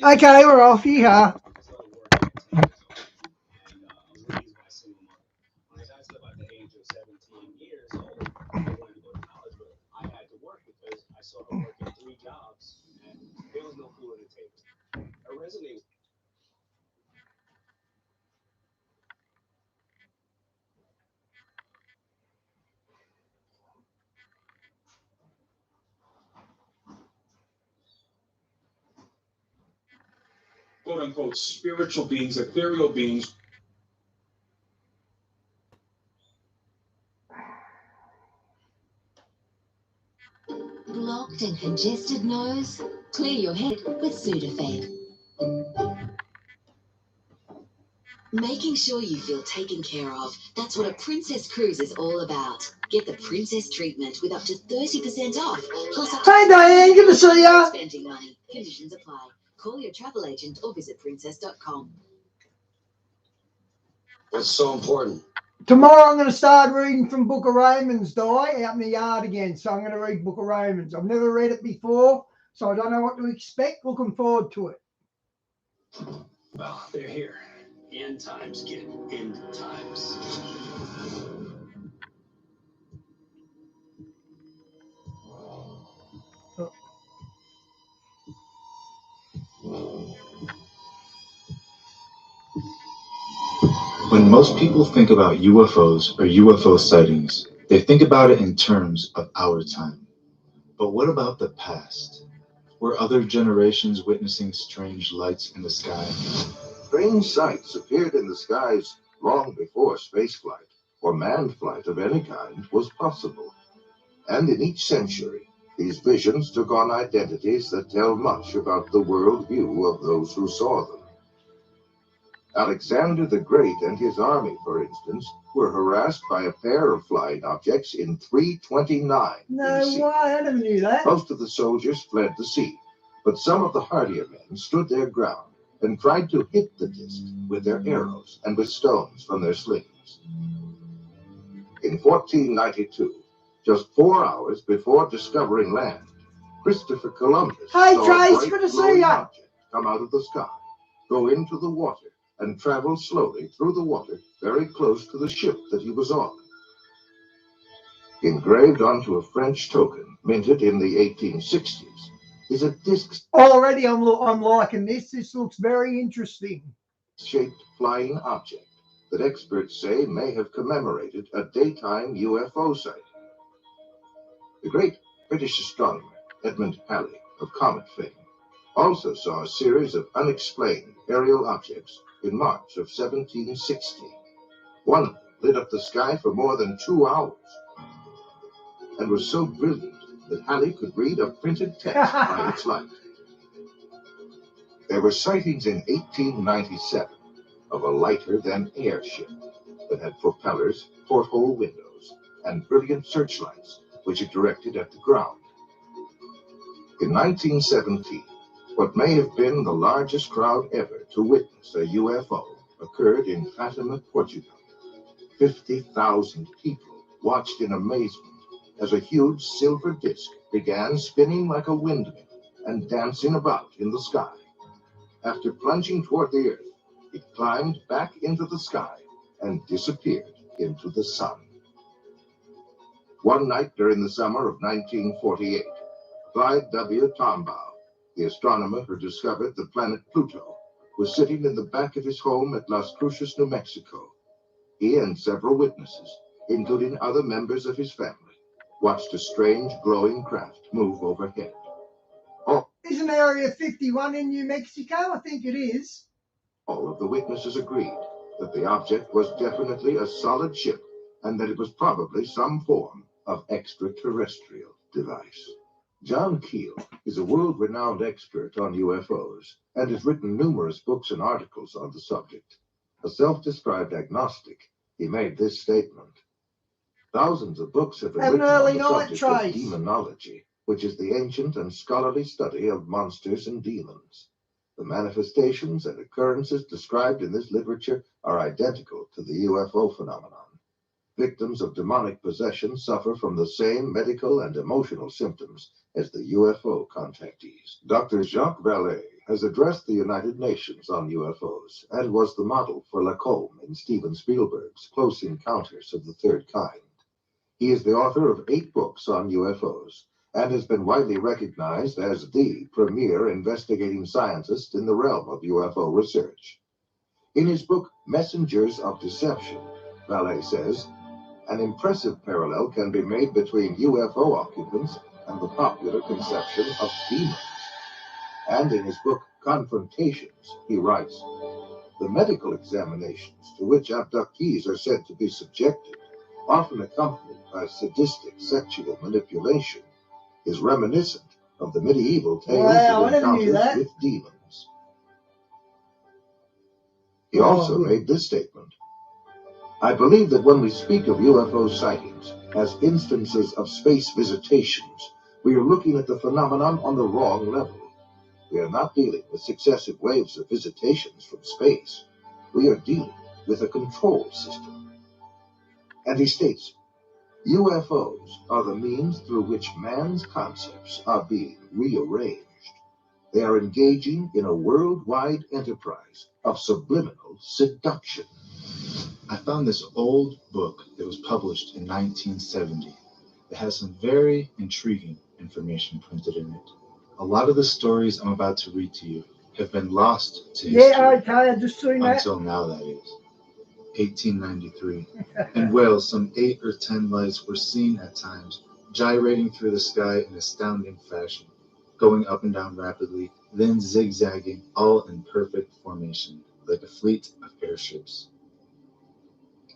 Okay, we're off. Yeah. Quote unquote spiritual beings, ethereal beings. Blocked and congested nose? Clear your head with Sudafed. Making sure you feel taken care of. That's what a Princess Cruise is all about. Get the Princess treatment with up to 30% off. Plus up to Hey Diane, good to see ya. spending money. Conditions apply. Call your travel agent or visit princess.com. What's so important? Tomorrow I'm going to start reading from Book of Romans, Di, out in the yard again. So I'm going to read Book of Romans. I've never read it before, so I don't know what to expect. Looking forward to it. Well, they're here. End times, kid. End times. When most people think about UFOs or UFO sightings, they think about it in terms of our time. But what about the past? Were other generations witnessing strange lights in the sky? Strange sights appeared in the skies long before spaceflight or manned flight of any kind was possible. And in each century, these visions took on identities that tell much about the world view of those who saw them. Alexander the Great and his army, for instance, were harassed by a pair of flying objects in 329 No BC. way, I never knew that. Most of the soldiers fled the sea, but some of the hardier men stood their ground and tried to hit the disk with their arrows and with stones from their slings. In 1492, just 4 hours before discovering land, Christopher Columbus Hey, saw Trace, a bright good to see glowing ya. object come out of the sky, go into the water, and travel slowly through the water very close to the ship that he was on. Engraved onto a French token minted in the 1860s is a disc Already I'm liking this. This looks very interesting. shaped flying object that experts say may have commemorated a daytime UFO sighting. The great British astronomer Edmund Halley of comet fame also saw a series of unexplained aerial objects in March of 1760. One of them lit up the sky for more than 2 hours and was so brilliant that Halley could read a printed text by its light. There were sightings in 1897 of a lighter-than-air ship that had propellers, porthole windows, and brilliant searchlights which it directed at the ground. In 1917, what may have been the largest crowd ever to witness a UFO occurred in Fatima, Portugal. 50,000 people watched in amazement as a huge silver disc began spinning like a windmill and dancing about in the sky. After plunging toward the earth, it climbed back into the sky and disappeared into the sun. One night during the summer of 1948, Clyde W. Tombaugh, the astronomer who discovered the planet Pluto, was sitting in the back of his home at Las Cruces, New Mexico. He and several witnesses, including other members of his family, watched a strange glowing craft move overhead. Isn't Area 51 in New Mexico? I think it is. All of the witnesses agreed that the object was definitely a solid ship and that it was probably some form of extraterrestrial device. John Keel is a world-renowned expert on UFOs and has written numerous books and articles on the subject. A self-described agnostic, he made this statement: thousands of books have been Have an written on early the night, subject of Trace. demonology, which is the ancient and scholarly study of monsters and demons. The manifestations and occurrences described in this literature are identical to the UFO phenomenon. Victims of demonic possession suffer from the same medical and emotional symptoms as the UFO contactees. Dr. Jacques Vallée has addressed the United Nations on UFOs and was the model for Lacombe in Steven Spielberg's Close Encounters of the Third Kind. He is the author of 8 books on UFOs and has been widely recognized as the premier investigating scientist in the realm of UFO research. In his book, Messengers of Deception, Vallée says, an impressive parallel can be made between UFO occupants and the popular conception of demons. And in his book, Confrontations, he writes, the medical examinations to which abductees are said to be subjected, often accompanied by sadistic sexual manipulation, is reminiscent of the medieval tales Wow, of I never knew encounters that. with demons. He also good. made this statement. I believe that when we speak of UFO sightings as instances of space visitations, we are looking at the phenomenon on the wrong level. We are not dealing with successive waves of visitations from space. We are dealing with a control system. And he states, UFOs are the means through which man's concepts are being rearranged. They are engaging in a worldwide enterprise of subliminal seduction. I found this old book that was published in 1970 that has some very intriguing information printed in it. A lot of the stories I'm about to read to you have been lost to history. Yeah, okay, I just seen that. Until now, that is. 1893. In Wales, some 8 or 10 lights were seen at times, gyrating through the sky in astounding fashion, going up and down rapidly, then zigzagging, all in perfect formation, like a fleet of airships.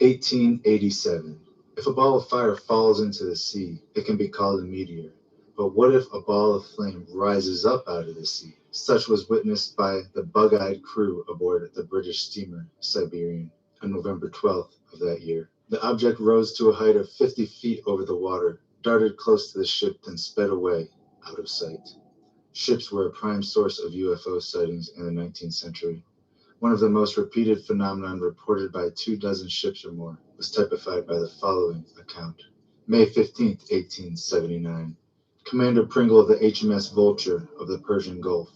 1887. If a ball of fire falls into the sea, it can be called a meteor. But what if a ball of flame rises up out of the sea? Such was witnessed by the bug-eyed crew aboard the British steamer Siberian on November 12th of that year. The object rose to a height of 50 feet over the water, darted close to the ship, then sped away, out of sight. Ships were a prime source of UFO sightings in the 19th century. One of the most repeated phenomena reported by 24 ships or more was typified by the following account. May 15, 1879. Commander Pringle of the HMS Vulture of the Persian Gulf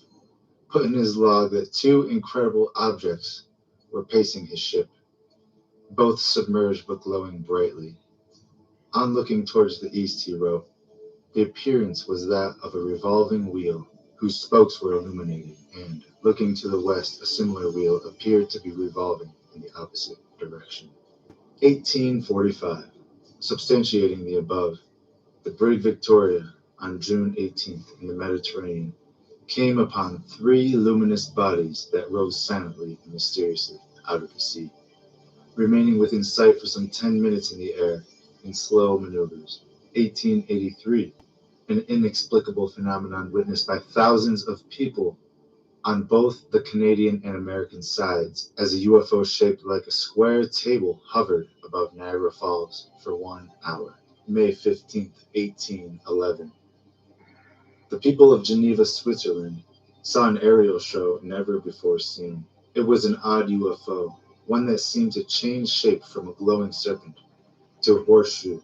put in his log that 2 incredible objects were pacing his ship, both submerged but glowing brightly. On looking towards the east, he wrote, the appearance was that of a revolving wheel whose spokes were illuminated, and, looking to the west, a similar wheel appeared to be revolving in the opposite direction. 1845. Substantiating the above, the brig Victoria, on June 18th in the Mediterranean, came upon 3 luminous bodies that rose silently and mysteriously out of the sea, remaining within sight for some 10 minutes in the air in slow maneuvers. 1883. An inexplicable phenomenon witnessed by thousands of people on both the Canadian and American sides, as a UFO shaped like a square table hovered above Niagara Falls for 1 hour. May 15, 1811. The people of Geneva, Switzerland, saw an aerial show never before seen. It was an odd UFO, one that seemed to change shape from a glowing serpent to a horseshoe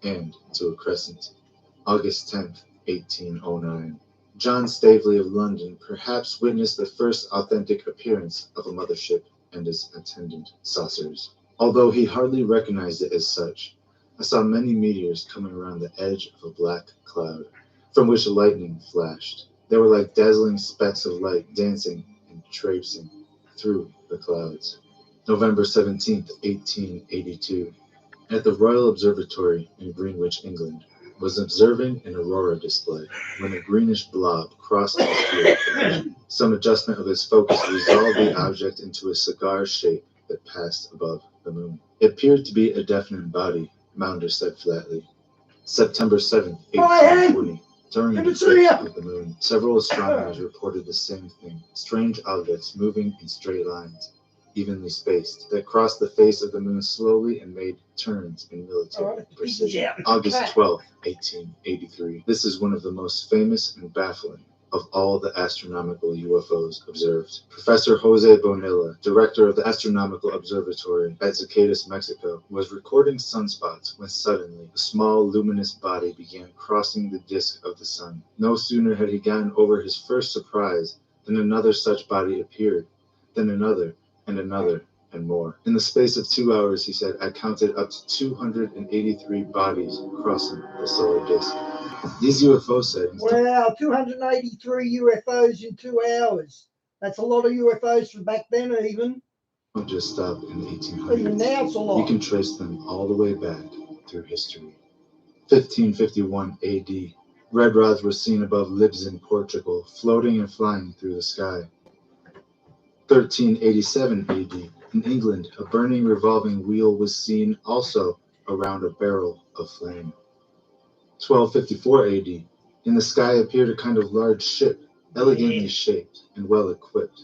and to a crescent. August 10th, 1809. John Stavely of London perhaps witnessed the first authentic appearance of a mothership and its attendant saucers. Although he hardly recognized it as such, I saw many meteors coming around the edge of a black cloud, from which lightning flashed. They were like dazzling specks of light dancing and traipsing through the clouds. November 17th, 1882. At the Royal Observatory in Greenwich, England, was observing an aurora display when a greenish blob crossed the field. Some adjustment of its focus resolved the object into a cigar shape that passed above the moon. It appeared to be a definite body, Maunder said flatly. September 7th, 1820. During the eclipse of the moon, several astronomers reported the same thing, strange objects moving in straight lines, evenly spaced, that crossed the face of the moon slowly and made turns in military precision. August 12, 1883. This is one of the most famous and baffling of all the astronomical UFOs observed. Professor Jose Bonilla, director of the Astronomical Observatory at Zacatecas, Mexico, was recording sunspots when suddenly a small luminous body began crossing the disk of the sun. No sooner had he gotten over his first surprise than another such body appeared, then another, and another, and more. In the space of 2 hours, he said, I counted up to 283 bodies crossing the solar disk. These UFO sightings. Wow, 283 UFOs in 2 hours. That's a lot of UFOs from back then, even. Don't just stop in the 1800s. Even now, it's a lot. You can trace them all the way back through history. 1551 AD. Red rods were seen above Lisbon, Portugal, floating and flying through the sky. 1387 AD. In England, a burning revolving wheel was seen also around a barrel of flame. 1254 AD. In the sky appeared a kind of large ship, elegantly shaped and well equipped,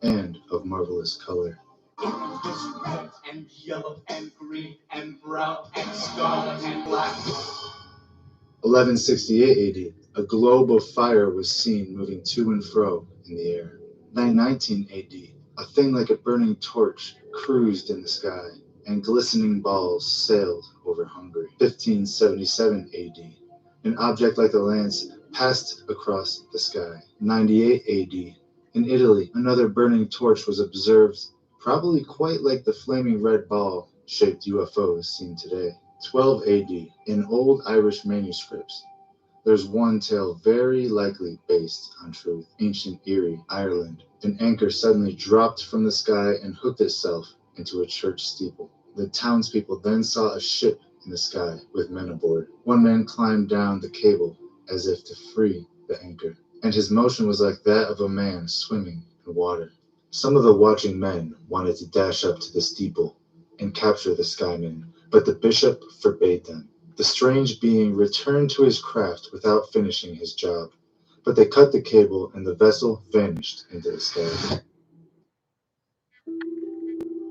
and of marvelous color. It was red and yellow and green and brown and scarlet and black. 1168 AD. A globe of fire was seen moving to and fro in the air. 919 AD. A thing like a burning torch cruised in the sky, and glistening balls sailed over Hungary. 1577 AD. An object like a lance passed across the sky. 98 AD. In Italy, another burning torch was observed, probably quite like the flaming red ball-shaped UFOs seen today. 12 AD. In old Irish manuscripts, there's one tale very likely based on truth. Ancient Erie, Ireland. An anchor suddenly dropped from the sky and hooked itself into a church steeple. The townspeople then saw a ship in the sky with men aboard. One man climbed down the cable as if to free the anchor, and his motion was like that of a man swimming in water. Some of the watching men wanted to dash up to the steeple and capture the skyman, but the bishop forbade them. The strange being returned to his craft without finishing his job, but they cut the cable and the vessel vanished into the sky.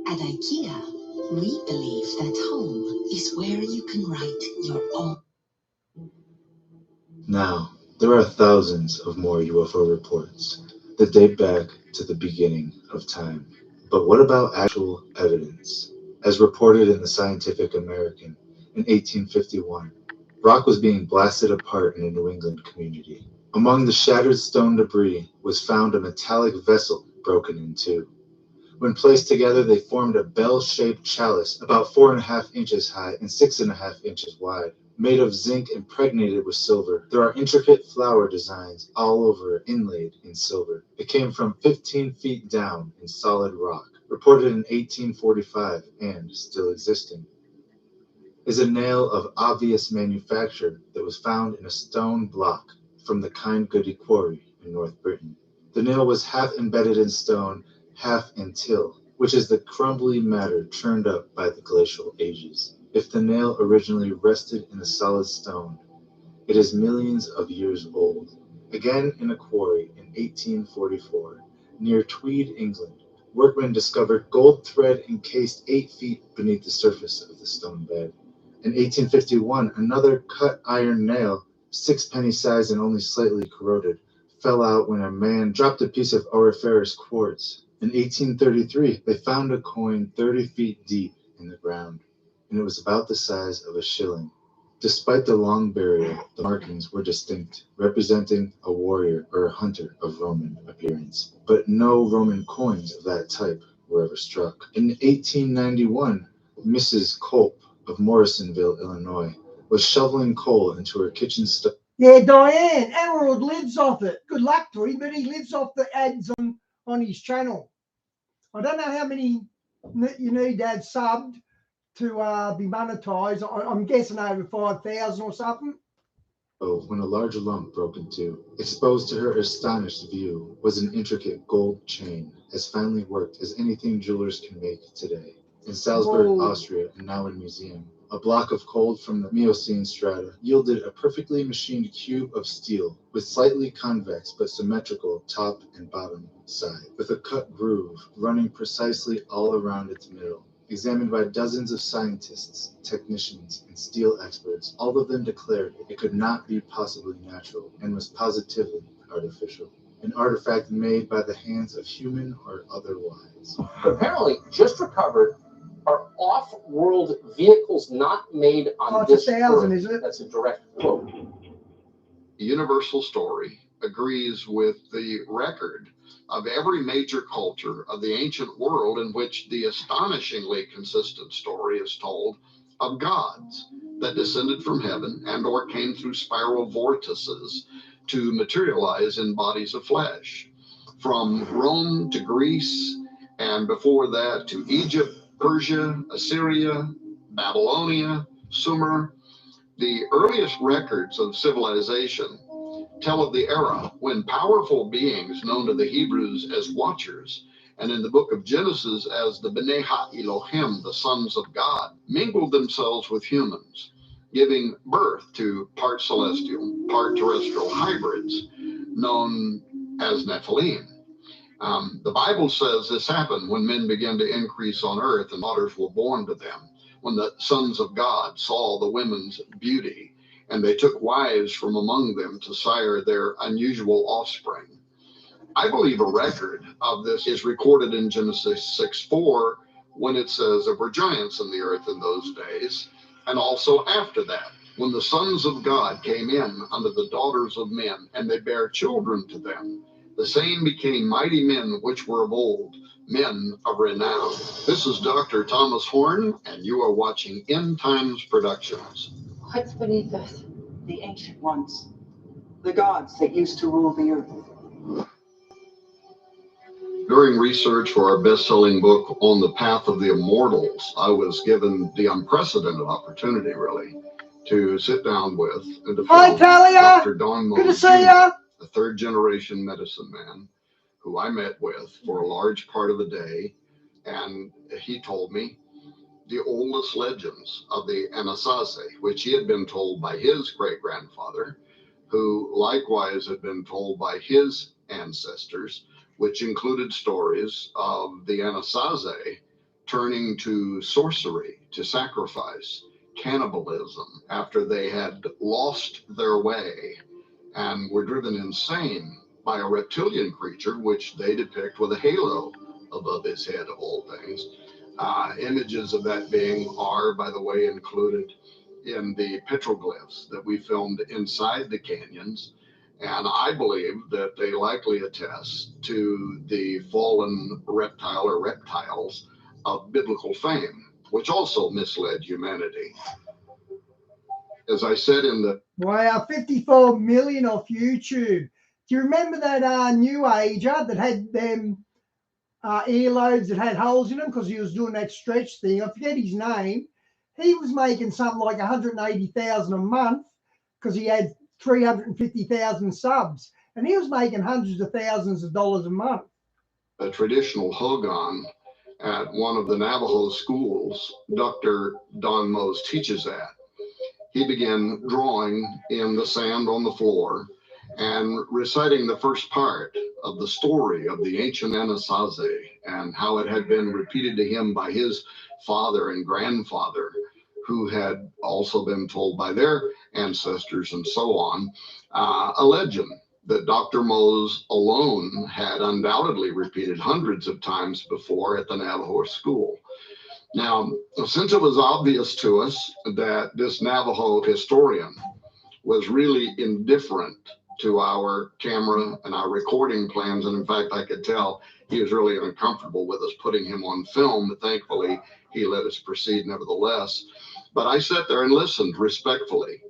At IKEA, we believe that home is where you can write your own. Now, there are thousands of more UFO reports that date back to the beginning of time. But what about actual evidence? As reported in the Scientific American in 1851, rock was being blasted apart in a New England community. Among the shattered stone debris was found a metallic vessel broken in two. When placed together, they formed a bell-shaped chalice about 4.5 inches high and 6.5 inches wide, made of zinc impregnated with silver. There are intricate flower designs all over it, inlaid in silver. It came from 15 feet down in solid rock, reported in 1845 and still existing. Is a nail of obvious manufacture that was found in a stone block from the Kind Goody quarry in North Britain. The nail was half embedded in stone, half in till, which is the crumbly matter churned up by the glacial ages. If the nail originally rested in a solid stone, it is millions of years old. Again in a quarry in 1844, near Tweed, England, workmen discovered gold thread encased 8 feet beneath the surface of the stone bed. In 1851, another cut iron nail, 6 penny size and only slightly corroded, fell out when a man dropped a piece of auriferous quartz. In 1833, they found a coin 30 feet deep in the ground, and it was about the size of a shilling. Despite the long burial, the markings were distinct, representing a warrior or a hunter of Roman appearance. But no Roman coins of that type were ever struck. In 1891, Mrs. Culp of Morrisonville, Illinois, was shoveling coal into her kitchen stove. Yeah, Diane, Harold lives off it. Good luck to him, but he lives off the ads on his channel. I don't know how many you need to have subbed to be monetized. I'm guessing over 5,000 or something. When a large lump broke in two. Exposed to her astonished view was an intricate gold chain, as finely worked as anything jewelers can make today. In Salzburg, Austria, and now in museum, a block of coal from the Miocene strata yielded a perfectly machined cube of steel with slightly convex but symmetrical top and bottom side, with a cut groove running precisely all around its middle. Examined by dozens of scientists, technicians, and steel experts, all of them declared it could not be possibly natural and was positively artificial, an artifact made by the hands of human or otherwise. Apparently, just recovered are off-world vehicles not made on Oh, it's this 1,000, earth. is it? That's a direct quote. The Universal story agrees with the record of every major culture of the ancient world in which the astonishingly consistent story is told of gods that descended from heaven and or came through spiral vortices to materialize in bodies of flesh. From Rome to Greece, and before that to Egypt, Persia, Assyria, Babylonia, Sumer, the earliest records of civilization tell of the era when powerful beings known to the Hebrews as watchers, and in the book of Genesis as the B'nai Ha-Elohim, the sons of God, mingled themselves with humans, giving birth to part celestial, part terrestrial hybrids known as Nephilim. The Bible says this happened when men began to increase on earth and daughters were born to them, when the sons of God saw the women's beauty, and they took wives from among them to sire their unusual offspring. I believe a record of this is recorded in Genesis 6:4, when it says there were giants in the earth in those days, and also after that, when the sons of God came in unto the daughters of men, and they bare children to them. The same became mighty men which were of old, men of renown. This is Dr. Thomas Horn, and you are watching End Times Productions. What's beneath us? The ancient ones. The gods that used to rule the earth. During research for our best-selling book, On the Path of the Immortals, I was given the unprecedented opportunity, really, to sit down with and to Hi, film Talia. Dr. Don Good to Mose see Jr., ya. a third-generation medicine man who I met with for a large part of the day, and he told me the oldest legends of the Anasazi, which he had been told by his great-grandfather, who likewise had been told by his ancestors, which included stories of the Anasazi turning to sorcery, to sacrifice, cannibalism, after they had lost their way and were driven insane by a reptilian creature, which they depict with a halo above his head, of all things. Images of that being are, by the way, included in the petroglyphs that we filmed inside the canyons. And I believe that they likely attest to the fallen reptile or reptiles of biblical fame, which also misled humanity. As I said in the... Wow, 54 million off YouTube. Do you remember that New Ager that had them earlobes that had holes in them because he was doing that stretch thing? I forget his name. He was making something like 180,000 a month because he had 350,000 subs, and he was making hundreds of thousands of dollars a month. A traditional Hogan at one of the Navajo schools Dr. Don Mose teaches at. He began drawing in the sand on the floor and reciting the first part of the story of the ancient Anasazi and how it had been repeated to him by his father and grandfather, who had also been told by their ancestors and so on, a legend that Dr. Mose alone had undoubtedly repeated hundreds of times before at the Navajo school. Now, since it was obvious to us that this Navajo historian was really indifferent to our camera and our recording plans, and in fact, I could tell he was really uncomfortable with us putting him on film, but thankfully he let us proceed nevertheless. But I sat there and listened respectfully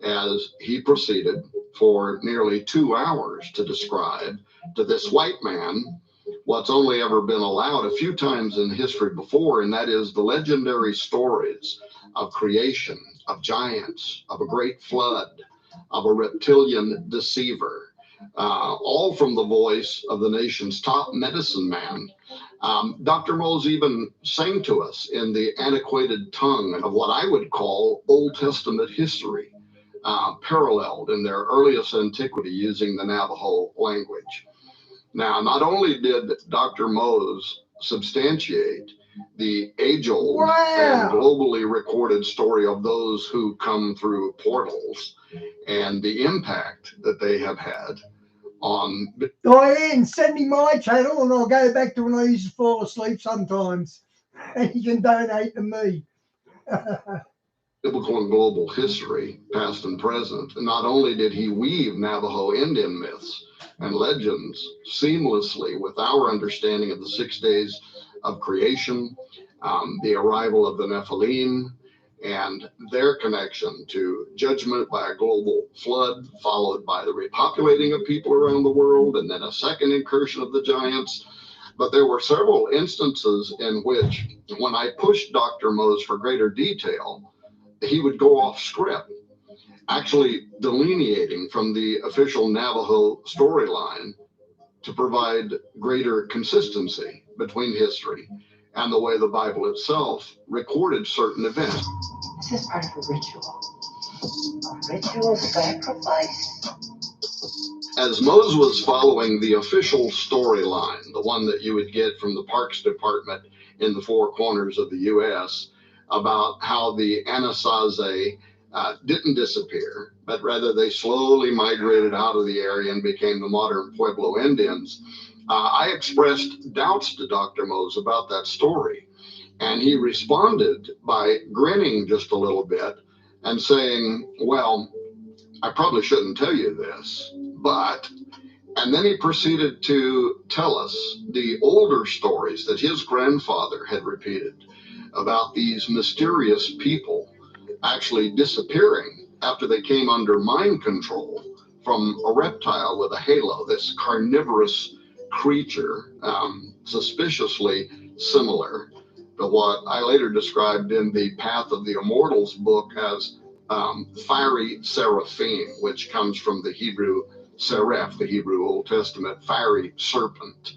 as he proceeded for nearly 2 hours to describe to this white man what's only ever been allowed a few times in history before, and that is the legendary stories of creation, of giants, of a great flood, of a reptilian deceiver, all from the voice of the nation's top medicine man. Dr. Mose even sang to us in the antiquated tongue of what I would call Old Testament history, paralleled in their earliest antiquity using the Navajo language. Now, not only did Dr. Mose substantiate the age-old and globally recorded story of those who come through portals and the impact that they have had on. Diane, send me my channel and I'll go back to when I used to fall asleep sometimes. And you can donate to me. Biblical and global history, past and present. And not only did he weave Navajo Indian myths and legends seamlessly with our understanding of the 6 days of creation, the arrival of the Nephilim, and their connection to judgment by a global flood, followed by the repopulating of people around the world, and then a second incursion of the giants. But there were several instances in which, when I pushed Dr. Mose for greater detail, he would go off script, actually delineating from the official Navajo storyline to provide greater consistency between history and the way the Bible itself recorded certain events. This is part of a ritual sacrifice. As Mose was following the official storyline, the one that you would get from the Parks Department in the four corners of the U.S., about how the Anasazi didn't disappear, but rather they slowly migrated out of the area and became the modern Pueblo Indians, I expressed doubts to Dr. Mose about that story. And he responded by grinning just a little bit and saying, well, I probably shouldn't tell you this, but, and then he proceeded to tell us the older stories that his grandfather had repeated about these mysterious people actually disappearing after they came under mind control from a reptile with a halo, this carnivorous creature, suspiciously similar to what I later described in the Path of the Immortals book as fiery seraphim, which comes from the Hebrew seraph, the Hebrew Old Testament, fiery serpent,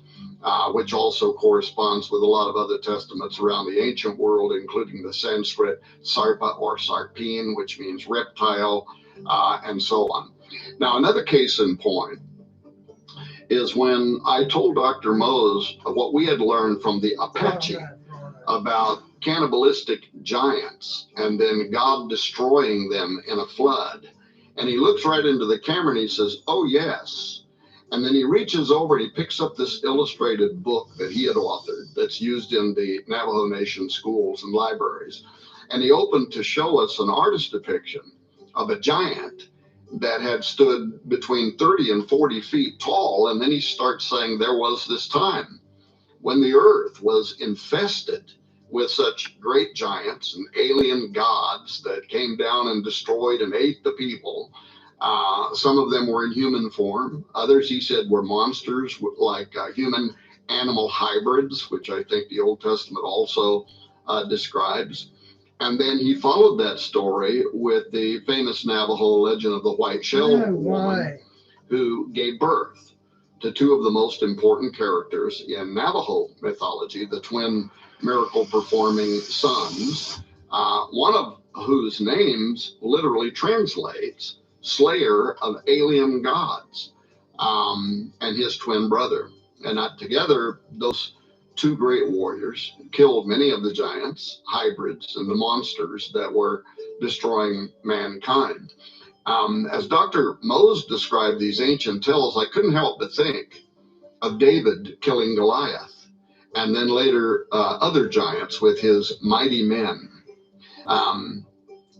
which also corresponds with a lot of other testaments around the ancient world, including the Sanskrit sarpa or sarpeen, which means reptile, and so on. Now, another case in point is when I told Dr. Mose what we had learned from the Apache about cannibalistic giants and then God destroying them in a flood. And he looks right into the camera and he says, oh, yes. And then he reaches over and he picks up this illustrated book that he had authored that's used in the Navajo Nation schools and libraries. And he opened to show us an artist depiction of a giant that had stood between 30 and 40 feet tall. And then he starts saying there was this time when the earth was infested with such great giants and alien gods that came down and destroyed and ate the people. Some of them were in human form. Others, he said, were monsters like human animal hybrids, which I think the Old Testament also describes. And then he followed that story with the famous Navajo legend of the white-shelled woman who gave birth to two of the most important characters in Navajo mythology, the twin miracle-performing sons, one of whose names literally translates slayer of alien gods, and his twin brother. And together, those two great warriors killed many of the giants, hybrids, and the monsters that were destroying mankind. As Dr. Mose described these ancient tales, I couldn't help but think of David killing Goliath, and then later other giants with his mighty men.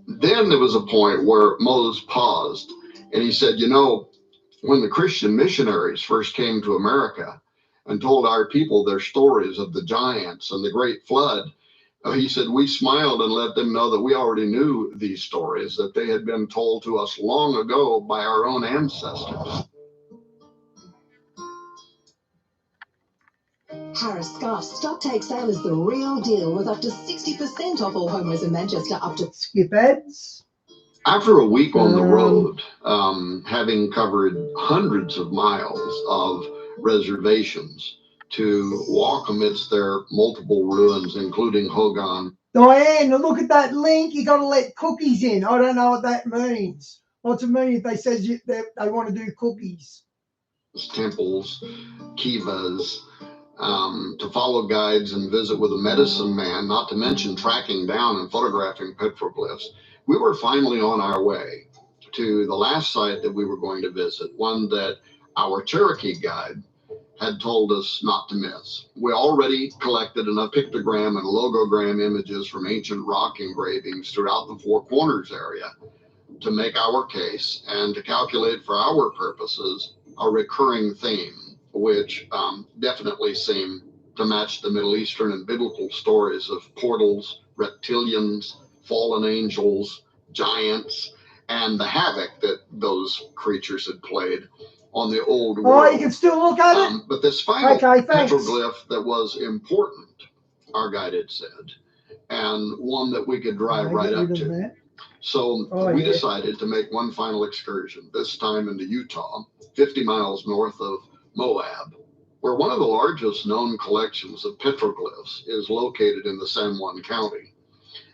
Then there was a point where Mose paused and he said, you know, when the Christian missionaries first came to America and told our people their stories of the giants and the great flood, he said, we smiled and let them know that we already knew these stories, that they had been told to us long ago by our own ancestors. Harris Scarf stock take sale is the real deal with up to 60% off all homewares in Manchester up to... Skip ads. After a week on the road, having covered hundreds of miles of reservations to walk amidst their multiple ruins, including Hogan. Diane, look at that link. You got to let cookies in. I don't know what that means. What's it mean if they says they want to do cookies? Temples, kivas, to follow guides and visit with a medicine man, not to mention tracking down and photographing petroglyphs. We were finally on our way to the last site that we were going to visit, one that our Cherokee guide had told us not to miss. We already collected enough pictogram and logogram images from ancient rock engravings throughout the Four Corners area to make our case and to calculate for our purposes a recurring theme, which definitely seemed to match the Middle Eastern and biblical stories of portals, reptilians, fallen angels, giants, and the havoc that those creatures had played on the old Oh, world. you can still look at it? But this final Okay, thanks. petroglyph that was important, our guide had said, and one that we could drive I right get up rid of to. that. So Oh, we yeah. decided to make one final excursion, this time into Utah, 50 miles north of Moab, where one of the largest known collections of petroglyphs is located in the San Juan County.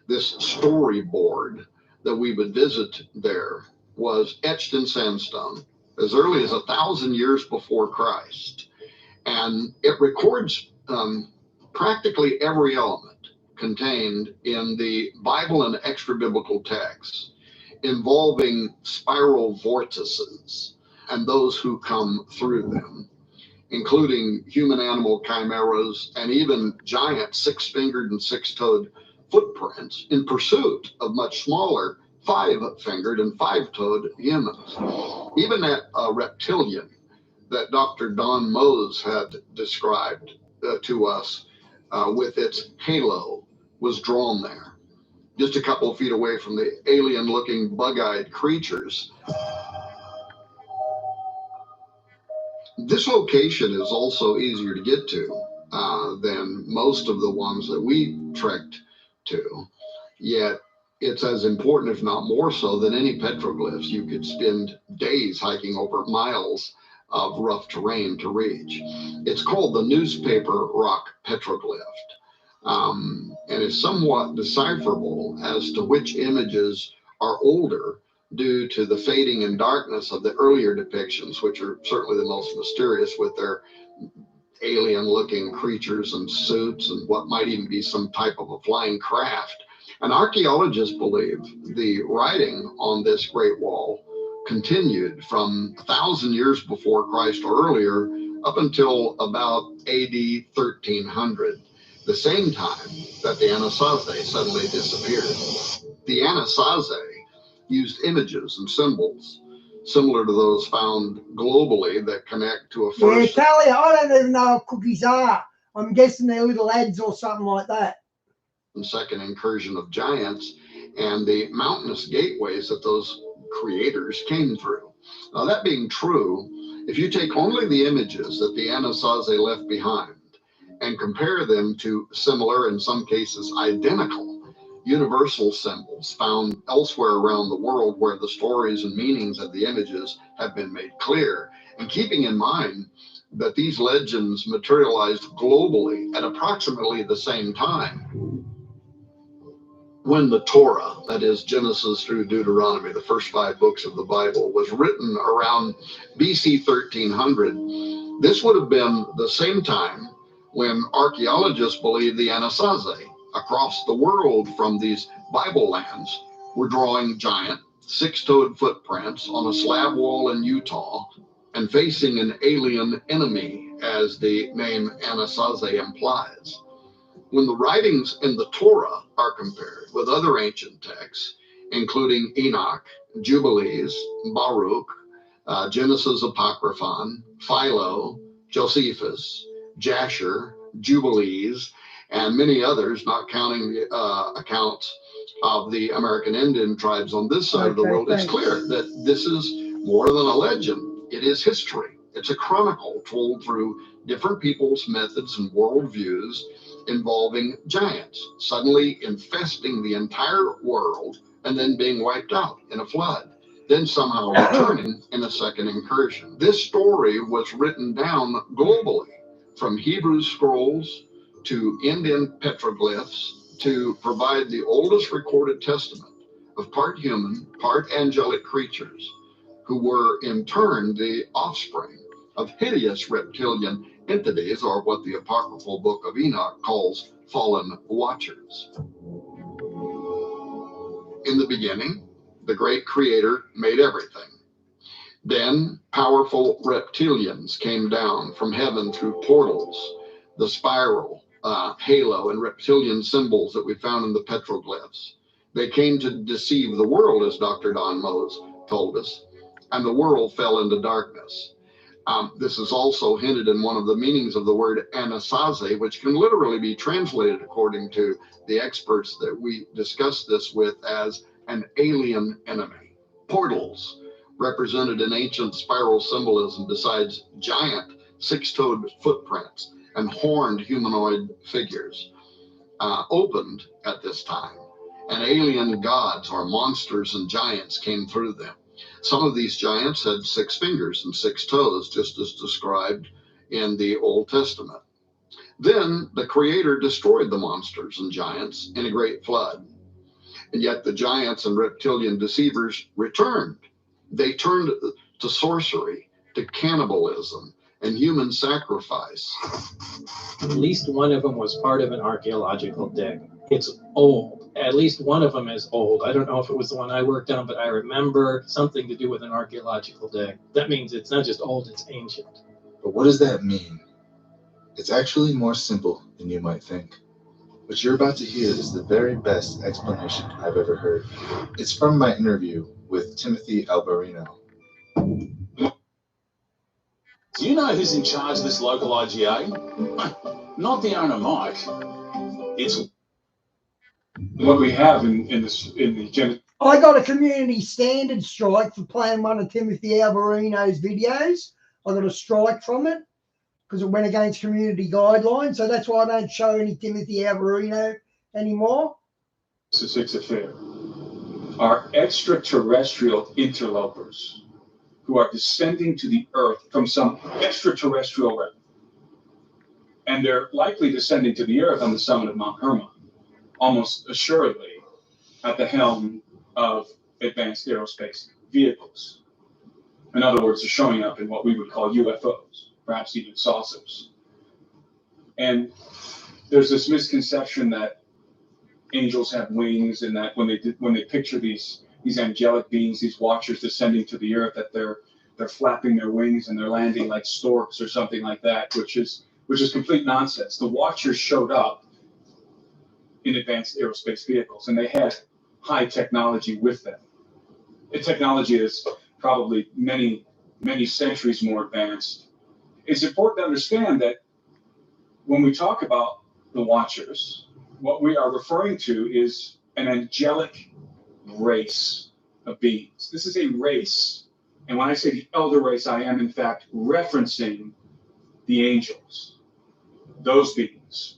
This storyboard that we would visit there was etched in sandstone as early as 1,000 years before Christ. And it records practically every element contained in the Bible and extra biblical texts involving spiral vortices and those who come through them, including human animal chimeras and even giant six-fingered and six-toed footprints in pursuit of much smaller five-fingered and five-toed humans. Even that reptilian that Dr. Don Mose had described to us with its halo was drawn there, just a couple of feet away from the alien-looking bug-eyed creatures. This location is also easier to get to than most of the ones that we trekked to, yet it's as important, if not more so, than any petroglyphs. You could spend days hiking over miles of rough terrain to reach. It's called the Newspaper Rock Petroglyph, and is somewhat decipherable as to which images are older due to the fading and darkness of the earlier depictions, which are certainly the most mysterious with their alien-looking creatures and suits and what might even be some type of a flying craft. And archaeologists believe the writing on this Great Wall continued from 1,000 years before Christ or earlier up until about AD 1300, the same time that the Anasazi suddenly disappeared. The Anasazi used images and symbols similar to those found globally that connect to a Yeah, first Talia, I don't even know what cookies are. I'm guessing they're little ads or something like that. and second incursion of giants and the mountainous gateways that those creators came through. Now, that being true, if you take only the images that the Anasazi left behind and compare them to similar, in some cases identical, universal symbols found elsewhere around the world where the stories and meanings of the images have been made clear, and keeping in mind that these legends materialized globally at approximately the same time. When the Torah, that is Genesis through Deuteronomy, the first 5 books of the Bible, was written around BC 1300, this would have been the same time when archaeologists believe the Anasazi across the world from these Bible lands were drawing giant six-toed footprints on a slab wall in Utah and facing an alien enemy, as the name Anasazi implies. When the writings in the Torah are compared with other ancient texts, including Enoch, Jubilees, Baruch, Genesis Apocryphon, Philo, Josephus, Jasher, Jubilees, and many others, not counting the accounts of the American Indian tribes on this side of the world, it's clear that this is more than a legend. It is history. It's a chronicle told through different people's methods and worldviews involving giants suddenly infesting the entire world and then being wiped out in a flood, then somehow returning in a second incursion. This story was written down globally, from Hebrew scrolls to Indian petroglyphs, to provide the oldest recorded testament of part human, part angelic creatures who were in turn the offspring of hideous reptilian entities, or what the apocryphal book of Enoch calls fallen watchers. In the beginning, the great creator made everything. Then powerful reptilians came down from heaven through portals, the spiral, halo, and reptilian symbols that we found in the petroglyphs. They came to deceive the world, as Dr. Don Mose told us, and the world fell into darkness. This is also hinted in one of the meanings of the word anasazi, which can literally be translated, according to the experts that we discussed this with, as an alien enemy. Portals, represented in ancient spiral symbolism besides giant six-toed footprints and horned humanoid figures, opened at this time, and alien gods or monsters and giants came through them. Some of these giants had 6 fingers and 6 toes, just as described in the Old Testament. Then the Creator destroyed the monsters and giants in a great flood. And yet the giants and reptilian deceivers returned. They turned to sorcery, to cannibalism, and human sacrifice. At least one of them was part of an archaeological dig. It's old. At least one of them is old. I don't know if it was the one I worked on, but I remember something to do with an archaeological dig. That means it's not just old, it's ancient. But what does that mean? It's actually more simple than you might think. What you're about to hear is the very best explanation I've ever heard. It's from my interview with Timothy Alberino. Do you know who's in charge of this local IGA? Not the owner, Mike. It's what we have in the I got a community standard strike for playing one of Timothy Alberino's videos. I got a strike from it because it went against community guidelines. So that's why I don't show any Timothy Alberino anymore. Sussex affair are extraterrestrial interlopers who are descending to the earth from some extraterrestrial realm. And they're likely descending to the earth on the summit of Mount Hermon, almost assuredly at the helm of advanced aerospace vehicles. In other words, they're showing up in what we would call UFOs, perhaps even saucers. And there's this misconception that angels have wings, and that when they picture these angelic beings, these watchers descending to the earth, that they're flapping their wings and they're landing like storks or something like that, which is complete nonsense. The watchers showed up in advanced aerospace vehicles, and they had high technology with them. The technology is probably many, many centuries more advanced. It's important to understand that when we talk about the watchers, what we are referring to is an angelic race of beings. This is a race. And when I say the elder race, I am in fact referencing the angels, those beings.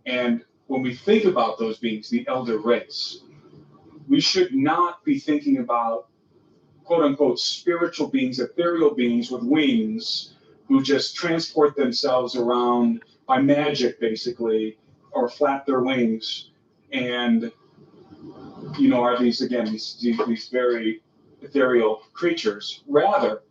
And when we think about those beings, the elder race, we should not be thinking about quote unquote spiritual beings, ethereal beings with wings who just transport themselves around by magic, basically, or flap their wings and, are these very ethereal creatures. Rather,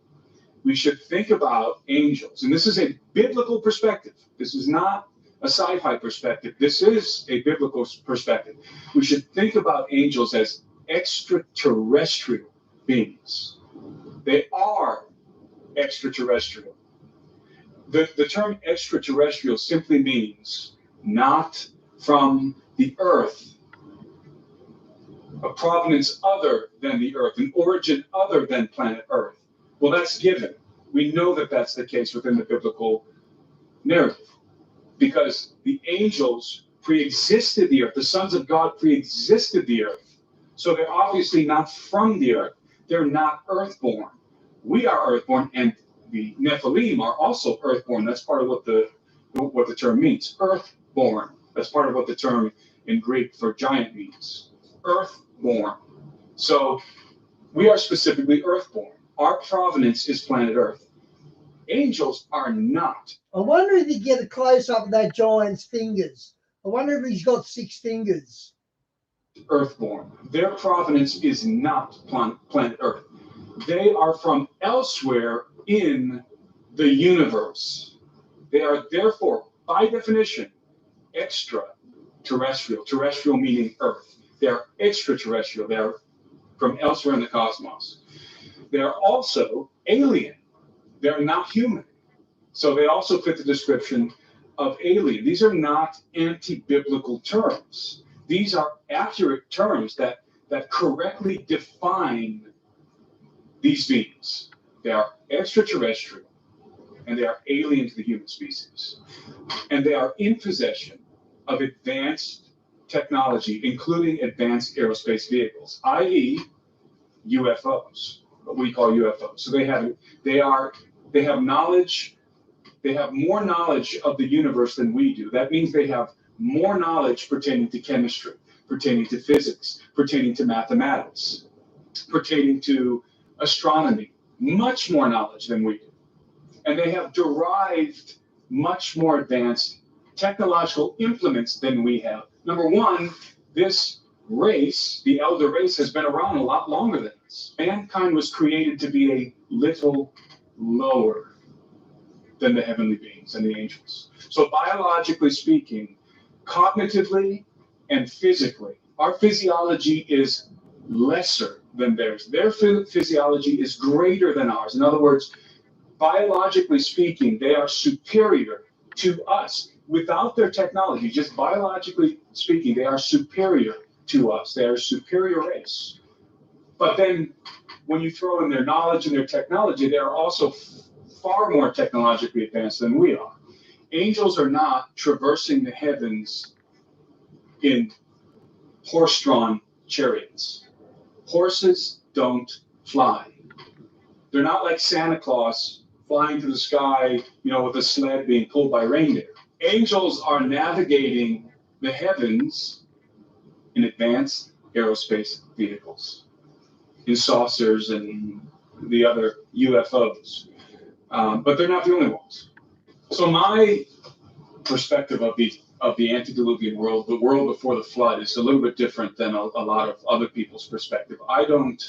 we should think about angels. And this is a biblical perspective. This is not a sci-fi perspective. This is a biblical perspective. We should think about angels as extraterrestrial beings. They are extraterrestrial. The term extraterrestrial simply means not from the earth, a provenance other than the earth, an origin other than planet Earth. Well, that's given. We know that that's the case within the biblical narrative, because the angels pre-existed the earth. The sons of God pre-existed the earth. So they're obviously not from the earth. They're not earthborn. We are earthborn, and the Nephilim are also earthborn. That's part of what the term means. Earthborn. That's part of what the term in Greek for giant means. Earthborn. So we are specifically earthborn. Our provenance is planet Earth. Angels are not. I wonder if you get a close-up of that giant's fingers. I wonder if he's got 6 fingers. Earthborn. Their provenance is not planet Earth. They are from elsewhere in the universe. They are therefore, by definition, extraterrestrial. Terrestrial meaning Earth. They are extraterrestrial. They are from elsewhere in the cosmos. they're also alien. They're not human. So they also fit the description of alien. These are not anti-biblical terms. These are accurate terms that correctly define these beings. They are extraterrestrial and they are alien to the human species. And they are in possession of advanced technology, including advanced aerospace vehicles, i.e. UFOs, what we call UFOs. So they have knowledge, they have more knowledge of the universe than we do. That means they have more knowledge pertaining to chemistry, pertaining to physics, pertaining to mathematics, pertaining to astronomy, much more knowledge than we do. And they have derived much more advanced technological implements than we have. Number one, this race, the elder race, has been around a lot longer than us. Mankind was created to be a little lower than the heavenly beings and the angels. So biologically speaking, cognitively and physically, our physiology is lesser than theirs. Their physiology is greater than ours. In other words, biologically speaking, they are superior to us. Without their technology, just biologically speaking, they are superior to us. They are a superior race. But then when you throw in their knowledge and their technology, they are also far more technologically advanced than we are. Angels are not traversing the heavens in horse-drawn chariots. Horses don't fly. They're not like Santa Claus flying through the sky, with a sled being pulled by reindeer. Angels are navigating the heavens in advanced aerospace vehicles, in saucers and the other UFOs. But they're not the only ones. So my perspective of the antediluvian world, the world before the flood, is a little bit different than a lot of other people's perspective. I don't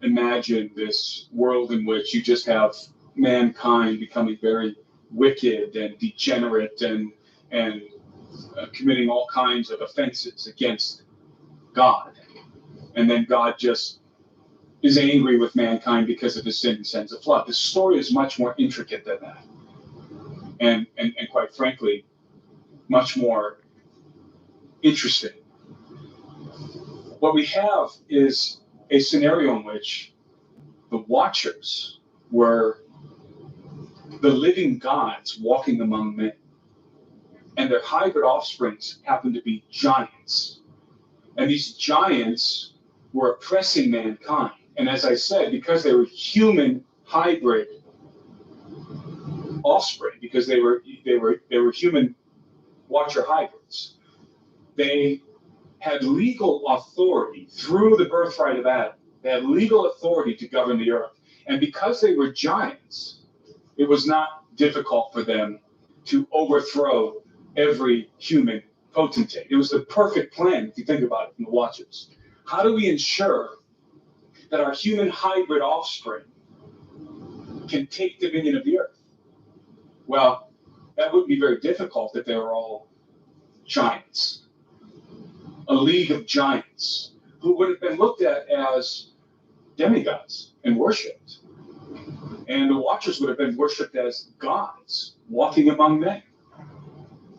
imagine this world in which you just have mankind becoming very wicked and degenerate and committing all kinds of offenses against God. And then God just is angry with mankind because of his sin and sends a flood. The story is much more intricate than that. And quite frankly, much more interesting. What we have is a scenario in which the Watchers were the living gods walking among men. And their hybrid offsprings happened to be giants. And these giants were oppressing mankind. And as I said, because they were human hybrid offspring, because they were human Watcher hybrids, they had legal authority through the birthright of Adam. They had legal authority to govern the earth. And because they were giants, it was not difficult for them to overthrow every human potentate. It was the perfect plan, if you think about it, from the Watchers. How do we ensure that our human hybrid offspring can take dominion of the earth? Well, that would be very difficult if they were all giants. A league of giants who would have been looked at as demigods and worshipped. And the Watchers would have been worshipped as gods walking among men.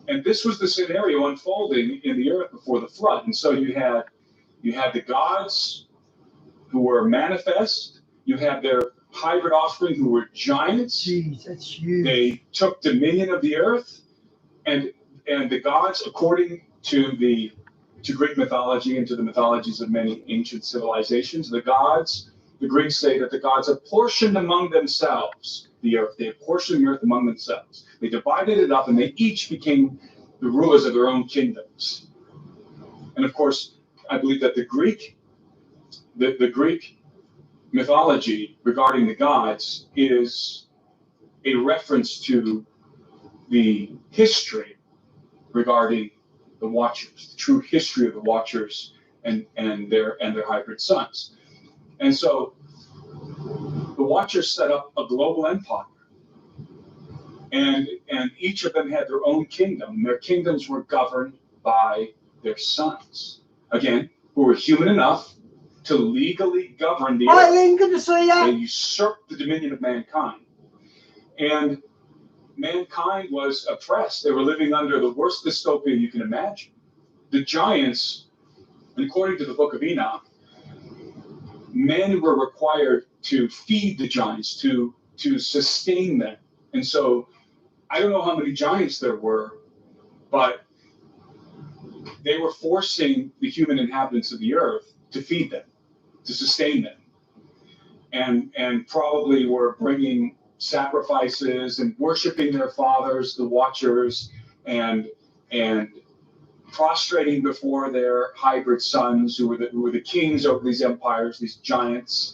And this was the scenario unfolding in the earth before the flood. And so you had the gods who were manifest. You had their hybrid offspring who were giants. Jeez, that's huge. They took dominion of the earth, and the gods, according to Greek mythology and to the mythologies of many ancient civilizations, the Greeks say that the gods apportioned among themselves the earth. They apportioned the earth among themselves. They divided it up, and they each became the rulers of their own kingdoms. And of course, I believe that the Greek mythology regarding the gods is a reference to the history regarding the Watchers, the true history of the Watchers and their hybrid sons. And so the Watchers set up a global empire, and each of them had their own kingdom. Their kingdoms were governed by their sons, again, who were human enough to legally govern the Hi, earth. Lynn, good to see They you. usurped the dominion of mankind. And mankind was oppressed. They were living under the worst dystopia you can imagine. The giants, according to the book of Enoch, men were required to feed the giants, to sustain them. And so I don't know how many giants there were, but they were forcing the human inhabitants of the earth to feed them, to sustain them. And probably were bringing sacrifices and worshiping their fathers, the Watchers, and prostrating before their hybrid sons, who were the kings over these empires, these giants.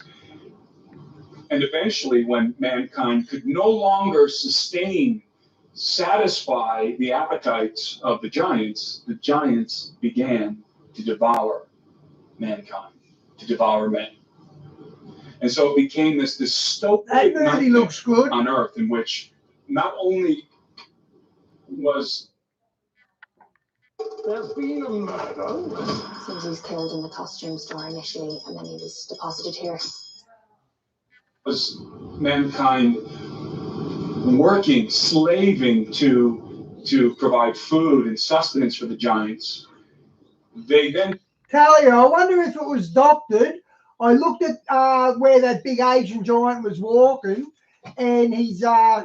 And eventually, when mankind could no longer satisfy the appetites of the giants began to devour mankind, to devour men. And so it became this dystopic That really nightmare looks good. on Earth, in which not only was there been a murder, Seems he was killed in the costume store initially, and then he was deposited here. was mankind working, slaving to provide food and sustenance for the giants. They then Talia, I wonder if it was doctored. I looked at where that big Asian giant was walking, and his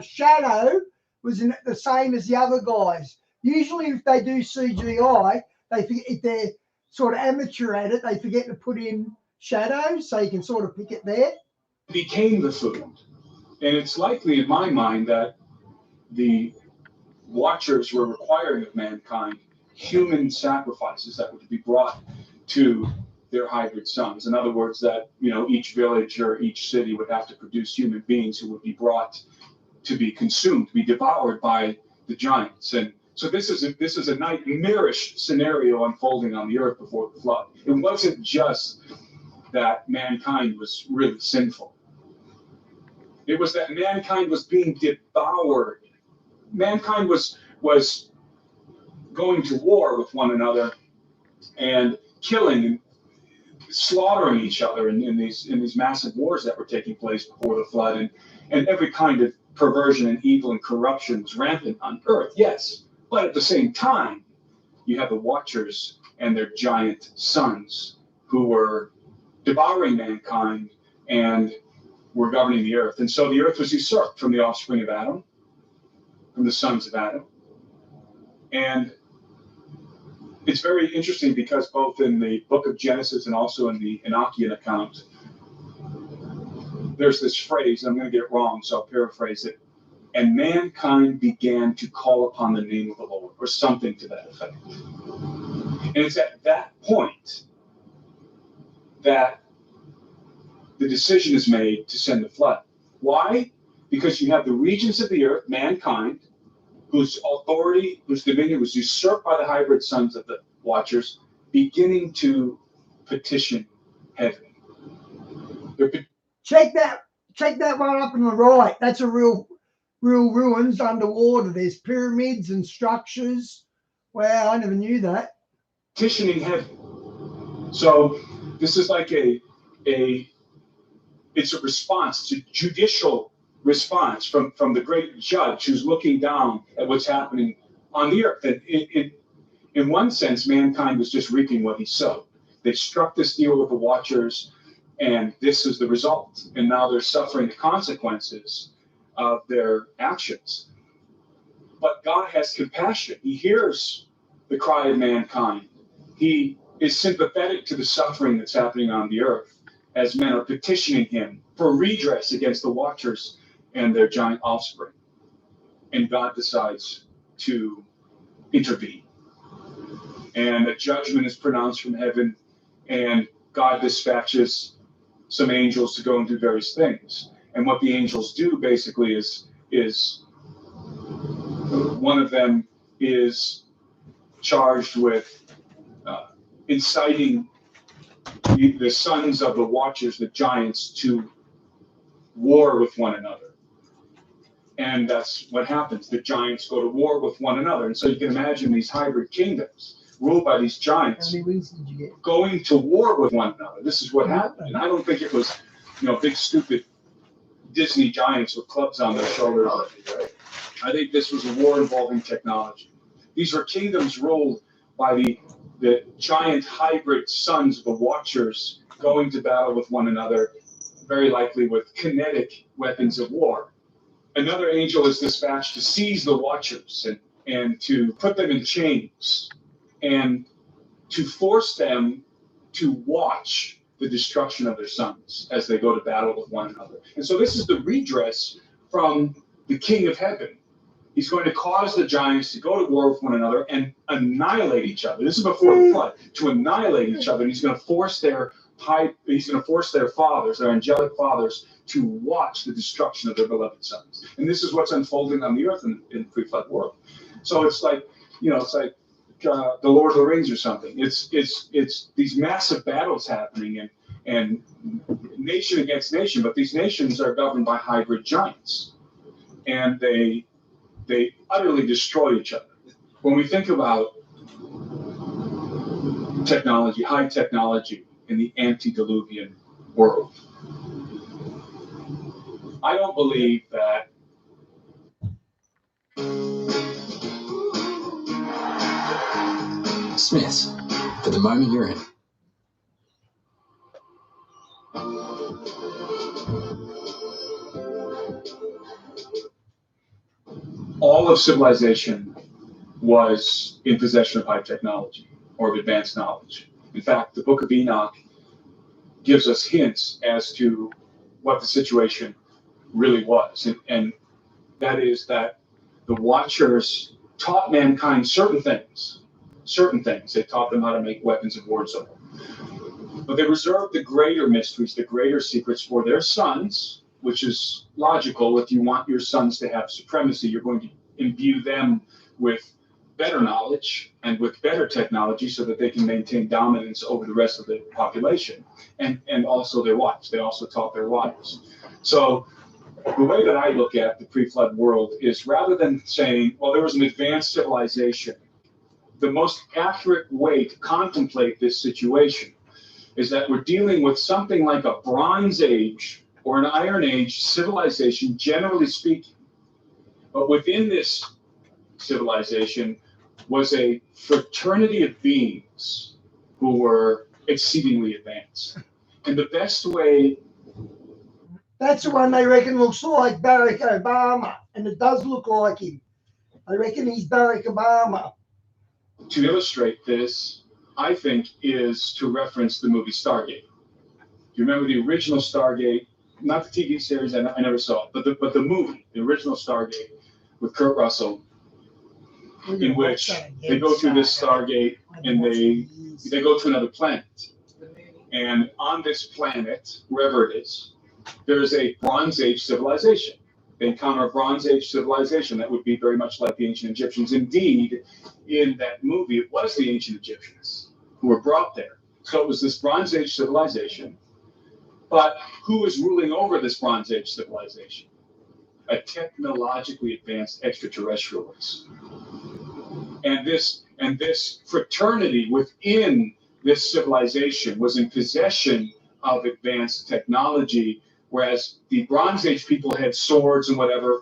shadow was the same as the other guys. Usually, if they do CGI, they forget, if they're sort of amateur at it, they forget to put in shadows, so you can sort of pick it there. became the food. And it's likely in my mind that the Watchers were requiring of mankind human sacrifices that were to be brought to their hybrid sons. In other words, that each village or each city would have to produce human beings who would be brought to be consumed, to be devoured by the giants. And so this is a nightmarish scenario unfolding on the earth before the flood. It wasn't just that mankind was really sinful. It was that mankind was being devoured. Mankind was going to war with one another and killing and slaughtering each other in these massive wars that were taking place before the flood, and every kind of perversion and evil and corruption was rampant on earth, yes. But at the same time, you have the Watchers and their giant sons who were devouring mankind and were governing the earth. And so the earth was usurped from the offspring of Adam, from the sons of Adam. And it's very interesting because both in the book of Genesis and also in the Enochian account, there's this phrase, and I'm going to get it wrong, so I'll paraphrase it. And mankind began to call upon the name of the Lord, or something to that effect. And it's at that point that the decision is made to send the flood. Why? Because you have the regions of the earth, mankind, whose authority, whose dominion was usurped by the hybrid sons of the Watchers, beginning to petition heaven. Check that one up on the right. That's a real ruins underwater. There's pyramids and structures. Wow, I never knew that. Petitioning heaven. So this is like it's a response, it's a judicial response from the great judge who's looking down at what's happening on the earth. And in one sense, mankind was just reaping what he sowed. They struck this deal with the Watchers, and this is the result. And now they're suffering the consequences of their actions. But God has compassion. He hears the cry of mankind. He is sympathetic to the suffering that's happening on the earth as men are petitioning him for redress against the Watchers and their giant offspring. And God decides to intervene. And a judgment is pronounced from heaven, and God dispatches some angels to go and do various things. And what the angels do basically is one of them is charged with inciting the sons of the Watchers, the giants, to war with one another. And that's what happens. The giants go to war with one another. And so you can imagine these hybrid kingdoms ruled by these How giants, many wings did you get? going to war with one another. This is what happened. And I don't think it was, big stupid Disney giants with clubs on their shoulders. I think this was a war involving technology. These were kingdoms ruled by the giant hybrid sons of the Watchers going to battle with one another, very likely with kinetic weapons of war. Another angel is dispatched to seize the Watchers and to put them in chains and to force them to watch the destruction of their sons as they go to battle with one another. And so this is the redress from the King of Heaven. He's going to cause the giants to go to war with one another and annihilate each other. This is before the flood, to annihilate each other. And he's going to force their fathers, their angelic fathers, to watch the destruction of their beloved sons. And this is what's unfolding on the earth in the pre-flood world. So it's like, the Lord of the Rings or something. It's these massive battles happening and nation against nation, but these nations are governed by hybrid giants, and they utterly destroy each other. When we think about technology, high technology in the antediluvian world, I don't believe that Smiths, for the moment you're in. all of civilization was in possession of high technology or of advanced knowledge. In fact, the Book of Enoch gives us hints as to what the situation really was. And that is that the Watchers taught mankind certain things. They taught them how to make weapons of war and so on. But they reserved the greater mysteries, the greater secrets for their sons, which is logical. If you want your sons to have supremacy, you're going to imbue them with better knowledge and with better technology so that they can maintain dominance over the rest of the population, and also their wives. They also taught their wives. So the way that I look at the pre-flood world is, rather than saying, well, there was an advanced civilization, the most accurate way to contemplate this situation is that we're dealing with something like a Bronze Age or an Iron Age civilization, generally speaking. But within this civilization was a fraternity of beings who were exceedingly advanced. And the best way... That's the one they reckon looks like Barack Obama, and it does look like him. I reckon he's Barack Obama. To illustrate this, I think, is to reference the movie Stargate. Do you remember the original Stargate? Not the TV series, I never saw it, but the movie, the original Stargate with Kurt Russell, in which they go through this Stargate and they go to another planet. And on this planet, wherever it is, there is a Bronze Age civilization. They encounter a Bronze Age civilization that would be very much like the ancient Egyptians. Indeed, in that movie, it was the ancient Egyptians who were brought there. So it was this Bronze Age civilization. But who is ruling over this Bronze Age civilization? A technologically advanced extraterrestrial race. And this fraternity within this civilization was in possession of advanced technology, whereas the Bronze Age people had swords and whatever.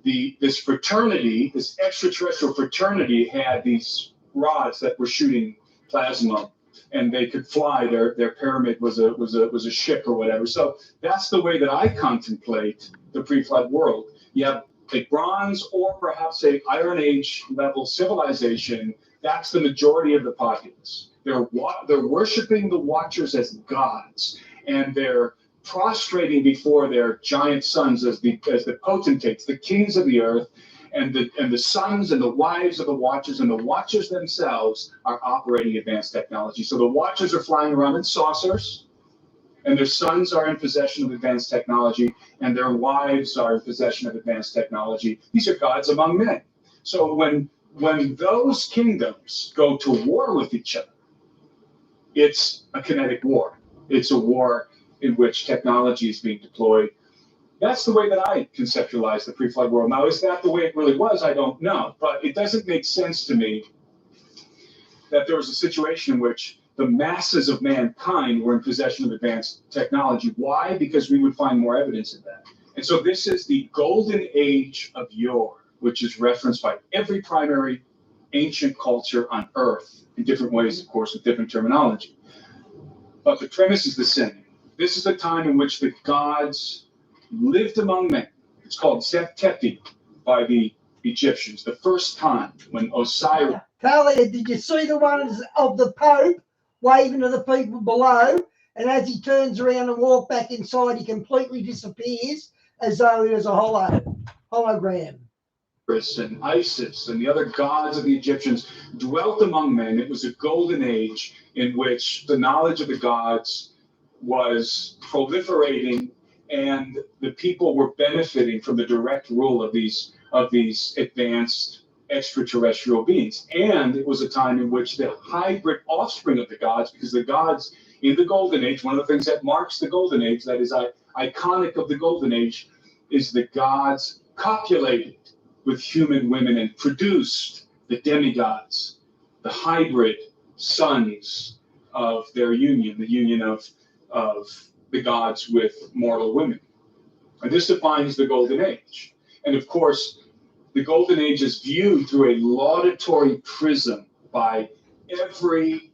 This fraternity, this extraterrestrial fraternity, had these rods that were shooting plasma, and they could fly. Their pyramid was a ship or whatever. So that's the way that I contemplate the pre-flood world. You have a Bronze or perhaps a Iron Age level civilization. That's the majority of the populace. They're worshiping the Watchers as gods, and they're prostrating before their giant sons as the potentates, the kings of the earth, and the sons and the wives of the Watchers, and the Watchers themselves are operating advanced technology. So the Watchers are flying around in saucers, and their sons are in possession of advanced technology, and their wives are in possession of advanced technology. These are gods among men. So when those kingdoms go to war with each other, it's a kinetic war. It's a war in which technology is being deployed. That's the way that I conceptualize the pre-flood world. Now, is that the way it really was? I don't know. But it doesn't make sense to me that there was a situation in which the masses of mankind were in possession of advanced technology. Why? Because we would find more evidence of that. And so this is the golden age of yore, which is referenced by every primary ancient culture on Earth in different ways, of course, with different terminology. But the premise is the same. This is the time in which the gods lived among men. It's called Zep Tepi by the Egyptians, the first time when Osiris. Talia, did you see the ones of the Pope waving to the people below? And as he turns around and walks back inside, he completely disappears as though he was a hologram. And Isis and the other gods of the Egyptians dwelt among men. It was a golden age in which the knowledge of the gods was proliferating, and the people were benefiting from the direct rule of these advanced extraterrestrial beings. And it was a time in which the hybrid offspring of the gods, because the gods in the golden age, one of the things that marks the golden age, that is iconic of the golden age, is the gods copulated with human women and produced the demigods, the hybrid sons of their union, the union of the gods with mortal women. And this defines the golden age. And of course, the golden age is viewed through a laudatory prism by every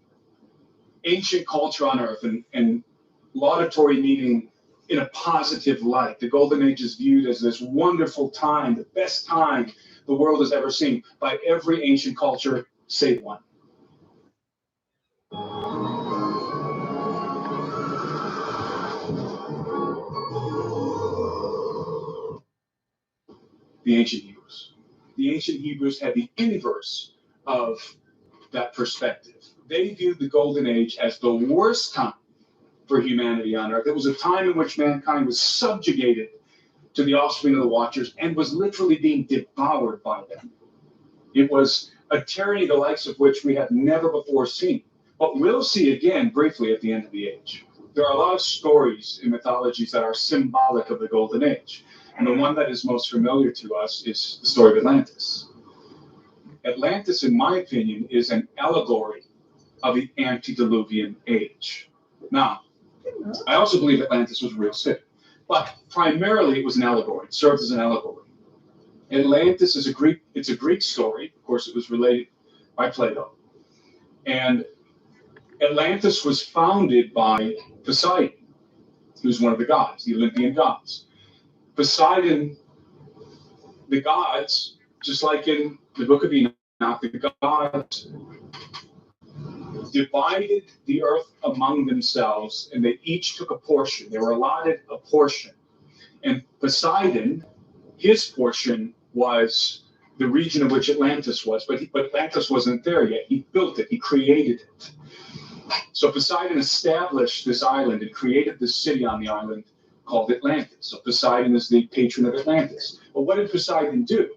ancient culture on Earth, and laudatory meaning in a positive light. The golden age is viewed as this wonderful time, the best time the world has ever seen by every ancient culture save one. The ancient Hebrews. The ancient Hebrews had the inverse of that perspective. They viewed the golden age as the worst time for humanity on Earth. It was a time in which mankind was subjugated to the offspring of the Watchers and was literally being devoured by them. It was a tyranny the likes of which we have never before seen, but we'll see again briefly at the end of the age. There are a lot of stories in mythologies that are symbolic of the golden age, and the one that is most familiar to us is the story of Atlantis. Atlantis, in my opinion, is an allegory of the antediluvian age. Now, I also believe Atlantis was a real city, but primarily it was an allegory. It served as an allegory. Atlantis is a Greek story. Of course, it was related by Plato. And Atlantis was founded by Poseidon, who's one of the gods, the Olympian gods. Poseidon, the gods, just like in the book of Enoch, the gods divided the earth among themselves, and they each took a portion. They were allotted a portion. And Poseidon, his portion was the region in which Atlantis was, but Atlantis wasn't there yet. He built it, he created it. So Poseidon established this island and created this city on the island called Atlantis. So Poseidon is the patron of Atlantis. But what did Poseidon do?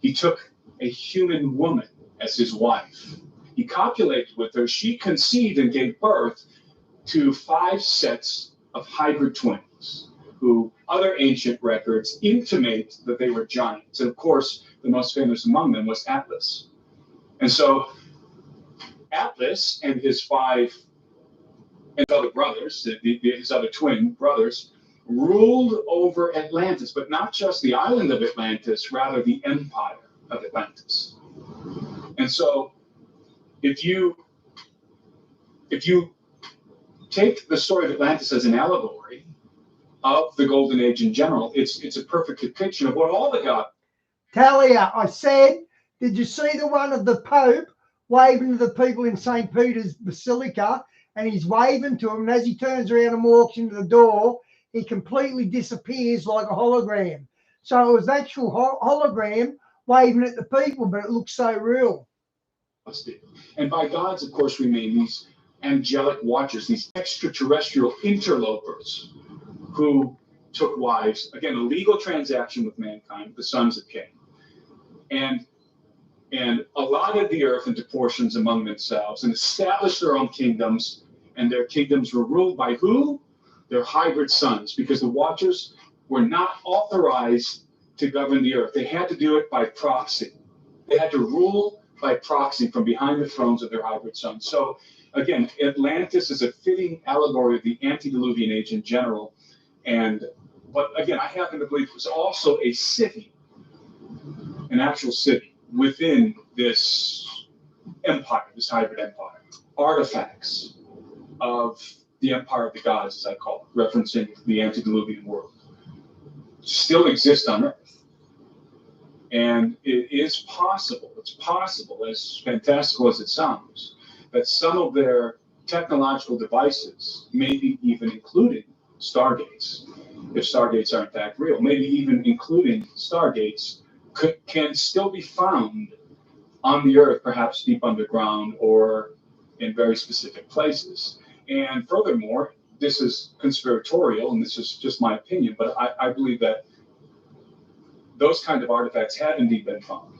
He took a human woman as his wife. He copulated with her. She conceived and gave birth to 5 sets of hybrid twins, who other ancient records intimate that they were giants. And of course, the most famous among them was Atlas. And so Atlas and his 5 and other brothers, his other twin brothers, ruled over Atlantis, but not just the island of Atlantis, rather the empire of Atlantis. And so if you take the story of Atlantis as an allegory of the Golden Age in general, it's a perfect depiction of what all the gods. Talia, I said, did you see the one of the Pope waving to the people in St. Peter's Basilica? And he's waving to them, and as he turns around and walks into the door, he completely disappears like a hologram. So it was actual hologram waving at the people, but it looks so real. And by gods, of course, we mean these angelic watchers, these extraterrestrial interlopers who took wives, again, a legal transaction with mankind, the sons of Cain, and allotted the earth into portions among themselves and established their own kingdoms, and their kingdoms were ruled by who? Their hybrid sons, because the watchers were not authorized to govern the earth. They had to do it by proxy. They had to rule by proxy from behind the thrones of their hybrid sons. So again, Atlantis is a fitting allegory of the antediluvian age in general. But again, I happen to believe it was also a city, an actual city within this empire, this hybrid empire. Artifacts of the empire of the gods, as I call it, referencing the antediluvian world, still exist on Earth. And it is possible, it's possible, as fantastical as it sounds, that some of their technological devices, maybe even including stargates, if stargates are in fact real, maybe even including stargates, can still be found on the Earth, perhaps deep underground or in very specific places. And furthermore, this is conspiratorial, and this is just my opinion, but I believe that those kind of artifacts have indeed been found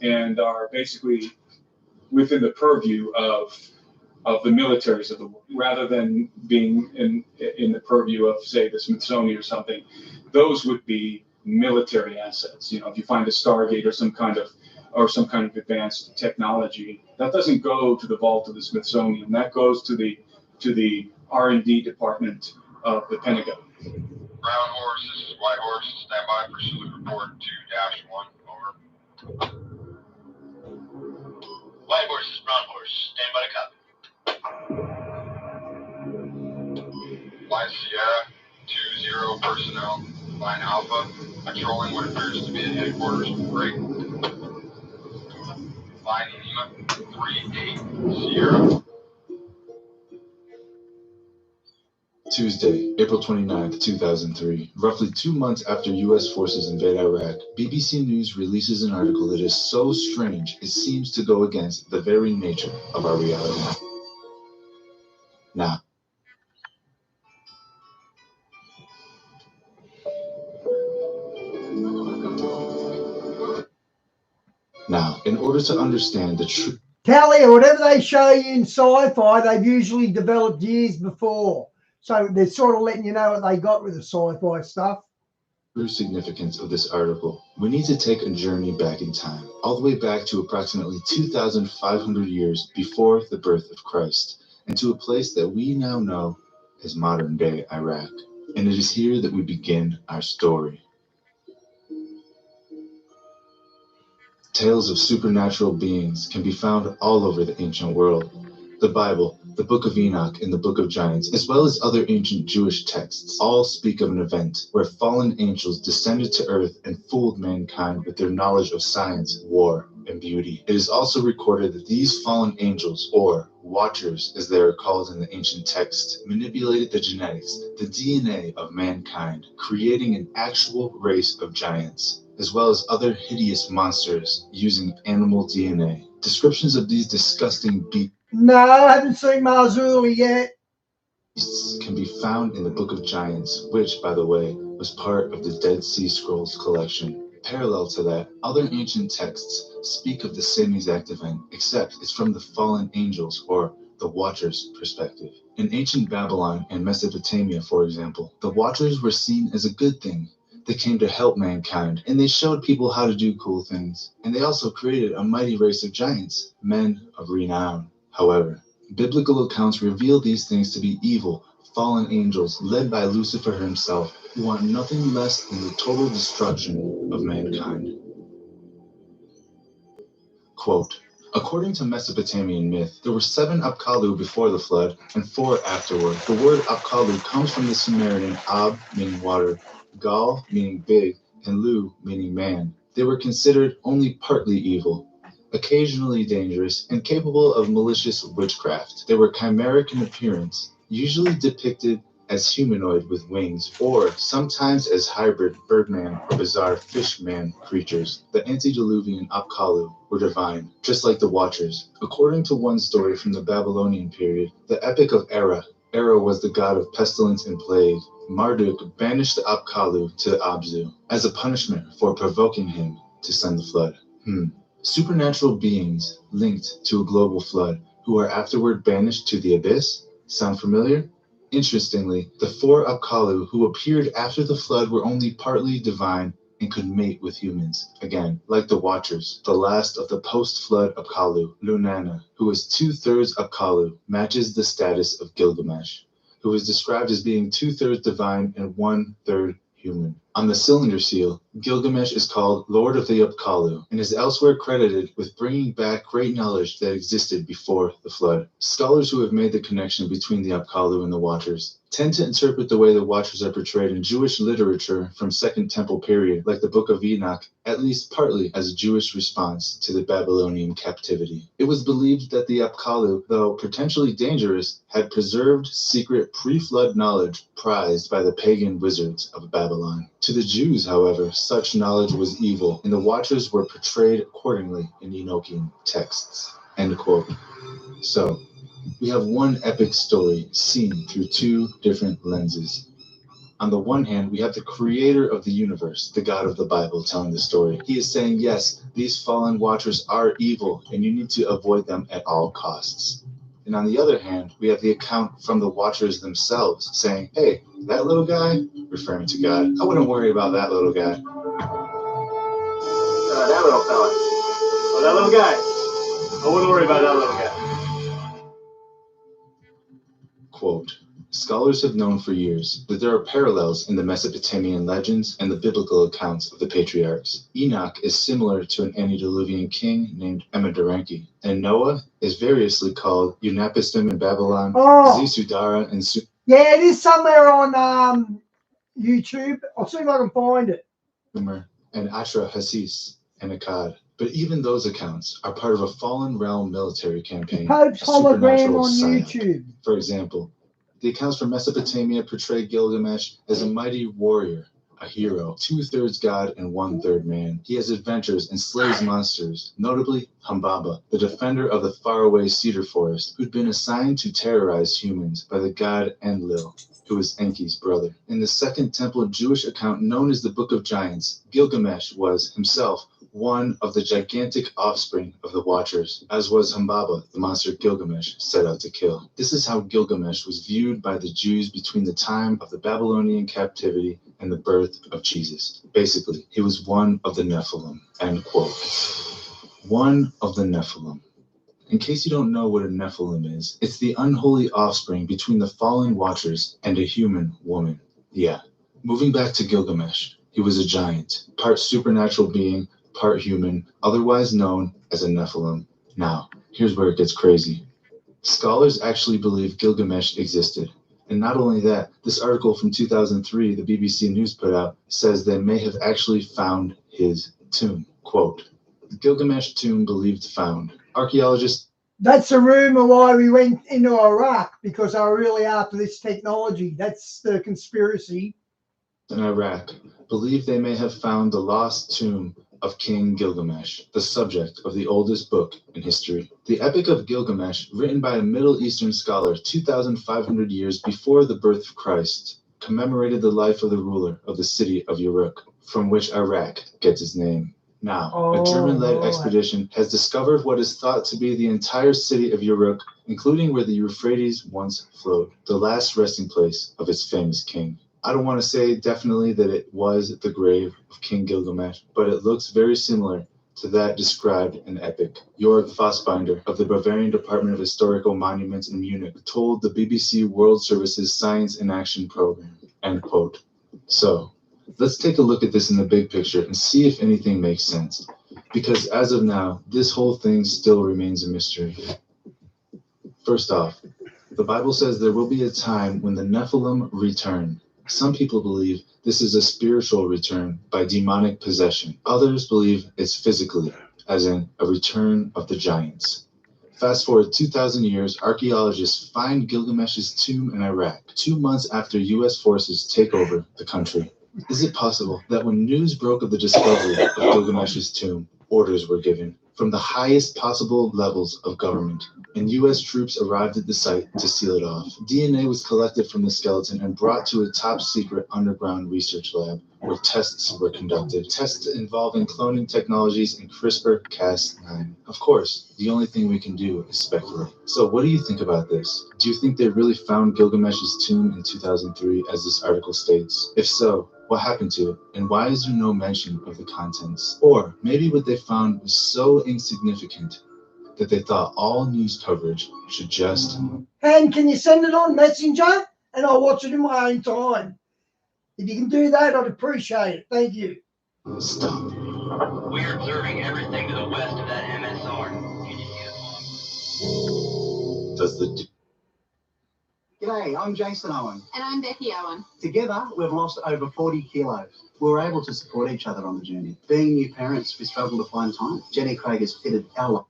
and are basically within the purview of the militaries of the world, rather than being in the purview of, say, the Smithsonian or something. Those would be military assets. You know, if you find a Stargate or some kind of advanced technology, that doesn't go to the vault of the Smithsonian. That goes to the R&D department of the Pentagon. Brown Horse, this is White Horse. Stand by for salute report to -1. Over. White Horse, this is Brown Horse. Stand by to copy. Line Sierra, 20 personnel. Line Alpha, patrolling what appears to be at headquarters. Break. Line Enema, 3-8 Sierra. Tuesday, April 29th, 2003. Roughly 2 months after U.S. forces invade Iraq, BBC News releases an article that is so strange it seems to go against the very nature of our reality. Now, in order to understand the truth, Kelly, or whatever they show you in sci-fi, they've usually developed years before. So they're sort of letting you know what they got with the sci-fi stuff. true significance of this article, we need to take a journey back in time, all the way back to approximately 2,500 years before the birth of Christ, and to a place that we now know as modern-day Iraq. And it is here that we begin our story. Tales of supernatural beings can be found all over the ancient world. The Bible, the Book of Enoch, and the Book of Giants, as well as other ancient Jewish texts, all speak of an event where fallen angels descended to earth and fooled mankind with their knowledge of science, war, and beauty. It is also recorded that these fallen angels, or watchers as they are called in the ancient text, manipulated the genetics, the DNA of mankind, creating an actual race of giants, as well as other hideous monsters using animal DNA. Descriptions of these disgusting beasts No, I haven't seen Marzuli yet. can be found in the Book of Giants, which, by the way, was part of the Dead Sea Scrolls collection. Parallel to that, other ancient texts speak of the same exact event, except it's from the fallen angels, or the Watchers' perspective. In ancient Babylon and Mesopotamia, for example, the Watchers were seen as a good thing. They came to help mankind, and they showed people how to do cool things. And they also created a mighty race of giants, men of renown. However, biblical accounts reveal these things to be evil, fallen angels led by Lucifer himself, who want nothing less than the total destruction of mankind. Quote, according to Mesopotamian myth, there were 7 Apkallu before the flood and 4 afterward. The word Apkallu comes from the Sumerian Ab, meaning water, Gal, meaning big, and Lu, meaning man. They were considered only partly evil, occasionally dangerous, and capable of malicious witchcraft. They were chimeric in appearance, usually depicted as humanoid with wings, or sometimes as hybrid birdman or bizarre fishman creatures. The antediluvian Apkallu were divine, just like the Watchers. According to one story from the Babylonian period, the Epic of Era was the god of pestilence and plague. Marduk banished the Apkallu to Abzu as a punishment for provoking him to send the flood. Supernatural beings linked to a global flood who are afterward banished to the abyss? Sound familiar? Interestingly, the 4 Apkallu who appeared after the flood were only partly divine and could mate with humans. Again, like the Watchers, the last of the post-flood Apkallu, Lunana, who was 2/3 Apkallu, matches the status of Gilgamesh, who is described as being 2/3 divine and 1/3 human. On the cylinder seal, Gilgamesh is called Lord of the Apkallu and is elsewhere credited with bringing back great knowledge that existed before the flood. Scholars who have made the connection between the Apkallu and the Watchers tend to interpret the way the Watchers are portrayed in Jewish literature from Second Temple period, like the Book of Enoch, at least partly as a Jewish response to the Babylonian captivity. It was believed that the Apkallu, though potentially dangerous, had preserved secret pre-flood knowledge prized by the pagan wizards of Babylon. To the Jews, however, such knowledge was evil, and the Watchers were portrayed accordingly in Enochian texts. End quote. So, we have one epic story seen through two different lenses. On the one hand, we have the creator of the universe, the God of the Bible, telling the story. He is saying, yes, these fallen Watchers are evil, and you need to avoid them at all costs. And on the other hand, we have the account from the Watchers themselves saying, hey, that little guy, referring to God, I wouldn't worry about that little guy. That little fella. Oh, that little guy. I wouldn't worry about that little guy. Quote, scholars have known for years that there are parallels in the Mesopotamian legends and the biblical accounts of the patriarchs. Enoch is similar to an antediluvian king named Emidarenki, and Noah is variously called Unapistim in Babylon, Zisudara and Yeah, it is somewhere on YouTube. I'll see if I can find it. Sumer and Ashra-Hasis and Akkad. But even those accounts are part of a fallen realm military campaign. Pope's hologram on psyop. YouTube. For example, the accounts from Mesopotamia portray Gilgamesh as a mighty warrior, a hero, 2/3 god and 1/3 man. He has adventures and slays monsters, notably Humbaba, the defender of the faraway cedar forest, who'd been assigned to terrorize humans by the god Enlil, who is Enki's brother. In the Second Temple Jewish account known as the Book of Giants, Gilgamesh was himself one of the gigantic offspring of the Watchers, as was Humbaba, the monster Gilgamesh set out to kill. This is how Gilgamesh was viewed by the Jews between the time of the Babylonian captivity and the birth of Jesus. Basically, he was one of the Nephilim, end quote. One of the Nephilim. In case you don't know what a Nephilim is, it's the unholy offspring between the fallen Watchers and a human woman. Yeah. Moving back to Gilgamesh, he was a giant, part supernatural being, part human, otherwise known as a Nephilim. Now, here's where it gets crazy. Scholars actually believe Gilgamesh existed. And not only that, this article from 2003 the BBC News put out says they may have actually found his tomb. Quote, Gilgamesh tomb believed found. Archaeologists... That's a rumor why we went into Iraq, because they were really after this technology. That's the conspiracy. In Iraq believe they may have found the lost tomb of King Gilgamesh, the subject of the oldest book in history. The Epic of Gilgamesh, written by a Middle Eastern scholar 2,500 years before the birth of Christ, commemorated the life of the ruler of the city of Uruk, from which Iraq gets its name. Now, a German-led expedition has discovered what is thought to be the entire city of Uruk, including where the Euphrates once flowed, the last resting place of its famous king. I don't want to say definitely that it was the grave of King Gilgamesh, but it looks very similar to that described in the epic. Jörg Fassbinder of the Bavarian Department of Historical Monuments in Munich told the BBC World Service's Science in Action program, end quote. So, let's take a look at this in the big picture and see if anything makes sense. Because as of now, this whole thing still remains a mystery. First off, the Bible says there will be a time when the Nephilim return. Some people believe this is a spiritual return by demonic possession. Others believe it's physically, as in a return of the giants. Fast forward 2,000 years, archaeologists find Gilgamesh's tomb in Iraq, 2 months after U.S. forces take over the country. Is it possible that when news broke of the discovery of Gilgamesh's tomb, orders were given from the highest possible levels of government, and U.S. troops arrived at the site to seal it off? DNA was collected from the skeleton and brought to a top-secret underground research lab where tests were conducted. Tests involving cloning technologies and CRISPR-Cas9. Of course, the only thing we can do is speculate. So what do you think about this? Do you think they really found Gilgamesh's tomb in 2003, as this article states? If so, What happened to it, and why is there no mention of the contents? Or maybe what they found was so insignificant that they thought all news coverage should just... And can you send it on Messenger? And I'll watch it in my own time. If you can do that, I'd appreciate it. Thank you. Stop. We're observing everything to the west of that MSR. Can you see us? Does the... G'day, I'm Jason Owen. And I'm Becky Owen. Together, we've lost over 40 kilos. We were able to support each other on the journey. Being new parents, we struggle to find time. Jenny Craig has fitted our life.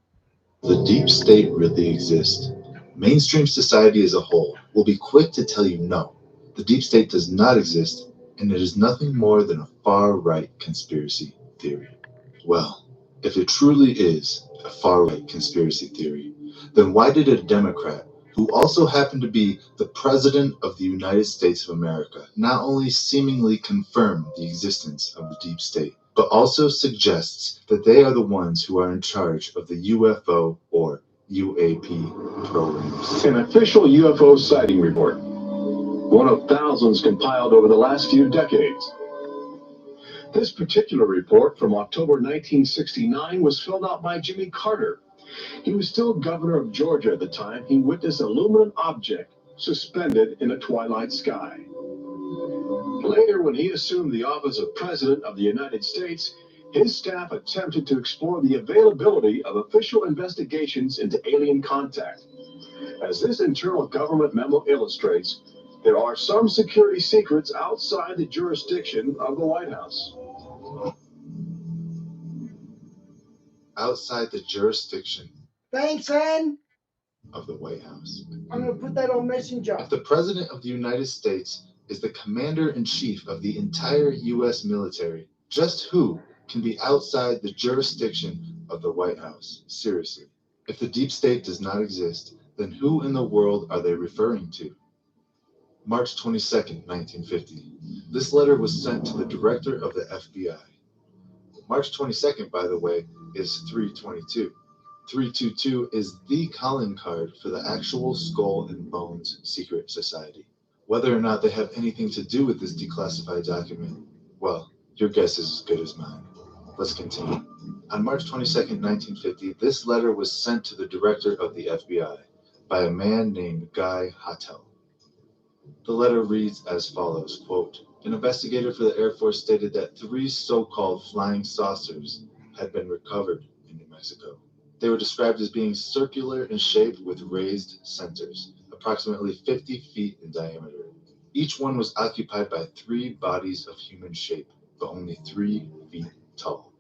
The deep state really exists. Mainstream society as a whole will be quick to tell you no. The deep state does not exist, and it is nothing more than a far-right conspiracy theory. Well, if it truly is a far-right conspiracy theory, then why did a Democrat, who also happened to be the President of the United States of America, not only seemingly confirm the existence of the deep state, but also suggests that they are the ones who are in charge of the UFO or UAP programs? An official UFO sighting report, one of thousands compiled over the last few decades. This particular report from October 1969 was filled out by Jimmy Carter. He was still governor of Georgia at the time. He witnessed a luminous object suspended in a twilight sky. Later, when he assumed the office of President of the United States, his staff attempted to explore the availability of official investigations into alien contact. As this internal government memo illustrates, there are some security secrets outside the jurisdiction of the White House. Outside the jurisdiction Thanks, Ann. of the White House. I'm going to put that on Messenger. If the President of the United States is the Commander-in-Chief of the entire U.S. military, just who can be outside the jurisdiction of the White House? Seriously. If the deep state does not exist, then who in the world are they referring to? March 22nd, 1950. This letter was sent to the director of the FBI. March 22nd, by the way, is 322. 322 is the calling card for the actual Skull and Bones Secret Society. Whether or not they have anything to do with this declassified document, well, your guess is as good as mine. Let's continue. On March 22nd, 1950, this letter was sent to the director of the FBI by a man named Guy Hattel. The letter reads as follows, quote, an investigator for the Air Force stated that 3 so-called flying saucers had been recovered in New Mexico. They were described as being circular in shape with raised centers, approximately 50 feet in diameter. Each one was occupied by 3 bodies of human shape, but only 3 feet tall.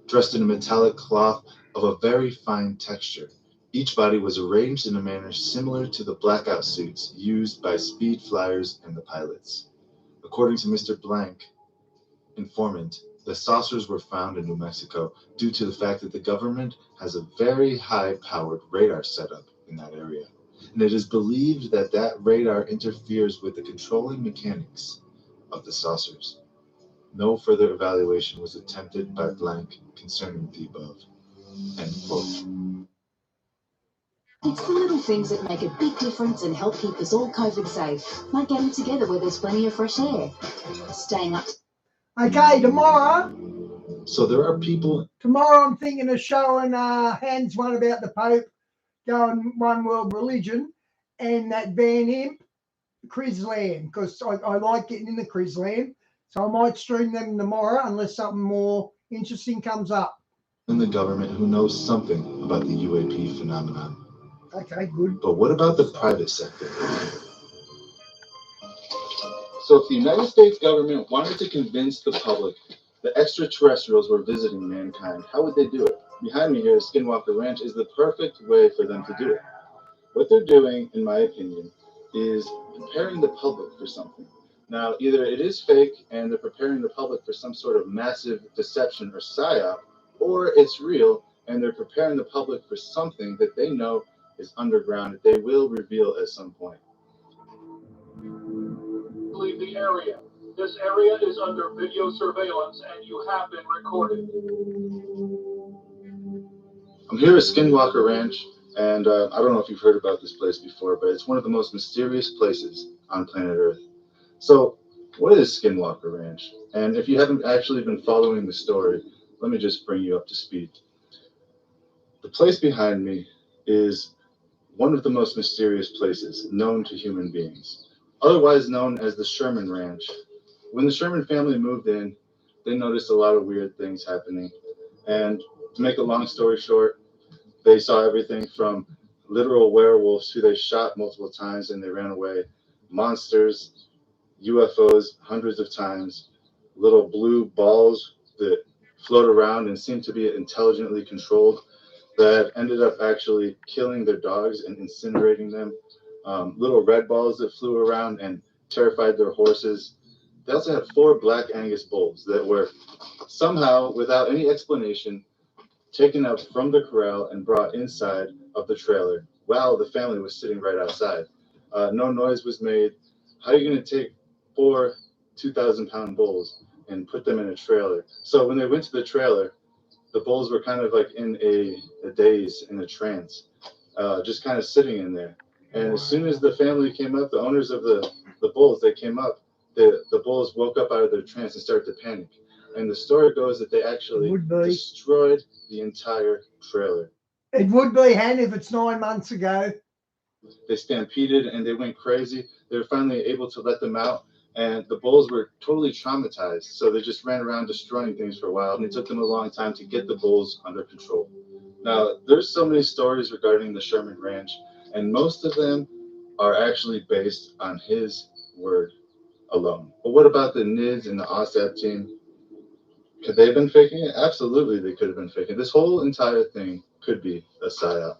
Dressed in a metallic cloth of a very fine texture, each body was arranged in a manner similar to the blackout suits used by speed flyers and the pilots. According to Mr. Blank, informant, the saucers were found in New Mexico due to the fact that the government has a very high-powered radar setup in that area, and it is believed that that radar interferes with the controlling mechanics of the saucers. No further evaluation was attempted by Blank concerning the above. End quote. It's the little things that make a big difference and help keep us all COVID safe, like getting together where there's plenty of fresh air, staying up. Okay, tomorrow. So there are people. Tomorrow I'm thinking of showing Hans one about the Pope going one world religion and that Van Imp, Crislam, because I like getting in the Crislam. So I might stream them tomorrow unless something more interesting comes up. In the government who knows something about the UAP phenomenon. Okay, good. But what about the private sector? So if the United States government wanted to convince the public that extraterrestrials were visiting mankind, how would they do it? Behind me here, Skinwalker Ranch is the perfect way for them to do it. What they're doing, in my opinion, is preparing the public for something. Now, either it is fake and they're preparing the public for some sort of massive deception or psyop, or it's real and they're preparing the public for something that they know is underground that they will reveal at some point. Leave the area. This area is under video surveillance and you have been recorded. I'm here at Skinwalker Ranch, and I don't know if you've heard about this place before, but it's one of the most mysterious places on planet Earth. So What is Skinwalker Ranch? And if you haven't actually been following the story, let me just bring you up to speed. The place behind me is one of the most mysterious places known to human beings, otherwise known as the Sherman Ranch. When the Sherman family moved in, they noticed a lot of weird things happening. And to make a long story short, they saw everything from literal werewolves who they shot multiple times and they ran away, monsters, UFOs hundreds of times, little blue balls that float around and seem to be intelligently controlled that ended up actually killing their dogs and incinerating them, little red balls that flew around and terrified their horses. They also had 4 black Angus bulls that were somehow, without any explanation, taken up from the corral and brought inside of the trailer while the family was sitting right outside. No noise was made. How are you going to take 4 2,000-pound bulls and put them in a trailer? So when they went to the trailer, the bulls were kind of like in a daze, in a trance, just kind of sitting in there. And as soon as the family came up, the owners of the bulls, they came up, the bulls woke up out of their trance and started to panic. And the story goes that they actually destroyed the entire trailer. It would be, Hen, if it's 9 months ago. They stampeded and they went crazy. They were finally able to let them out. And the bulls were totally traumatized. So they just ran around destroying things for a while. And it took them a long time to get the bulls under control. Now, there's so many stories regarding the Sherman Ranch. And most of them are actually based on his word alone. But what about the NIDS and the OSAP team? Could they have been faking it? Absolutely, they could have been faking it. This whole entire thing could be a psyop.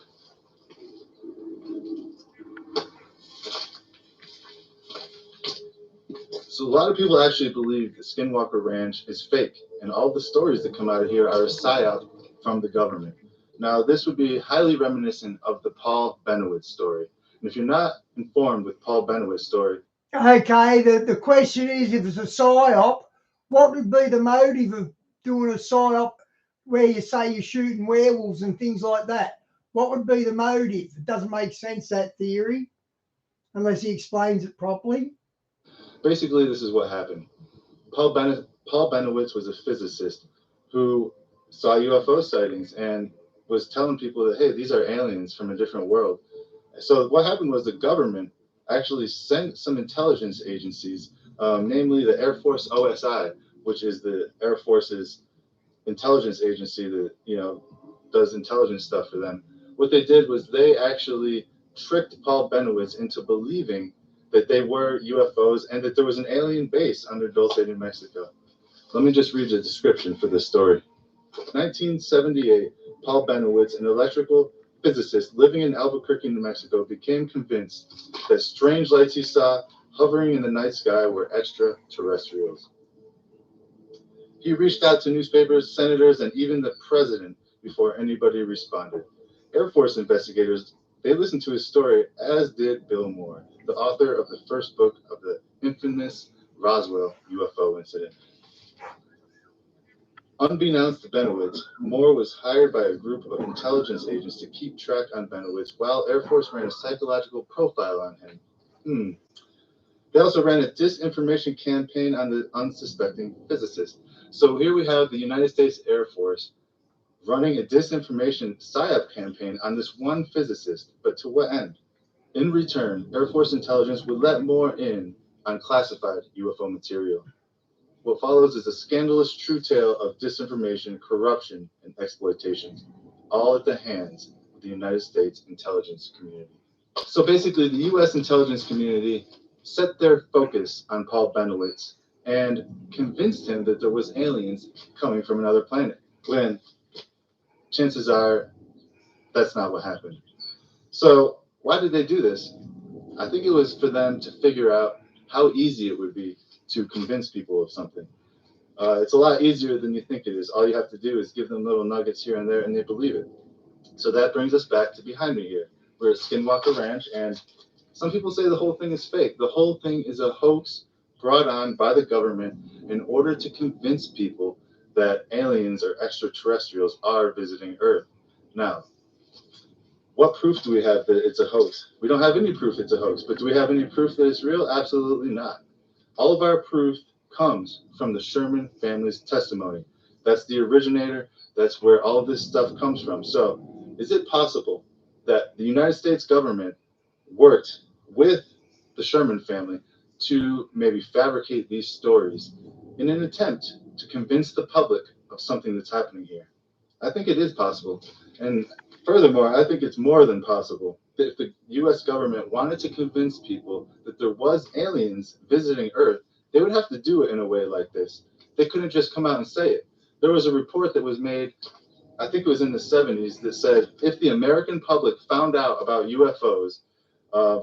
So a lot of people actually believe that Skinwalker Ranch is fake, and all the stories that come out of here are a psyop from the government. Now, this would be highly reminiscent of the Paul Bennewitz story. And if you're not informed with Paul Bennewitz's story, Okay, the question is, if it's a psyop, what would be the motive of doing a psyop where you say you're shooting werewolves and things like that? What would be the motive? It doesn't make sense, that theory, unless he explains it properly. basically this is what happened. Paul Bennewitz was a physicist who saw UFO sightings and was telling people that, hey, these are aliens from a different world. So what happened was the government actually sent some intelligence agencies, namely the Air Force OSI, which is the Air Force's intelligence agency that, does intelligence stuff for them. What they did was they actually tricked Paul Bennewitz into believing that they were UFOs and that there was an alien base under Dulce, New Mexico. Let me just read the description for this story. 1978, Paul Bennewitz, an electrical physicist living in Albuquerque, New Mexico, became convinced that strange lights he saw hovering in the night sky were extraterrestrials. He reached out to newspapers, senators, and even the president before anybody responded. Air Force investigators, they listened to his story, as did Bill Moore, the author of the first book of the infamous Roswell UFO incident. Unbeknownst to Bennewitz, Moore was hired by a group of intelligence agents to keep track on Bennewitz while Air Force ran a psychological profile on him. They also ran a disinformation campaign on the unsuspecting physicist. So here we have the United States Air Force running a disinformation PSYOP campaign on this one physicist, but to what end? In return, Air Force intelligence would let Moore in on classified UFO material. What follows is a scandalous true tale of disinformation, corruption, and exploitation, all at the hands of the United States intelligence community. So basically, the U.S. intelligence community set their focus on Paul Bennewitz and convinced him that there was aliens coming from another planet, when chances are that's not what happened. So why did they do this? I think it was for them to figure out how easy it would be to convince people of something. It's a lot easier than you think it is. All you have to do is give them little nuggets here and there, and they believe it. So that brings us back to behind me here. We're at Skinwalker Ranch, and some people say the whole thing is fake. The whole thing is a hoax brought on by the government in order to convince people that aliens or extraterrestrials are visiting Earth. Now, what proof do we have that it's a hoax? We don't have any proof it's a hoax, but do we have any proof that it's real? Absolutely not. All of our proof comes from the Sherman family's testimony. That's the originator. That's where all of this stuff comes from. So, is it possible that the United States government worked with the Sherman family to maybe fabricate these stories in an attempt to convince the public of something that's happening here? I think it is possible. And furthermore, I think it's more than possible that if the US government wanted to convince people that there was aliens visiting Earth, they would have to do it in a way like this. They couldn't just come out and say it. There was a report that was made, I think it was in the 70s, that said if the American public found out about UFOs,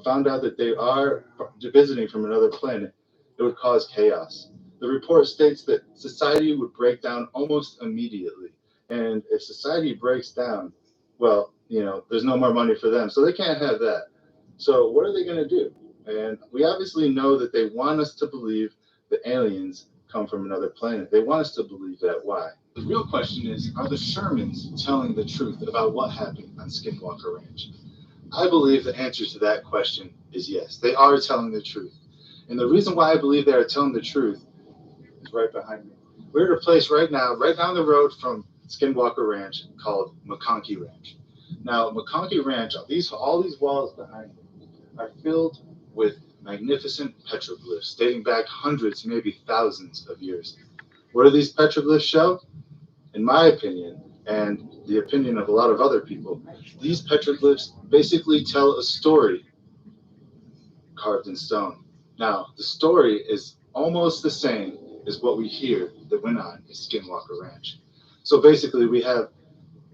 found out that they are visiting from another planet, it would cause chaos. The report states that society would break down almost immediately. And if society breaks down, well, there's no more money for them. So they can't have that. So what are they going to do? And we obviously know that they want us to believe that aliens come from another planet. They want us to believe that. Why? The real question is, are the Shermans telling the truth about what happened on Skinwalker Ranch? I believe the answer to that question is yes. They are telling the truth. And the reason why I believe they are telling the truth is right behind me. We're at a place right now, right down the road from Skinwalker Ranch, called McConkey Ranch. Now, McConkey Ranch, all these walls behind me are filled with magnificent petroglyphs dating back hundreds, maybe thousands of years. What do these petroglyphs show? In my opinion, and the opinion of a lot of other people, these petroglyphs basically tell a story carved in stone. Now, the story is almost the same as what we hear that went on at Skinwalker Ranch. So basically, we have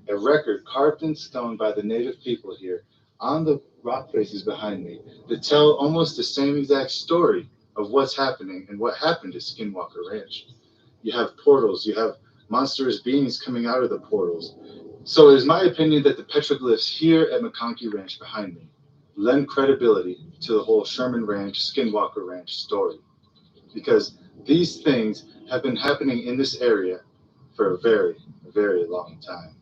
a record carved in stone by the native people here on the rock faces behind me that tell almost the same exact story of what's happening and what happened at Skinwalker Ranch. You have portals, you have monstrous beings coming out of the portals. So it is my opinion that the petroglyphs here at McConkey Ranch behind me lend credibility to the whole Sherman Ranch, Skinwalker Ranch story, because these things have been happening in this area for a very, very long time.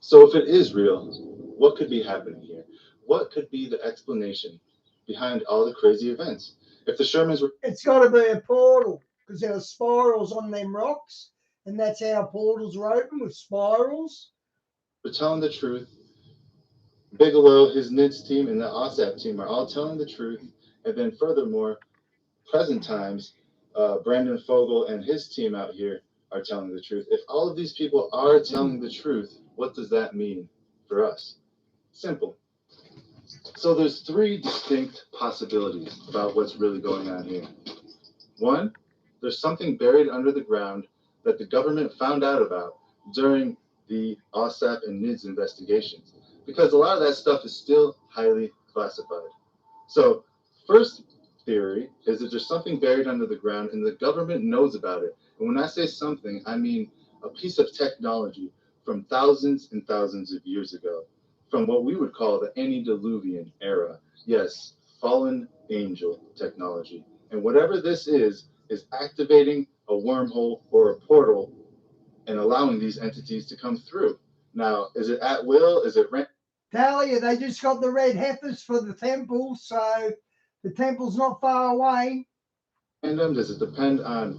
So if it is real, what could be happening here? What could be the explanation behind all the crazy events? If the Shermans were... It's got to be a portal, because there are spirals on them rocks, and that's how portals are open, with spirals. We're telling the truth. Bigelow, his NIDS team, and the OSAP team are all telling the truth. And then furthermore, present times, Brandon Fogel and his team out here are telling the truth. If all of these people are telling the truth, what does that mean for us? Simple. So there's three distinct possibilities about what's really going on here. One, there's something buried under the ground that the government found out about during the OSAP and NIDS investigations, because a lot of that stuff is still highly classified. So first theory is that there's something buried under the ground and the government knows about it. And when I say something, I mean a piece of technology from thousands and thousands of years ago, from what we would call the antediluvian era. Yes, fallen angel technology. And whatever this is activating a wormhole or a portal and allowing these entities to come through. Now, is it at will? Is it Talia, they just got the red heifers for the temple, so the temple's not far away. Random? Does it depend on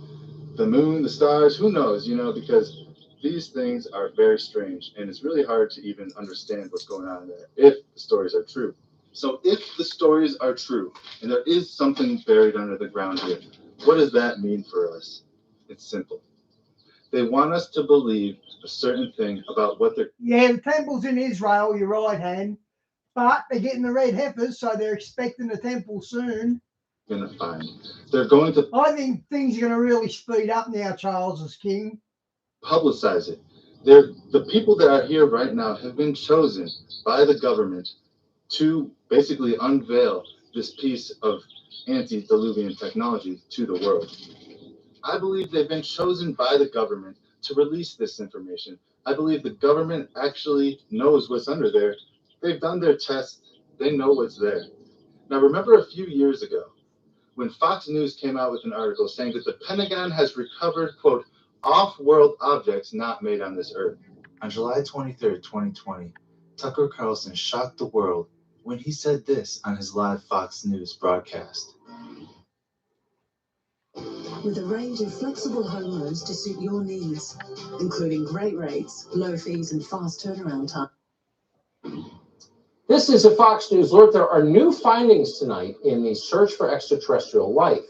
the moon, the stars? Who knows, because these things are very strange, and it's really hard to even understand what's going on there if the stories are true. So if the stories are true, and there is something buried under the ground here, what does that mean for us? It's simple. They want us to believe a certain thing about what they're... Yeah, the temple's in Israel, your right hand, but they're getting the red heifers, so they're expecting the temple soon. Going to find. They're going to... I think things are going to really speed up now, Charles as king. Publicize it. The people that are here right now have been chosen by the government to basically unveil this piece of antediluvian technology to the world. I believe they've been chosen by the government to release this information. I believe the government actually knows what's under there. They've done their tests. They know what's there. Now, remember a few years ago when Fox News came out with an article saying that the Pentagon has recovered, quote, off-world objects not made on this earth. On July 23, 2020, Tucker Carlson shocked the world when he said this on his live Fox News broadcast. With a range of flexible home loans to suit your needs, including great rates, low fees, and fast turnaround time. This is a Fox News alert. There are new findings tonight in the search for extraterrestrial life.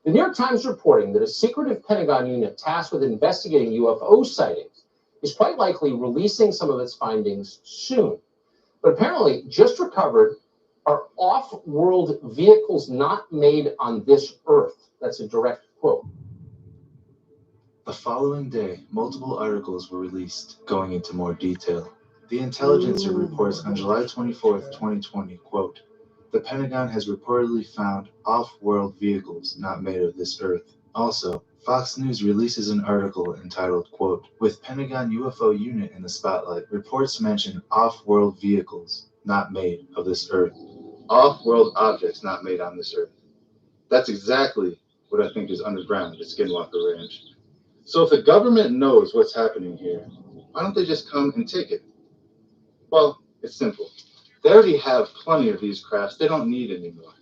The New York Times reporting that a secretive Pentagon unit tasked with investigating UFO sightings is quite likely releasing some of its findings soon. But apparently, just recovered are off-world vehicles not made on this Earth. That's a direct quote. The following day, multiple articles were released going into more detail. The Intelligencer reports on July 24th, 2020, quote, "The Pentagon has reportedly found off-world vehicles not made of this Earth." Also, Fox News releases an article entitled, quote, "With Pentagon UFO unit in the spotlight, reports mention off-world vehicles not made of this Earth." Off-world objects not made on this Earth. That's exactly what I think is underground at Skinwalker Ranch. So if the government knows what's happening here, why don't they just come and take it? Well, it's simple. They already have plenty of these crafts. They don't need any more.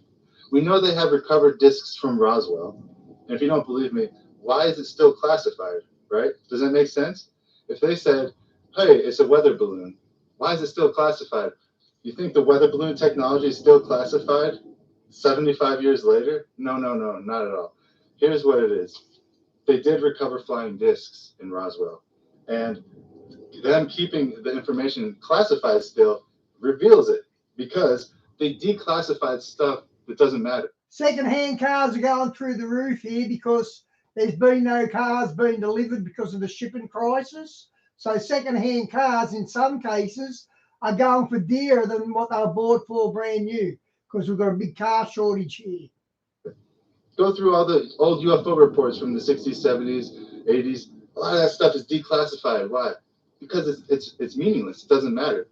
We know they have recovered discs from Roswell. And if you don't believe me, why is it still classified, right? Does that make sense? If they said, hey, it's a weather balloon, why is it still classified? You think the weather balloon technology is still classified 75 years later? No, not at all. Here's what it is. They did recover flying discs in Roswell. And them keeping the information classified still reveals it because they declassified stuff that doesn't matter. Second-hand cars are going through the roof here because there's been no cars being delivered because of the shipping crisis. So second-hand cars, in some cases, are going for dearer than what they were bought for brand new because we've got a big car shortage here. Go through all the old UFO reports from the 60s, 70s, 80s. A lot of that stuff is declassified. Why? Because it's meaningless. It doesn't matter.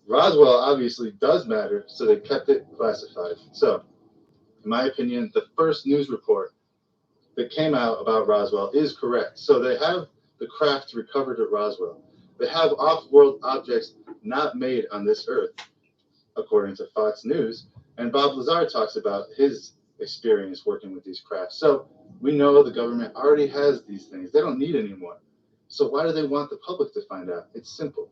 Roswell obviously does matter, so they kept it classified. So, in my opinion, the first news report that came out about Roswell is correct. So they have the craft recovered at Roswell. They have off-world objects not made on this Earth, according to Fox News. And Bob Lazar talks about his experience working with these crafts. So we know the government already has these things. They don't need any more. So why do they want the public to find out? It's simple.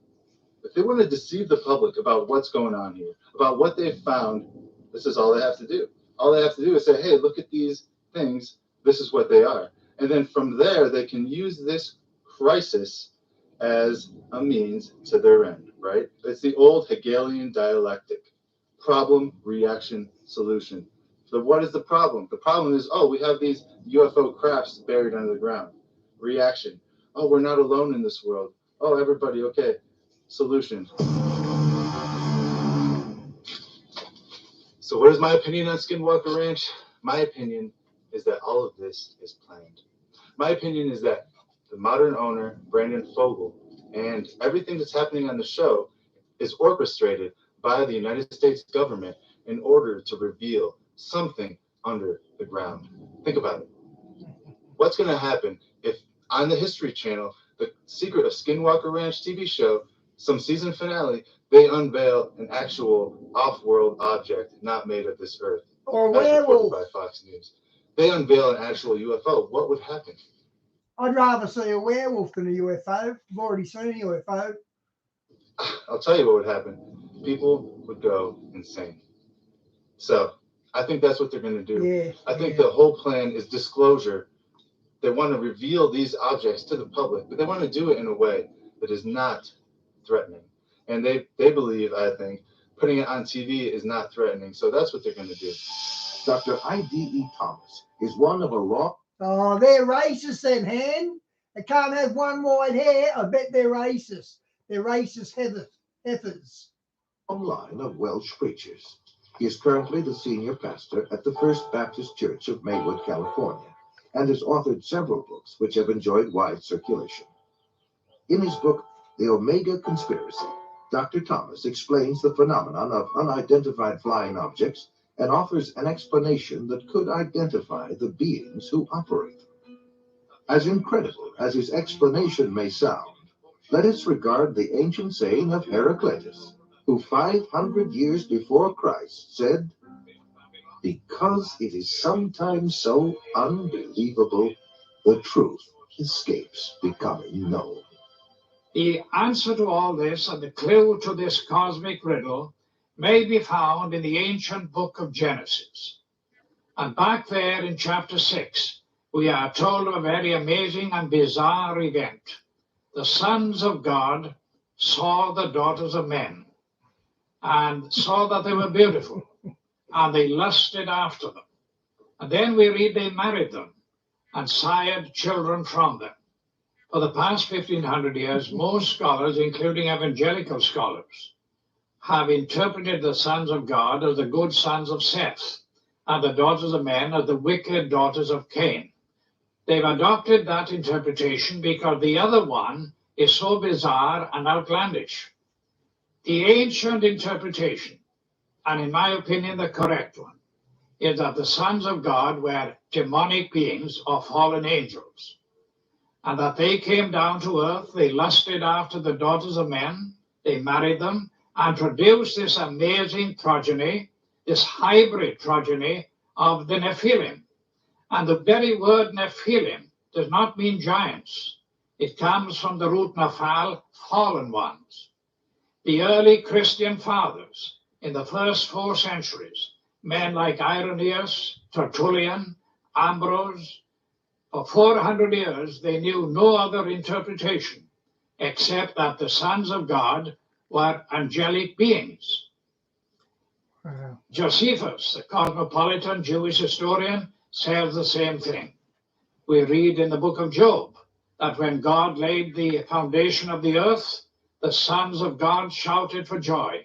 If they want to deceive the public about what's going on here, about what they've found, this is all they have to do. All they have to do is say, hey, look at these things. This is what they are. And then from there, they can use this crisis as a means to their end, right? It's the old Hegelian dialectic. Problem, reaction, solution. So what is the problem? The problem is, oh, we have these UFO crafts buried under the ground. Reaction. Oh, we're not alone in this world. Oh, everybody, okay. Solution. So what is my opinion on Skinwalker Ranch? My opinion is that all of this is planned. My opinion is that the modern owner, Brandon Fogel, and everything that's happening on the show is orchestrated by the United States government in order to reveal something under the ground. Think about it. What's going to happen if on the History Channel, the Secret of Skinwalker Ranch TV show, some season finale, they unveil an actual off-world object not made of this Earth? Or a werewolf. werewolf. By Fox News. They unveil an actual UFO. What would happen? I'd rather see a werewolf than a UFO. I've already seen a UFO. I'll tell you what would happen. People would go insane. So I think that's what they're going to do. Yeah, I think the whole plan is disclosure. They want to reveal these objects to the public, but they want to do it in a way that is not threatening. And they believe, I think, putting it on TV is not threatening. So that's what they're going to do. Dr. I.D.E. Thomas is one of a long... Oh, they're racist then, Han. They can't have one white hair. I bet they're racist. They're racist heifers. line of Welsh preachers. He is currently the senior pastor at the First Baptist Church of Maywood, California, and has authored several books which have enjoyed wide circulation. In his book, The Omega Conspiracy, Dr. Thomas explains the phenomenon of unidentified flying objects and offers an explanation that could identify the beings who operate them. As incredible as his explanation may sound, let us regard the ancient saying of Heraclitus, who 500 years before Christ said, "Because it is sometimes so unbelievable, the truth escapes becoming known." The answer to all this and the clue to this cosmic riddle may be found in the ancient book of Genesis. And back there in chapter 6, we are told of a very amazing and bizarre event. The sons of God saw the daughters of men and saw that they were beautiful, and they lusted after them. And then we read they married them and sired children from them. For the past 1500 years, most scholars, including evangelical scholars, have interpreted the sons of God as the good sons of Seth and the daughters of men as the wicked daughters of Cain. They've adopted that interpretation because the other one is so bizarre and outlandish. The ancient interpretation, and in my opinion the correct one, is that the sons of God were demonic beings or fallen angels, and that they came down to earth, they lusted after the daughters of men, they married them, and produced this amazing progeny, this hybrid progeny of the Nephilim. And the very word Nephilim does not mean giants. It comes from the root Nephal, fallen ones. The early Christian fathers in the first 4 centuries, men like Irenaeus, Tertullian, Ambrose, for 400 years they knew no other interpretation except that the sons of God were angelic beings. Josephus, the cosmopolitan Jewish historian, says the same thing. We read in the book of Job that when God laid the foundation of the earth, the sons of God shouted for joy.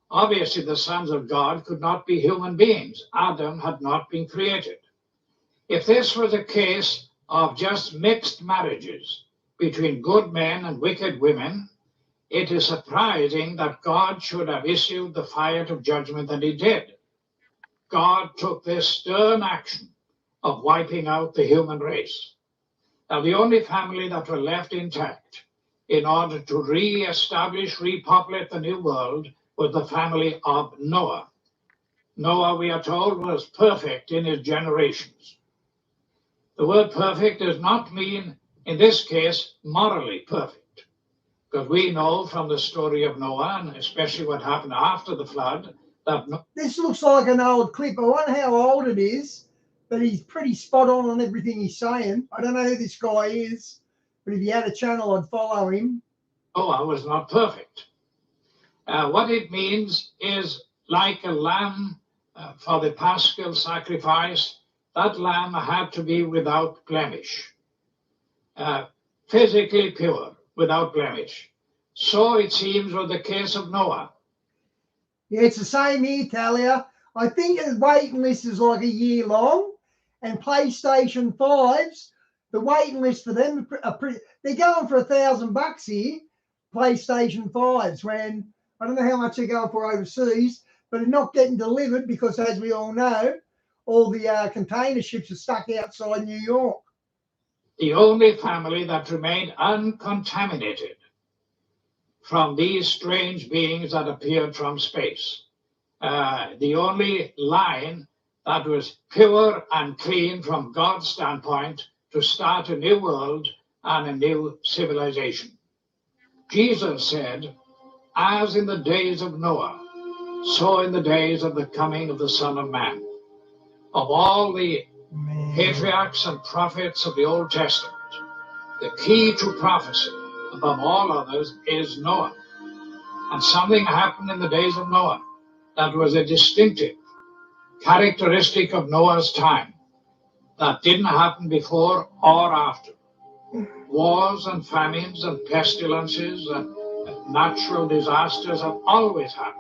Obviously, the sons of God could not be human beings. Adam had not been created. If this was a case of just mixed marriages between good men and wicked women, it is surprising that God should have issued the fire of judgment that he did. God took this stern action of wiping out the human race. Now, the only family that were left intact in order to re-establish, repopulate the new world was the family of Noah. Noah, we are told, was perfect in his generations. The word perfect does not mean, in this case, morally perfect, because we know from the story of Noah, and especially what happened after the flood, that This looks like an old clip. I wonder how old it is, but he's pretty spot on everything he's saying. I don't know who this guy is, but if he had a channel, I'd follow him. Noah was not perfect. What it means is like a lamb for the paschal sacrifice, that lamb had to be without blemish, physically pure, without blemish. So it seems was the case of Noah. Yeah, it's the same here, Talia. I think the waiting list is like a year long, and PlayStation 5s, the waiting list for them are pretty. They're going for $1,000 here, PlayStation 5s. When I don't know how much they're going for overseas, but they're not getting delivered because, as we all know, all the container ships are stuck outside New York. The only family that remained uncontaminated from these strange beings that appeared from space. The only line that was pure and clean from God's standpoint to start a new world and a new civilization. Jesus said, as in the days of Noah, so in the days of the coming of the Son of Man. Of all the patriarchs and prophets of the Old Testament, the key to prophecy above all others is Noah. And something happened in the days of Noah that was a distinctive characteristic of Noah's time that didn't happen before or after. Wars and famines and pestilences and natural disasters have always happened.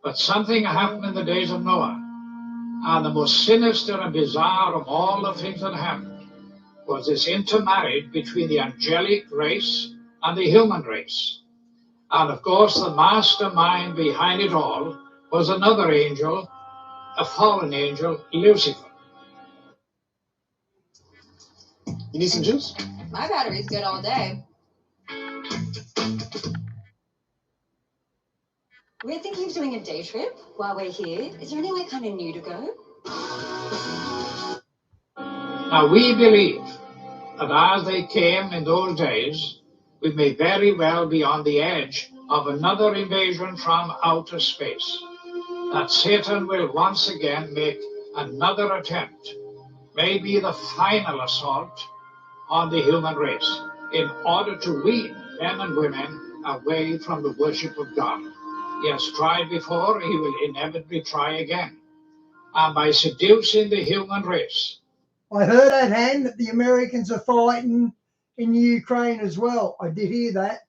But something happened in the days of Noah, and the most sinister and bizarre of all the things that happened was this intermarriage between the angelic race and the human race. And of course, the mastermind behind it all was another angel, a fallen angel, Lucifer. You need some juice? My battery's good all day. We're thinking of doing a day trip while we're here. Is there anywhere kind of new to go? Now we believe that as they came in those days, we may very well be on the edge of another invasion from outer space. That Satan will once again make another attempt, maybe the final assault on the human race, in order to wean men and women away from the worship of God. He has tried before, he will inevitably try again. And by seducing the human race. I heard at hand that the Americans are fighting in Ukraine as well. I did hear that.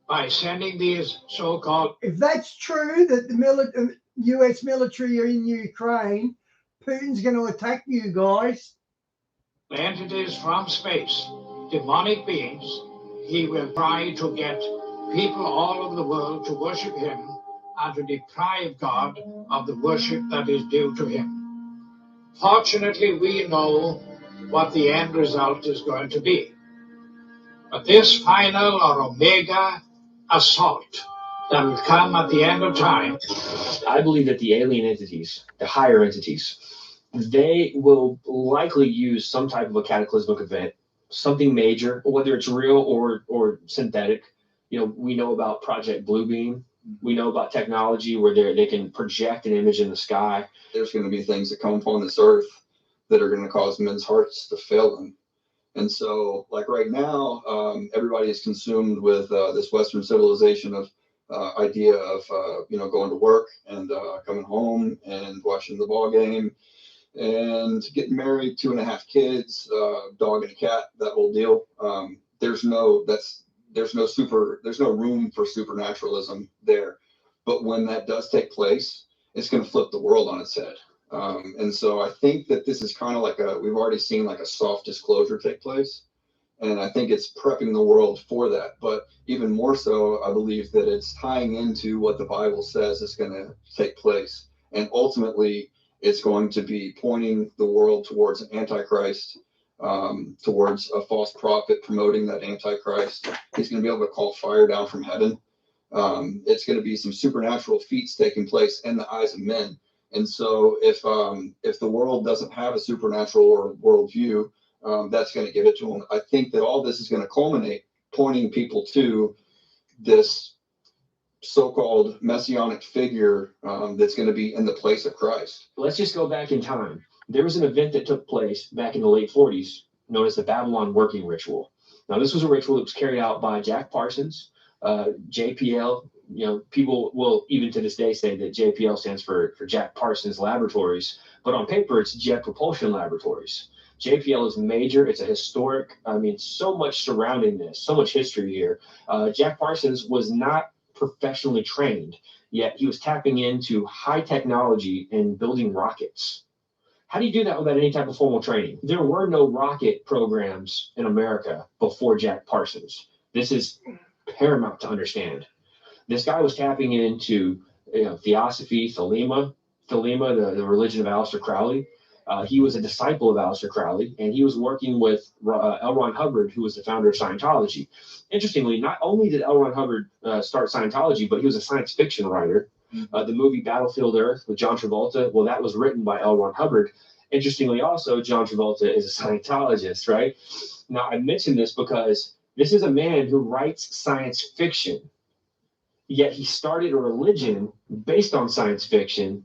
By sending these so-called... If that's true, that the US military are in Ukraine, Putin's going to attack you guys. entities from space, demonic beings, he will try to get people all over the world to worship him and to deprive God of the worship that is due to him. Fortunately, we know what the end result is going to be. But this final or omega assault that will come at the end of time. I believe that the alien entities, the higher entities, they will likely use some type of a cataclysmic event, something major, whether it's real or synthetic. You know, we know about Project Bluebeam. We know about technology where they can project an image in the sky. There's going to be things that come upon this earth that are going to cause men's hearts to fail them. And so, like right now, everybody is consumed with this Western civilization of idea of going to work and coming home and watching the ball game and getting married, 2.5 kids, dog and a cat, that whole deal. There's no room for supernaturalism there. But when that does take place, it's going to flip the world on its head. And so I think that this is kind of like we've already seen like a soft disclosure take place. And I think it's prepping the world for that. But even more so, I believe that it's tying into what the Bible says is going to take place. And ultimately, it's going to be pointing the world towards an Antichrist, towards a false prophet promoting that Antichrist. He's going to be able to call fire down from heaven. It's going to be some supernatural feats taking place in the eyes of men. And so if the world doesn't have a supernatural or worldview, that's going to give it to them. I think that all this is going to culminate pointing people to this so-called messianic figure that's going to be in the place of Christ. Let's just go back in time. There was an event that took place back in the late 40s known as the Babylon Working Ritual. Now, this was a ritual that was carried out by Jack Parsons, JPL. You know, people will even to this day say that JPL stands for Jack Parsons Laboratories, but on paper it's Jet Propulsion Laboratories. JPL is major. It's a historic, so much surrounding this, so much history here. Jack Parsons was not professionally trained, yet he was tapping into high technology and building rockets. How do you do that without any type of formal training? There were no rocket programs in America before Jack Parsons. This is paramount to understand. This guy was tapping into theosophy, Thelema, the religion of Aleister Crowley. He was a disciple of Aleister Crowley, and he was working with L. Ron Hubbard, who was the founder of Scientology. Interestingly, not only did L. Ron Hubbard start Scientology, but he was a science fiction writer. The movie Battlefield Earth with John Travolta, well, that was written by L. Ron Hubbard. Interestingly, also, John Travolta is a Scientologist, right? Now, I mention this because this is a man who writes science fiction, yet he started a religion based on science fiction.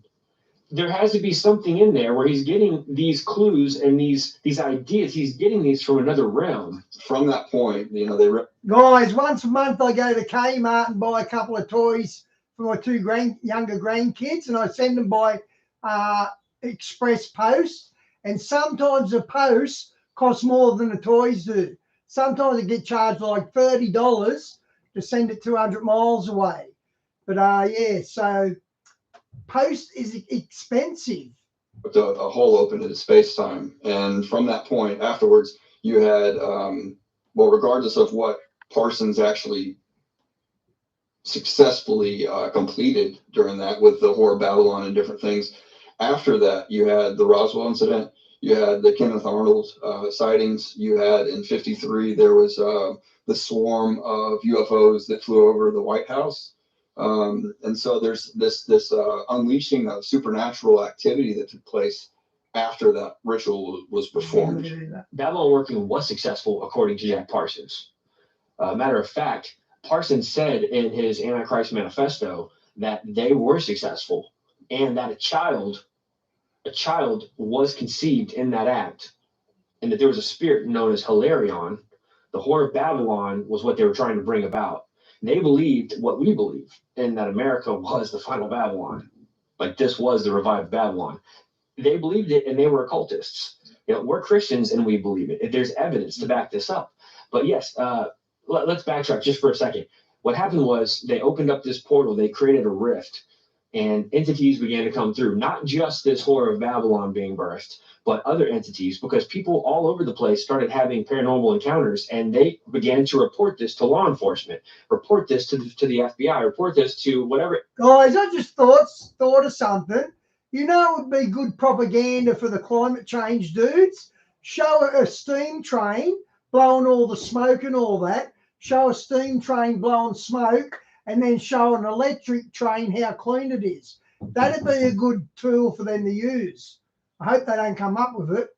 There has to be something in there where he's getting these clues and these ideas. He's getting these from another realm. From that point, Guys, once a month I go to Kmart and buy a couple of toys for my 2 younger grandkids, and I send them by express post. And sometimes the post costs more than the toys do. Sometimes I get charged like $30 to send it 200 miles away. But so post is expensive. With a hole open into space-time. And from that point afterwards, you had, regardless of what Parsons actually successfully completed during that with the Whore of Babylon and different things, after that, you had the Roswell incident, you had the Kenneth Arnold sightings, you had in 1953, there was the swarm of UFOs that flew over the White House. And so there's this unleashing of supernatural activity that took place after that ritual was performed. Babylon working was successful, according to Jack Parsons. Matter of fact, Parsons said in his Antichrist Manifesto that they were successful and that a child was conceived in that act, and that there was a spirit known as Hilarion. The Whore of Babylon was what they were trying to bring about. They believed what we believe, and that America was the final Babylon. Like, this was the revived Babylon. They believed it, and they were occultists. You know, we're Christians, and we believe it. There's evidence to back this up. But yes, let's backtrack just for a second. What happened was they opened up this portal. They created a rift, and entities began to come through. Not just this Whore of Babylon being birthed, but other entities, because people all over the place started having paranormal encounters, and they began to report this to law enforcement, report this to the FBI, report this to whatever. Guys, I just thought of something. You know, it would be good propaganda for the climate change dudes. Show a steam train blowing all the smoke and all that. Show a steam train blowing smoke, and then show an electric train how clean it is. That'd be a good tool for them to use. I hope they don't come up with it.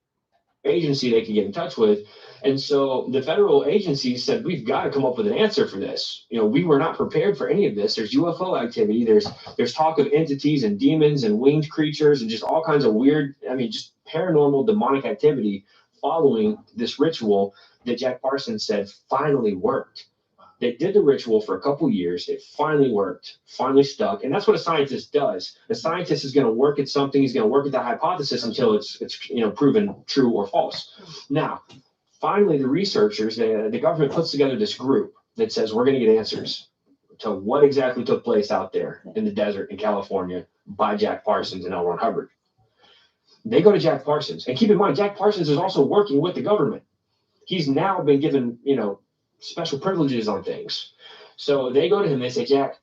Agency they could get in touch with. And so the federal agencies said, we've got to come up with an answer for this. You know, we were not prepared for any of this. There's UFO activity. There's talk of entities and demons and winged creatures and just all kinds of weird, just paranormal demonic activity following this ritual that Jack Parsons said finally worked. They did the ritual for a couple years. It finally worked, finally stuck. And that's what a scientist does. A scientist is going to work at something. He's going to work at that hypothesis until it's proven true or false. Now, finally, the researchers, the government puts together this group that says, we're going to get answers to what exactly took place out there in the desert in California by Jack Parsons and L. Ron Hubbard. They go to Jack Parsons. And keep in mind, Jack Parsons is also working with the government. He's now been given, special privileges on things. So they go to him, they say, Jack,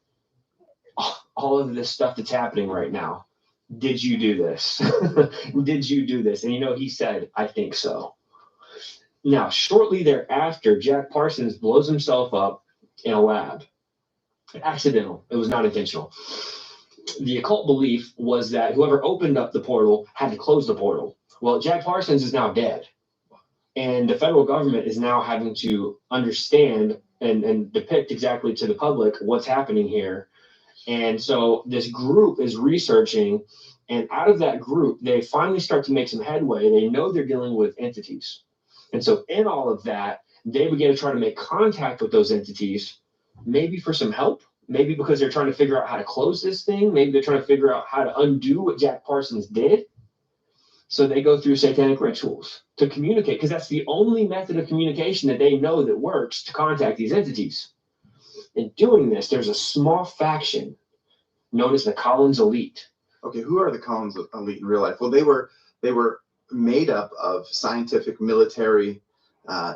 all of this stuff that's happening right now, did you do this? Did you do this? And he said, I think so. Now, shortly thereafter, Jack Parsons blows himself up in a lab. Accidental. It was not intentional. The occult belief was that whoever opened up the portal had to close the portal. Well, Jack Parsons is now dead. And the federal government is now having to understand and depict exactly to the public what's happening here. And so this group is researching, and out of that group, they finally start to make some headway. They know they're dealing with entities. And so in all of that, they begin to try to make contact with those entities, maybe for some help, maybe because they're trying to figure out how to close this thing. Maybe they're trying to figure out how to undo what Jack Parsons did. So they go through satanic rituals to communicate, because that's the only method of communication that they know that works to contact these entities. In doing this, there's a small faction known as the Collins Elite. Okay, who are the Collins Elite in real life? Well, they were made up of scientific, military,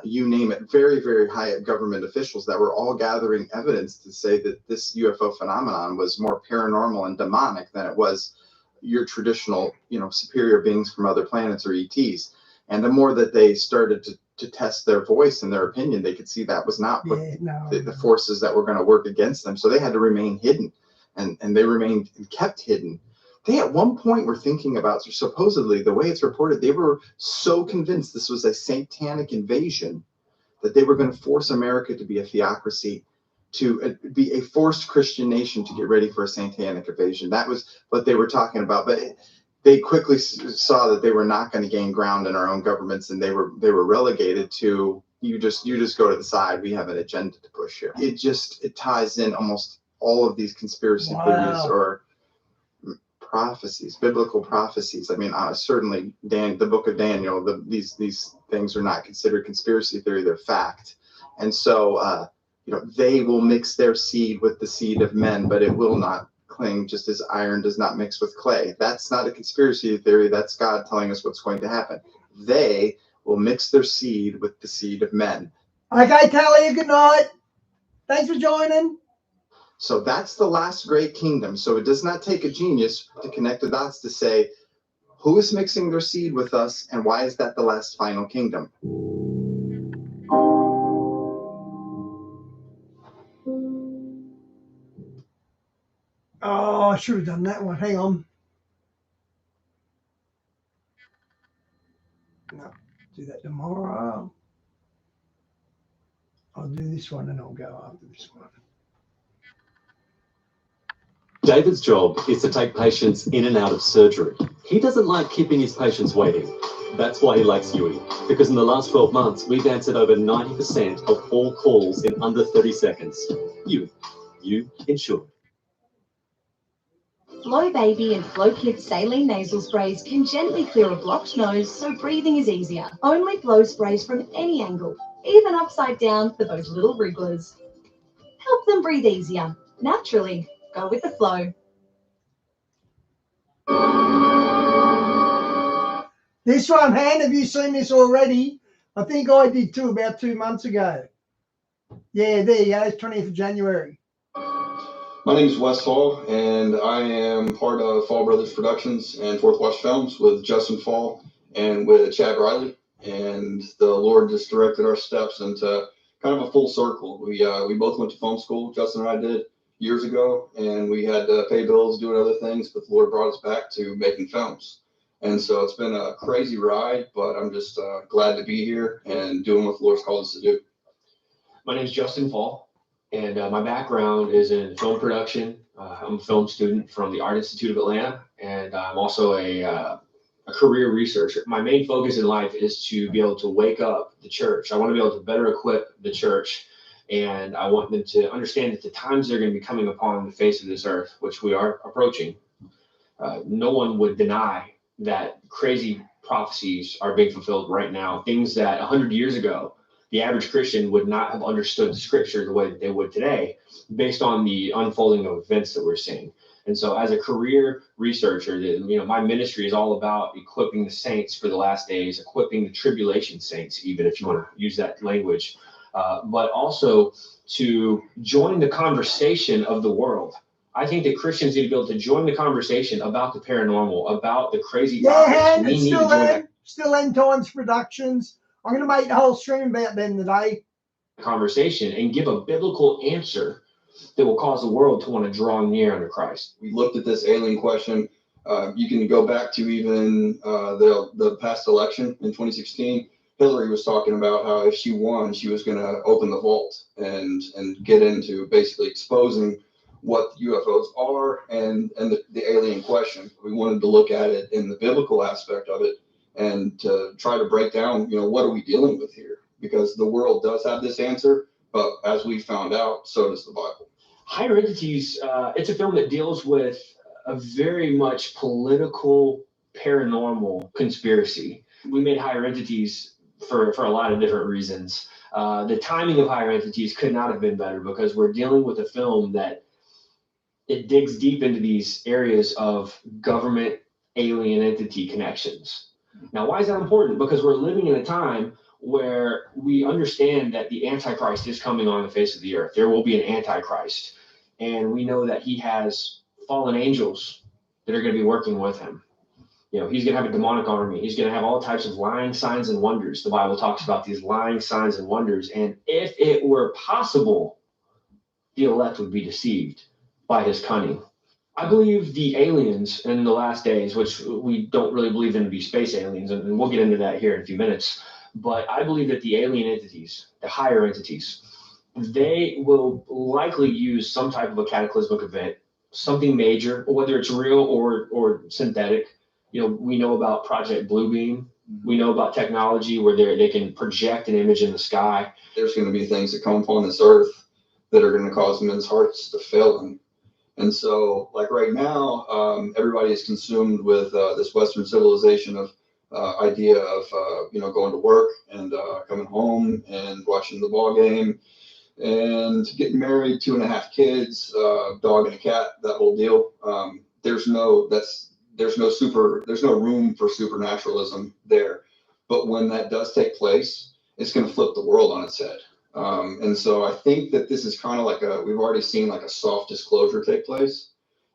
you name it, very, very high government officials that were all gathering evidence to say that this UFO phenomenon was more paranormal and demonic than it was your traditional, superior beings from other planets or ETs. And the more that they started to test their voice and their opinion, they could see that was not the forces that were going to work against them. So they had to remain hidden, and they remained and kept hidden. They at one point were thinking about, supposedly, the way it's reported, they were so convinced this was a satanic invasion that they were going to force America to be a theocracy, to be a forced Christian nation to get ready for a satanic invasion. That was what they were talking about. But they quickly saw that they were not going to gain ground in our own governments, and they were relegated to, you just go to the side. We have an agenda to push here. It ties in almost all of these conspiracy theories or prophecies, biblical prophecies. Certainly the book of Daniel, these things are not considered conspiracy theory, they're fact. And so they will mix their seed with the seed of men, but it will not cling, just as iron does not mix with clay. That's not a conspiracy theory. That's God telling us what's going to happen. They will mix their seed with the seed of men. Okay, Talia, good night. Thanks for joining. So that's the last great kingdom. So it does not take a genius to connect the dots to say, who is mixing their seed with us, and why is that the last final kingdom? Oh, I should have done that one. Hang on. No, do that tomorrow. I'll do this one and I'll go after this one. David's job is to take patients in and out of surgery. He doesn't like keeping his patients waiting. That's why he likes Yui, because in the last 12 months, we've answered over 90% of all calls in under 30 seconds. You insured. Flow Baby and Flow Kids saline nasal sprays can gently clear a blocked nose so breathing is easier. Only Flow sprays from any angle, even upside down for those little wrigglers. Help them breathe easier, naturally. Go with the flow. This one, Han, have you seen this already? I think I did too about 2 months ago. Yeah, there you go. It's 20th of January. My name is Wes Fall, and I am part of Fall Brothers Productions and Fourth Watch Films with Justin Fall and with Chad Riley. And the Lord just directed our steps into kind of a full circle. We both went to film school, Justin and I did, years ago, and we had to pay bills, doing other things, but the Lord brought us back to making films. And so it's been a crazy ride, but I'm just glad to be here and doing what the Lord's called us to do. My name is Justin Fall, and my background is in film production. I'm a film student from the Art Institute of Atlanta, and I'm also a career researcher. My main focus in life is to be able to wake up the church. I want to be able to better equip the church, and I want them to understand that the times they're going to be coming upon the face of this earth, which we are approaching, no one would deny that crazy prophecies are being fulfilled right now. Things that 100 years ago, the average Christian would not have understood the scripture the way that they would today, based on the unfolding of events that we're seeing. And so as a career researcher, my ministry is all about equipping the saints for the last days, equipping the tribulation saints, even if you want to use that language, but also to join the conversation of the world. I think that Christians need to be able to join the conversation about the paranormal, about the crazy topics. Yeah, We it's need to still join in, that still End Times Productions. I'm going to make the whole stream about them today. conversation and give a biblical answer that will cause the world to want to draw near unto Christ. We looked at this alien question. You can go back to even the past election in 2016. Hillary was talking about how if she won, she was going to open the vault and get into basically exposing what UFOs are and the alien question. We wanted to look at it in the biblical aspect of it and to try to break down, what are we dealing with here? Because the world does have this answer, but as we found out, so does the Bible. Higher Entities, it's a film that deals with a very much political, paranormal conspiracy. We made Higher Entities for a lot of different reasons. The timing of Higher Entities could not have been better because we're dealing with a film that it digs deep into these areas of government alien entity connections. Now, why is that important? Because we're living in a time where we understand that the Antichrist is coming on the face of the earth. There will be an Antichrist. And we know that he has fallen angels that are going to be working with him. He's going to have a demonic army. He's going to have all types of lying signs and wonders. The Bible talks about these lying signs and wonders. And if it were possible, the elect would be deceived by his cunning. I believe the aliens in the last days, which we don't really believe them to be space aliens, and we'll get into that here in a few minutes, but I believe that the alien entities, the higher entities, they will likely use some type of a cataclysmic event, something major, whether it's real or synthetic. We know about Project Bluebeam. We know about technology where they can project an image in the sky. There's going to be things that come upon this earth that are going to cause men's hearts to fail them. And so, like right now, everybody is consumed with this Western civilization of idea of going to work and coming home and watching the ball game and getting married, 2.5 kids, dog and a cat, that whole deal. There's no room for supernaturalism there. But when that does take place, it's going to flip the world on its head. And so I think that this is kind of like we've already seen like a soft disclosure take place.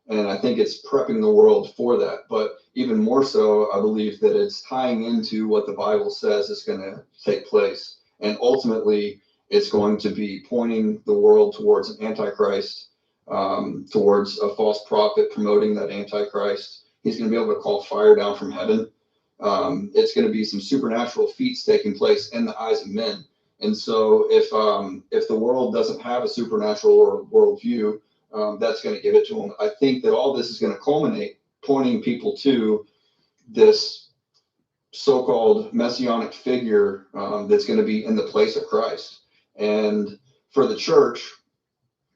And I think it's prepping the world for that. But even more so, I believe that it's tying into what the Bible says is going to take place. And ultimately, it's going to be pointing the world towards an Antichrist towards a false prophet promoting that Antichrist. He's going to be able to call fire down from heaven. It's going to be some supernatural feats taking place in the eyes of men. And so if the world doesn't have a supernatural worldview, that's going to give it to them. I think that all this is going to culminate, pointing people to this so-called messianic figure that's going to be in the place of Christ. And for the church,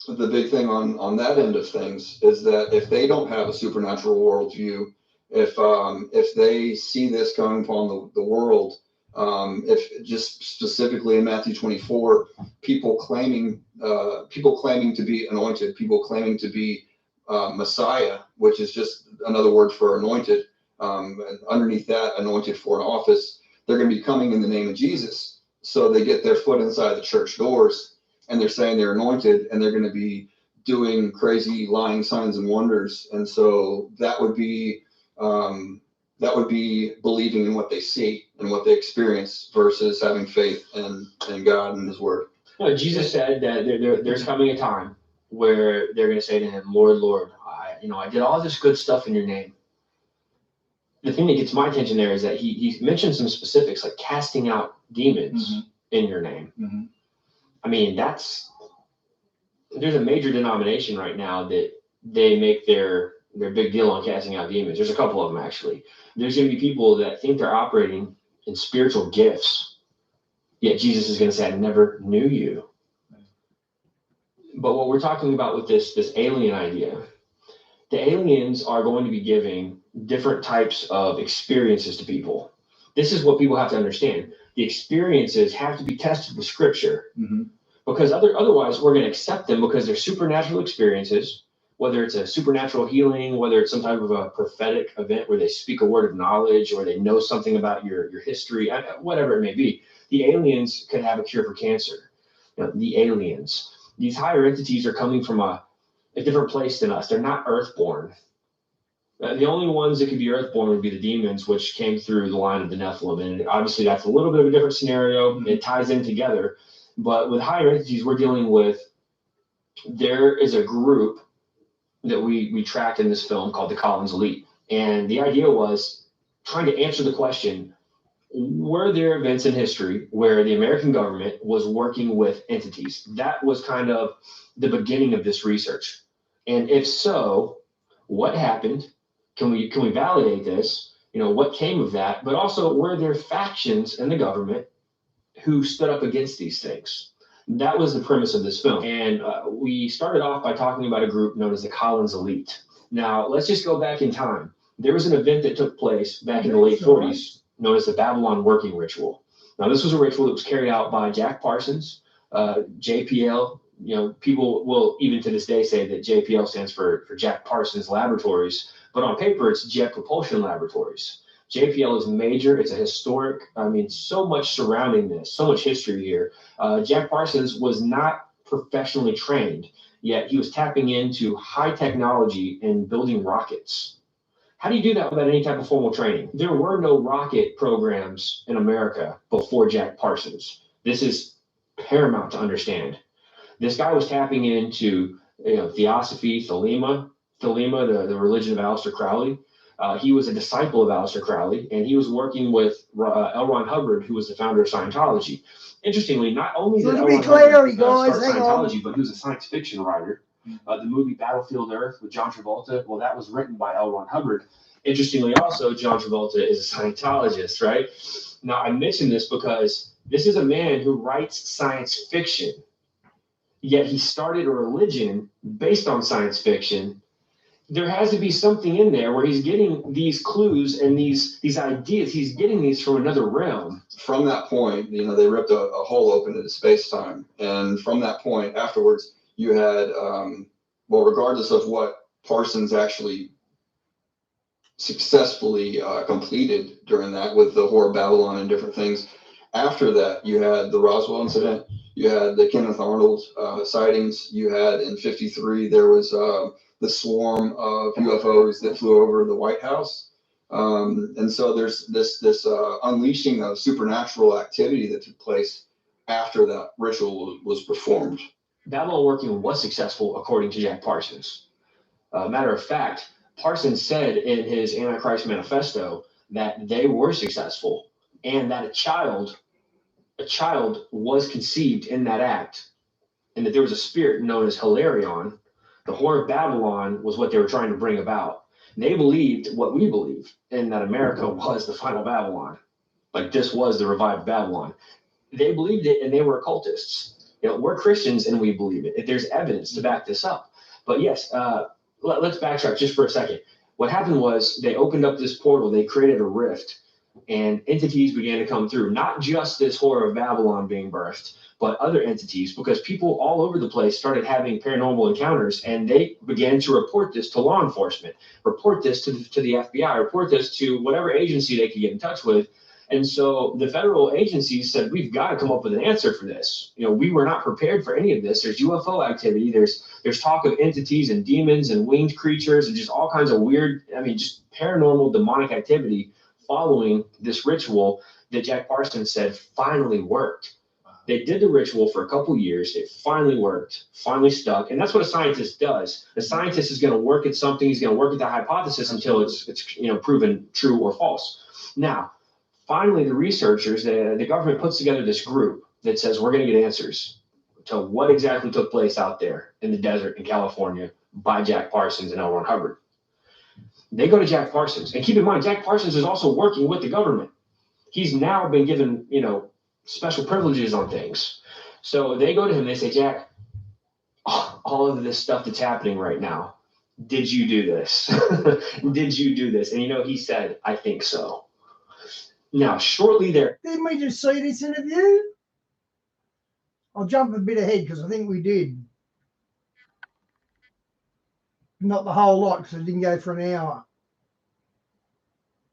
the big thing on that end of things is that if they don't have a supernatural worldview, if they see this coming upon the world, if just specifically in Matthew 24, people claiming to be anointed, people claiming to be Messiah, which is just another word for anointed, and underneath that, anointed for an office, they're going to be coming in the name of Jesus. So they get their foot inside the church doors and they're saying they're anointed, and they're going to be doing crazy lying signs and wonders. And so that would be believing in what they see and what they experience versus having faith in God and His Word. No, Jesus said that there's coming a time where they're going to say to Him, "Lord, Lord, I did all this good stuff in Your name." The thing that gets my attention there is that he mentioned some specifics, like casting out demons in Your name. I mean, there's a major denomination right now that they make their big deal on casting out demons. There's a couple of them, actually. There's going to be people that think they're operating in spiritual gifts, yet Jesus is going to say, "I never knew you." But what we're talking about with this alien idea, the aliens are going to be giving different types of experiences to people. This is what people have to understand. The experiences have to be tested with Scripture, because otherwise we're going to accept them because they're supernatural experiences, whether it's a supernatural healing, whether it's some type of a prophetic event where they speak a word of knowledge or they know something about your history, whatever it may be. The aliens could have a cure for cancer. The aliens, these higher entities are coming from a different place than us. They're not earthborn. The only ones that could be earthborn would be the demons, which came through the line of the Nephilim. And obviously that's a little bit of a different scenario. It ties in together. But with higher entities, we're dealing with, there is a group that we tracked in this film called the Collins Elite. And the idea was trying to answer the question, were there events in history where the American government was working with entities? That was kind of the beginning of this research. And if so, what happened? Can we validate this? What came of that? But also, were there factions in the government who stood up against these things? That was the premise of this film. And we started off by talking about a group known as the Collins Elite. Now, let's just go back in time. There was an event that took place back in the late 40s known as the Babylon Working Ritual. Now, this was a ritual that was carried out by Jack Parsons, JPL. People will even to this day say that JPL stands for Jack Parsons Laboratories, but on paper, it's Jet Propulsion Laboratories. JPL is major. It's a historic, so much surrounding this, so much history here. Jack Parsons was not professionally trained, yet he was tapping into high technology and building rockets. How do you do that without any type of formal training? There were no rocket programs in America before Jack Parsons. This is paramount to understand. This guy was tapping into Theosophy, Thelema, the religion of Aleister Crowley. He was a disciple of Aleister Crowley, and he was working with L. Ron Hubbard, who was the founder of Scientology. Interestingly, not only did L. Ron Hubbard start Scientology, but he was a science fiction writer. The movie Battlefield Earth with John Travolta, well, that was written by L. Ron Hubbard. Interestingly, also, John Travolta is a Scientologist, right? Now, I mention this because this is a man who writes science fiction, yet he started a religion based on science fiction. There has to be something in there where he's getting these clues and these ideas. He's getting these from another realm. From that point, they ripped a hole open into space-time. And from that point afterwards, you had, regardless of what Parsons actually successfully completed during that with the Whore of Babylon and different things, after that, you had the Roswell incident, you had the Kenneth Arnold sightings, you had in 1953, there was the swarm of UFOs that flew over the White House. And so there's this unleashing of supernatural activity that took place after that ritual was performed. Babylon Working was successful according to Jack Parsons. Matter of fact, Parsons said in his Antichrist Manifesto that they were successful and that a child was conceived in that act, and that there was a spirit known as Hilarion. The Whore of Babylon was what they were trying to bring about. They believed what we believe, and that America was the final Babylon. Like this was the revived Babylon. They believed it, and they were occultists. You know, we're Christians, and we believe it. There's evidence to back this up. But yes, let's backtrack just for a second. What happened was they opened up this portal. They created a rift, and entities began to come through. Not just this Whore of Babylon being birthed, but other entities, because people all over the place started having paranormal encounters, and they began to report this to law enforcement, report this to the FBI, report this to whatever agency they could get in touch with. And so the federal agencies said, we've got to come up with an answer for this. You know, we were not prepared for any of this. There's UFO activity. There's talk of entities and demons and winged creatures and just all kinds of weird, just paranormal demonic activity following this ritual that Jack Parsons said finally worked. They did the ritual for a couple years. It finally worked, finally stuck. And that's what a scientist does. The scientist is going to work at something. He's going to work at the hypothesis until it's proven true or false. Now, finally, the researchers, the government puts together this group that says, we're going to get answers to what exactly took place out there in the desert in California by Jack Parsons and L. Ron Hubbard. They go to Jack Parsons. And keep in mind, Jack Parsons is also working with the government. He's now been given, special privileges on things. So they go to him, they say, Jack, all of this stuff that's happening right now, did you do this? Did you do this? And he said, I think so. Now, shortly there. Didn't we just see this interview? I'll jump a bit ahead because I think we did. Not the whole lot because it didn't go for an hour.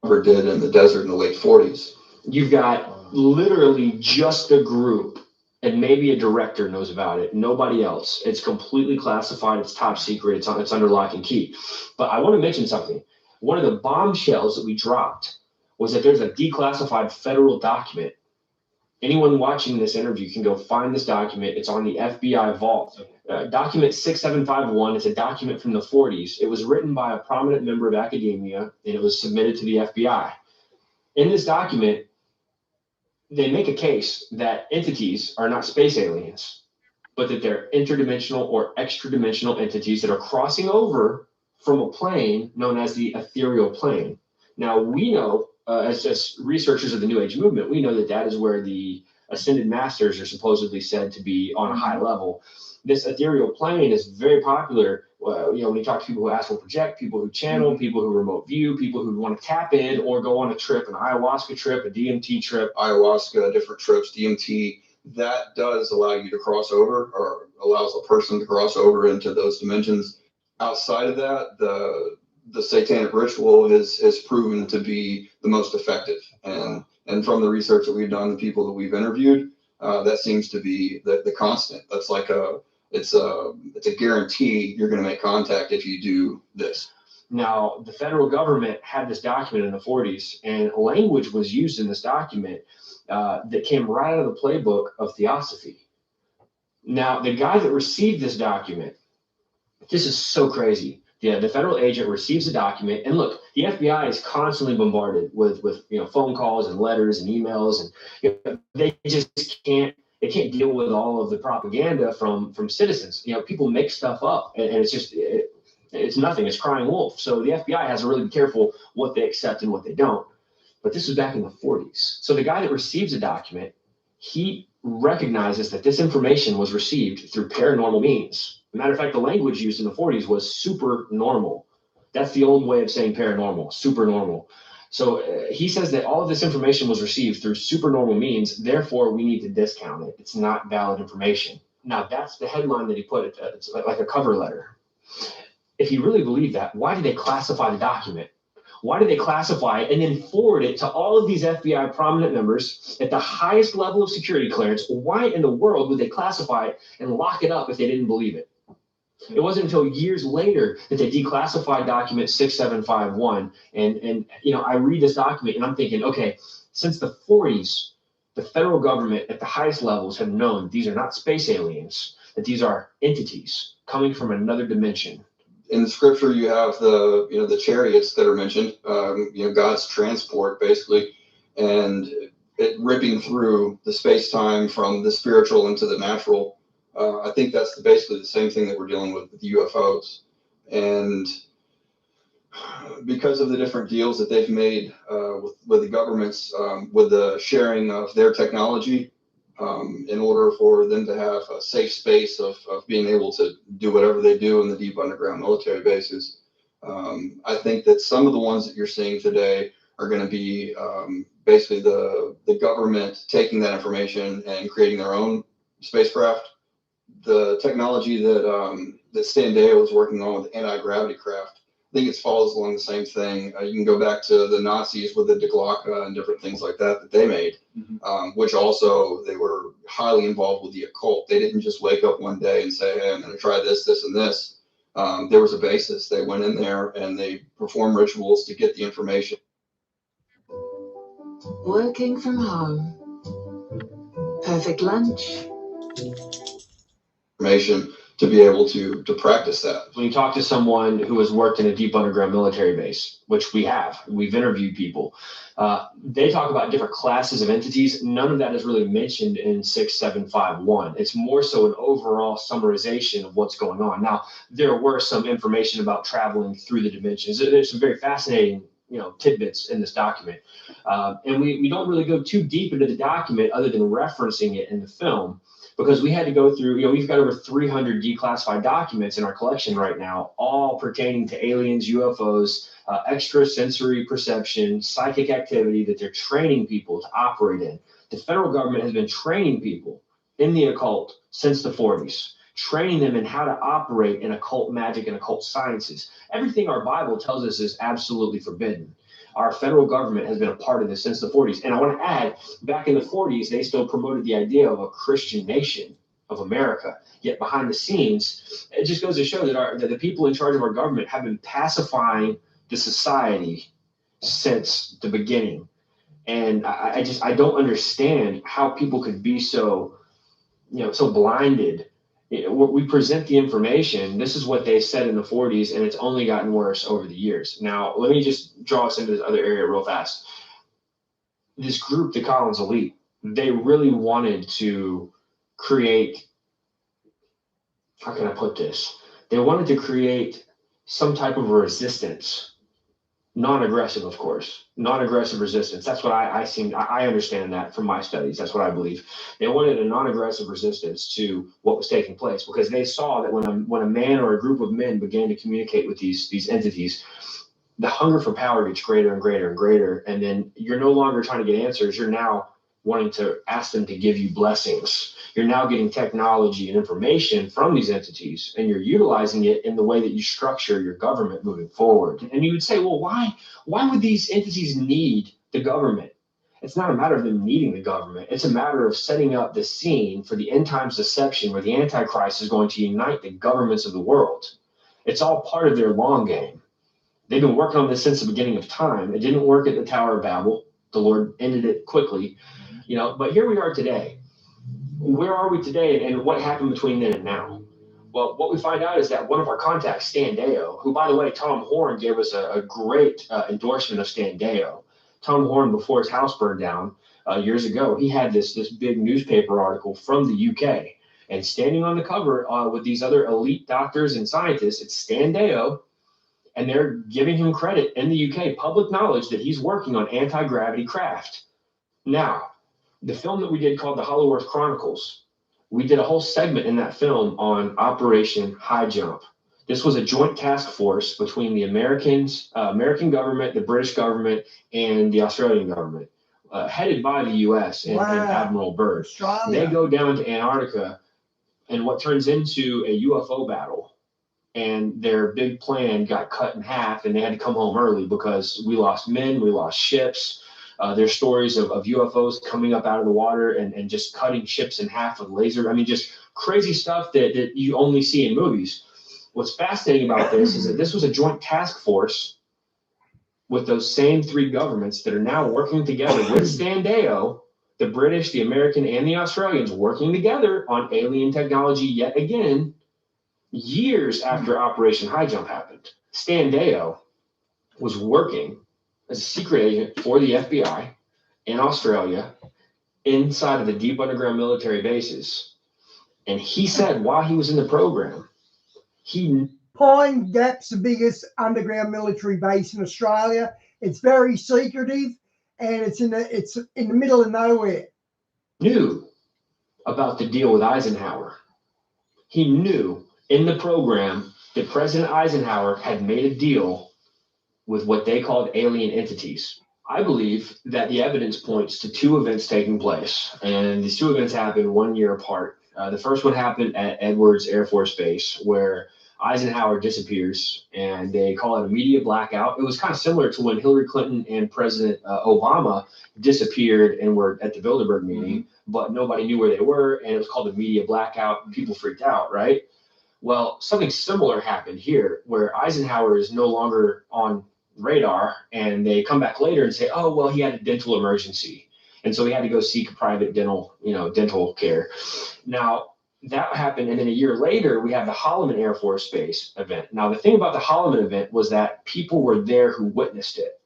Did in the desert in the late 40s. You've got literally just a group, and maybe a director knows about it. Nobody else. It's completely classified. It's top secret. It's under lock and key. But I want to mention something. One of the bombshells that we dropped was that there's a declassified federal document. Anyone watching this interview can go find this document. It's on the FBI vault. Document 6751 is a document from the 40s. It was written by a prominent member of academia, and it was submitted to the FBI. In this document, they make a case that entities are not space aliens, but that they're interdimensional or extra-dimensional entities that are crossing over from a plane known as the ethereal plane. Now, we know, as researchers of the New Age movement, we know that that is where the ascended masters are supposedly said to be on a high level. This ethereal plane is very popular. When you talk to people who astral project, people who channel, people who remote view, people who want to tap in or go on a trip, an ayahuasca trip, a DMT trip. Ayahuasca, different trips, DMT, that does allow you to cross over, or allows a person to cross over into those dimensions. Outside of that, the satanic ritual is proven to be the most effective. And from the research that we've done, the people that we've interviewed, that seems to be the constant. That's like it's a guarantee you're going to make contact if you do this. Now, the federal government had this document in the 40s, and language was used in this document that came right out of the playbook of Theosophy. Now, the guy that received this document, this is so crazy. Yeah, the federal agent receives the document, and look, the FBI is constantly bombarded with phone calls and letters and emails, and they just can't deal with all of the propaganda from citizens. People make stuff up, and it's just it's nothing. It's crying wolf. So the FBI has to really be careful what they accept and what they don't. But this was back in the 40s. So the guy that receives a document, he recognizes that this information was received through paranormal means. As a matter of fact, the language used in the 40s was super normal. That's the old way of saying paranormal, super normal. So he says that all of this information was received through super normal means. Therefore, we need to discount it. It's not valid information. Now, that's the headline that he put. It's like a cover letter. If he really believed that, why did they classify the document? Why did they classify it and then forward it to all of these FBI prominent members at the highest level of security clearance? Why in the world would they classify it and lock it up if they didn't believe it? It wasn't until years later that they declassified document 6751. And I read this document and I'm thinking, okay, since the 40s, the federal government at the highest levels have known these are not space aliens. that these are entities coming from another dimension. In the scripture, you have the chariots that are mentioned, God's transport basically, and it ripping through the space-time from the spiritual into the natural. I think that's basically the same thing that we're dealing with the UFOs. And because of the different deals that they've made with the governments, with the sharing of their technology, in order for them to have a safe space of being able to do whatever they do in the deep underground military bases. I think that some of the ones that you're seeing today are going to be basically the government taking that information and creating their own spacecraft. The technology that Standeo is working on with anti-gravity craft, I think it follows along the same thing. You can go back to the Nazis with the Die Glocke and different things like that they made, which also they were highly involved with the occult. They didn't just wake up one day and say, hey, I'm going to try this, this, and this. There was a basis. They went in there and they performed rituals to get the information. Working from home. Perfect lunch. Information to be able to practice that. When you talk to someone who has worked in a deep underground military base, which we've interviewed people, they talk about different classes of entities. None of that is really mentioned in 6751. It's more so an overall summarization of what's going on. Now, there were some information about traveling through the dimensions. There's some very fascinating tidbits in this document. And we don't really go too deep into the document other than referencing it in the film, because we had to go through, we've got over 300 declassified documents in our collection right now, all pertaining to aliens, UFOs, extrasensory perception, psychic activity that they're training people to operate in. The federal government has been training people in the occult since the 40s, training them in how to operate in occult magic and occult sciences. Everything our Bible tells us is absolutely forbidden. Our federal government has been a part of this since the 40s. And I want to add, back in the 40s, they still promoted the idea of a Christian nation of America. Yet behind the scenes, it just goes to show that the people in charge of our government have been pacifying the society since the beginning. And I don't understand how people could be so blinded. We present the information. This is what they said in the 40s, and it's only gotten worse over the years. Now, let me just draw us into this other area real fast. This group, the Collins Elite, they really wanted to create, how can I put this? They wanted to create some type of resistance. Non-aggressive, of course, non-aggressive resistance. That's what I understand that from my studies. That's what I believe. They wanted a non-aggressive resistance to what was taking place, because they saw that when a man or a group of men began to communicate with these entities, the hunger for power gets greater and greater and greater. And then you're no longer trying to get answers. You're now wanting to ask them to give you blessings. You're now getting technology and information from these entities, and you're utilizing it in the way that you structure your government moving forward. And you would say, well, why would these entities need the government? It's not a matter of them needing the government. It's a matter of setting up the scene for the end times deception, where the Antichrist is going to unite the governments of the world. It's all part of their long game. They've been working on this since the beginning of time. It didn't work at the Tower of Babel. The Lord ended it quickly. But here we are today. Where are we today, and what happened between then and now? Well, what we find out is that one of our contacts, Stan Deyo, who, by the way, Tom Horn gave us a great endorsement of Stan Deyo. Tom Horn, before his house burned down years ago, he had this big newspaper article from the UK. And standing on the cover with these other elite doctors and scientists, it's Stan Deyo. And they're giving him credit in the UK, public knowledge, that he's working on anti-gravity craft. Now, the film that we did called The Hollow Earth Chronicles, we did a whole segment in that film on Operation High Jump. This was a joint task force between the American government, the British government, and the Australian government, headed by the US and Admiral Byrd. They go down to Antarctica in what turns into a UFO battle. And their big plan got cut in half, and they had to come home early because we lost men, we lost ships. There's stories of UFOs coming up out of the water and just cutting ships in half with laser. I mean, just crazy stuff that you only see in movies. What's fascinating about this is that this was a joint task force with those same three governments that are now working together with Stan Deyo the British, the American, and the Australians working together on alien technology yet again, years after Operation High Jump happened. Stan Deyo was working as a secret agent for the FBI in Australia inside of the deep underground military bases. And he said while he was in the program, Pine Gap's the biggest underground military base in Australia. It's very secretive, and it's in the middle of nowhere. Knew about the deal with Eisenhower. He knew in the program that President Eisenhower had made a deal with what they called alien entities. I believe that the evidence points to two events taking place, and these two events happened 1 year apart. The first one happened at Edwards Air Force Base, where Eisenhower disappears, and they call it a media blackout. It was kind of similar to when Hillary Clinton and President Obama disappeared and were at the Bilderberg meeting, but nobody knew where they were, and it was called a media blackout, and people freaked out, right? Well, something similar happened here, where Eisenhower is no longer on radar, and they come back later and say, oh, well, he had a dental emergency, and so he had to go seek private dental care. Now, that happened, and then a year later, we have the Holloman Air Force Base event. Now, the thing about the Holloman event was that people were there who witnessed it.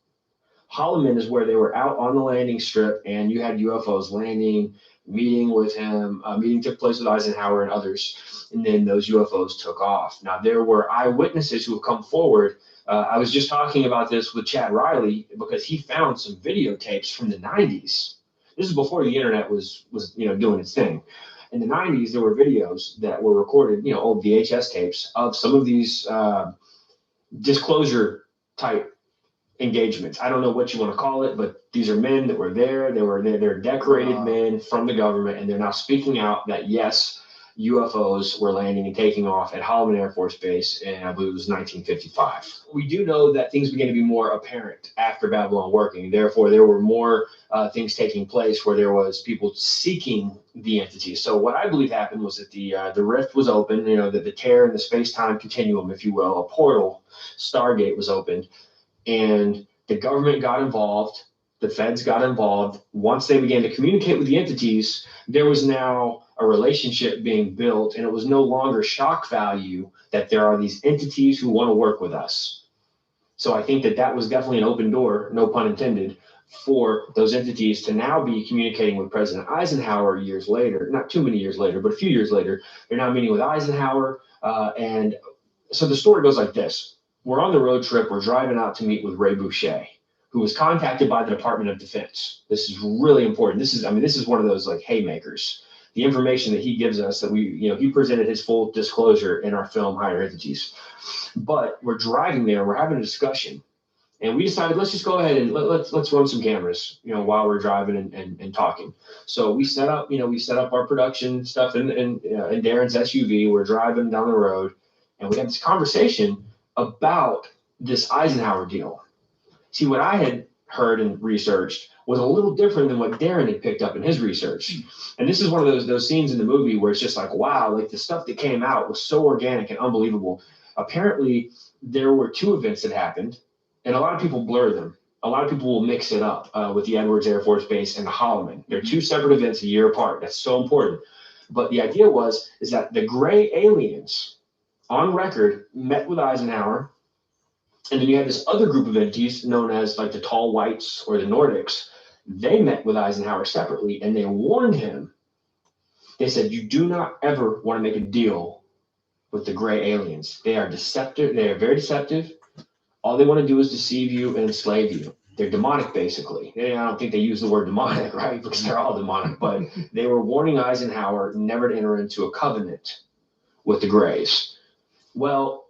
Holloman is where they were out on the landing strip, and you had UFOs landing, meeting with him. Meeting took place with Eisenhower and others, and then those UFOs took off. Now, there were eyewitnesses who have come forward. I was just talking about this with Chad Riley because he found some videotapes from the 90s. This is before the internet was doing its thing. In the 90s, there were videos that were recorded, old VHS tapes of some of these disclosure type engagements. I don't know what you want to call it, but these are men that were there. They're decorated men from the government, and they're now speaking out that yes, UFOs were landing and taking off at Holloman Air Force Base, and I believe it was 1955. We do know that things began to be more apparent after Babylon working. Therefore, there were more things taking place where there was people seeking the entities. So what I believe happened was that the rift was open, that the tear in the space-time continuum, if you will, a portal, Stargate was opened, and the government got involved. The feds got involved. Once they began to communicate with the entities, there was now a relationship being built, and it was no longer shock value that there are these entities who want to work with us. So I think that was definitely an open door, no pun intended, for those entities to now be communicating with President Eisenhower years later, not too many years later, but a few years later. They're now meeting with Eisenhower. And so the story goes like this. We're on the road trip. We're driving out to meet with Ray Boucher, who was contacted by the Department of Defense. This is really important. This is one of those like haymakers. The information that he gives us that he presented his full disclosure in our film Higher Entities. But we're driving there, we're having a discussion, and we decided let's just go ahead and let's run some cameras, while we're driving and talking. So we set up our production stuff in Darren's SUV. We're driving down the road, and we had this conversation about this Eisenhower deal. See, what I had heard and researched was a little different than what Darren had picked up in his research. And this is one of those scenes in the movie where it's just like, wow, like the stuff that came out was so organic and unbelievable. Apparently, there were two events that happened, and a lot of people blur them. A lot of people will mix it up with the Edwards Air Force Base and the Holloman. They're two separate events a year apart. That's so important. But the idea is that the gray aliens on record met with Eisenhower. And then you had this other group of entities known as like the Tall Whites or the Nordics. They met with Eisenhower separately, and they warned him. They said, you do not ever want to make a deal with the gray aliens. They are deceptive. They are very deceptive. All they want to do is deceive you and enslave you. They're demonic, basically. I don't think they use the word demonic, right? Because they're all demonic. But they were warning Eisenhower never to enter into a covenant with the Greys. Well,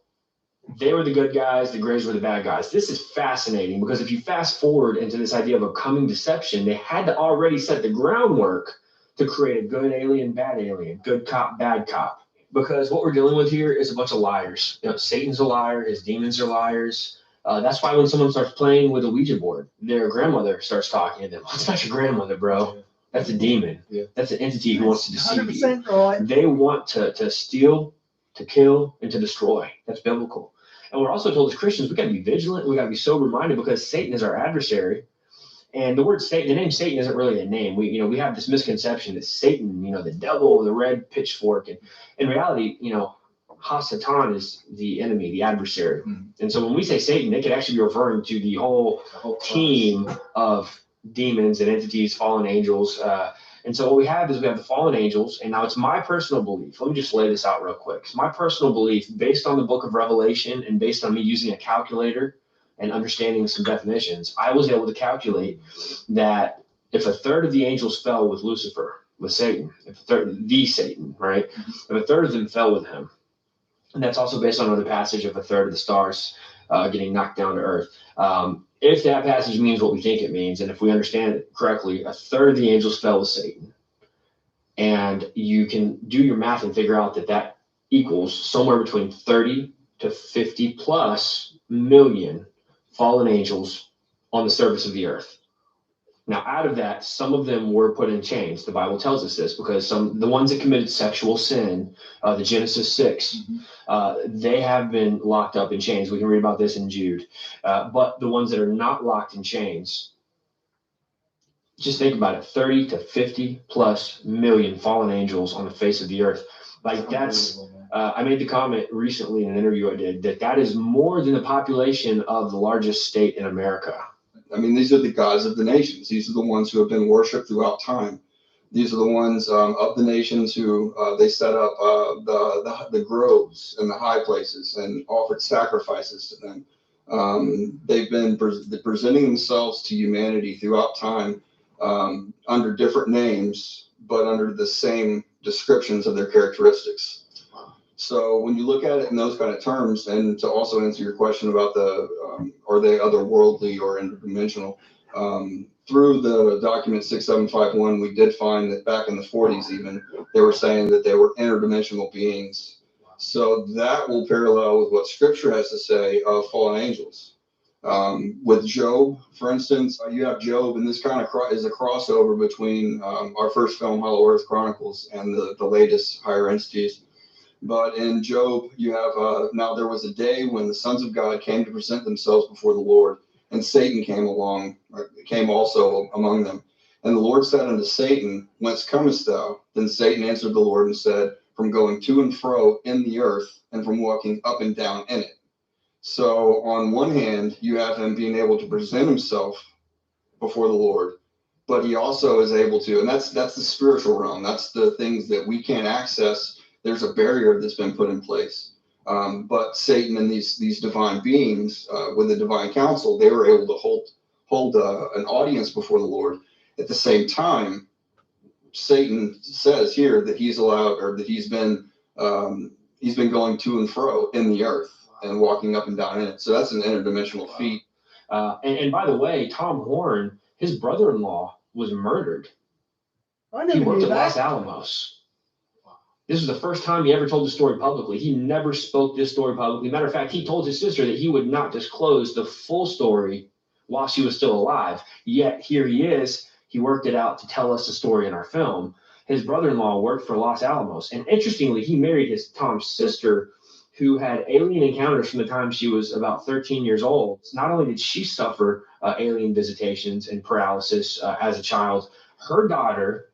they were the good guys, the Greys were the bad guys. This is fascinating because if you fast forward into this idea of a coming deception, they had to already set the groundwork to create a good alien, good cop, bad cop. Because what we're dealing with here is a bunch of liars. Satan's a liar, his demons are liars. That's why when someone starts playing with a Ouija board, their grandmother starts talking to them. It's not your grandmother, bro. That's a demon. Yeah. That's an entity who wants to deceive you. Right. They want to steal, to kill, and to destroy. That's biblical. And we're also told as Christians, we got to be vigilant. We got to be sober-minded because Satan is our adversary. And the word Satan, the name Satan isn't really a name. We have this misconception that Satan, the devil, the red pitchfork, and in reality, Hasatan is the enemy, the adversary. And so when we say Satan, it could actually be referring to the whole team of demons and entities, fallen angels. And so what we have the fallen angels. And now it's my personal belief. Let me just lay this out real quick. It's my personal belief based on the book of Revelation and based on me using a calculator and understanding some definitions. I was able to calculate that if a third of the angels fell with Lucifer, with Satan, the Satan, right? If a third of them fell with him, and that's also based on another passage of a third of the stars getting knocked down to earth. If that passage means what we think it means, and if we understand it correctly, a third of the angels fell with Satan. And you can do your math and figure out that equals somewhere between 30 to 50 plus million fallen angels on the surface of the earth. Now, out of that, some of them were put in chains. The Bible tells us this because the ones that committed sexual sin, the Genesis 6, they have been locked up in chains. We can read about this in Jude. But the ones that are not locked in chains, just think about it, 30 to 50 plus million fallen angels on the face of the earth. Like that's, I made the comment recently in an interview I did that is more than the population of the largest state in America. I mean, these are the gods of the nations. These are the ones who have been worshipped throughout time. These are the ones of the nations who they set up the groves and the high places and offered sacrifices to them. They've been presenting themselves to humanity throughout time under different names, but under the same descriptions of their characteristics. So when you look at it in those kind of terms, and to also answer your question about are they otherworldly or interdimensional, through the document 6751, we did find that back in the 40s even, they were saying that they were interdimensional beings. So that will parallel with what Scripture has to say of fallen angels. With Job, for instance, you have Job, and this kind of is a crossover between our first film, Hollow Earth Chronicles, and the latest Higher Entities. But in Job, you have, now there was a day when the sons of God came to present themselves before the Lord, and Satan came also among them. And the Lord said unto Satan, Whence comest thou? Then Satan answered the Lord and said, From going to and fro in the earth, and from walking up and down in it. So on one hand, you have him being able to present himself before the Lord, but he also is able to, and that's the spiritual realm. That's the things that we can't access. There's a barrier that's been put in place. But Satan and these divine beings, with the divine council, they were able to hold an audience before the Lord. At the same time, Satan says here that he's allowed, or that he's been going to and fro in the earth and walking up and down in it. So that's an interdimensional feat. And by the way, Tom Horn, his brother-in-law, was murdered. He worked at Los Alamos. This was the first time he ever told the story publicly. He never spoke this story publicly. Matter of fact, he told his sister that he would not disclose the full story while she was still alive. Yet here he is. He worked it out to tell us the story in our film. His brother-in-law worked for Los Alamos. And interestingly, he married Tom's sister, who had alien encounters from the time she was about 13 years old. Not only did she suffer alien visitations and paralysis as a child, her daughter,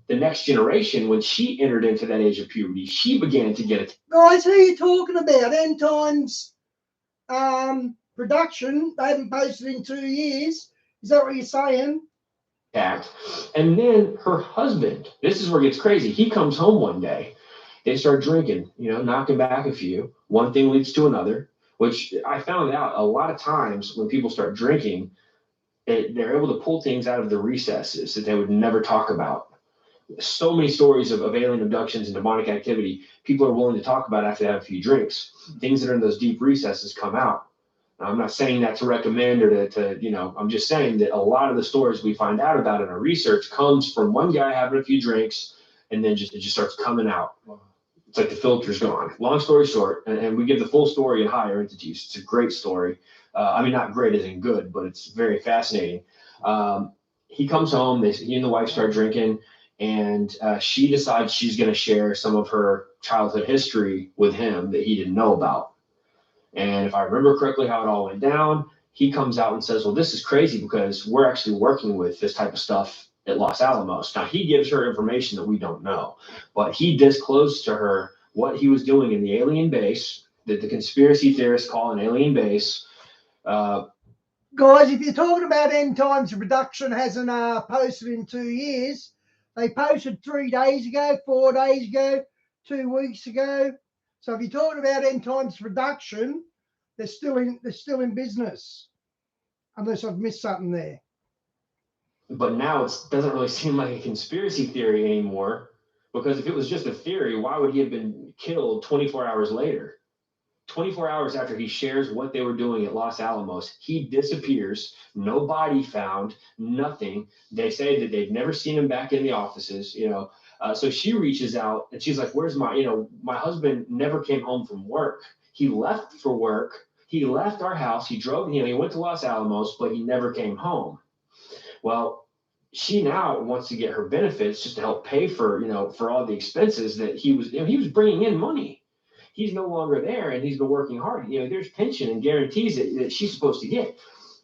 the next generation, when she entered into that age of puberty, she began to get it. Guys, who are you talking about? End Times production. They haven't posted in 2 years. Is that what you're saying? And then her husband, this is where it gets crazy. He comes home one day. They start drinking, knocking back a few. One thing leads to another, which I found out a lot of times when people start drinking, they're able to pull things out of the recesses that they would never talk about. So many stories of alien abductions and demonic activity people are willing to talk about after they have a few drinks. Things that are in those deep recesses come out. Now, I'm not saying that to recommend or to I'm just saying that a lot of the stories we find out about in our research comes from one guy having a few drinks, and then it just starts coming out. It's like the filter's gone. Long story short, and we give the full story in Higher Entities. It's a great story. I mean, not great as in good, but it's very fascinating. He comes home, he and the wife start drinking, and she decides she's going to share some of her childhood history with him that he didn't know about. And if I remember correctly how it all went down, he comes out and says, well, this is crazy because we're actually working with this type of stuff at Los Alamos. Now, he gives her information that we don't know, but he disclosed to her what he was doing in the alien base that the conspiracy theorists call an alien base. Guys, if you're talking about End Times, production hasn't posted in 2 years. They posted 3 days ago, 4 days ago, 2 weeks ago. So if you're talking about End Times production, they're still in business, unless I've missed something there. But now it doesn't really seem like a conspiracy theory anymore, because if it was just a theory, why would he have been killed 24 hours later? 24 hours after he shares what they were doing at Los Alamos, he disappears, no body found, nothing. They say that they've never seen him back in the offices, so she reaches out and she's like, where's my husband never came home from work. He left for work. He left our house. He drove, he went to Los Alamos, but he never came home. Well, she now wants to get her benefits just to help pay for, for all the expenses that he was bringing in money. He's no longer there, and he's been working hard. There's pension and guarantees that she's supposed to get.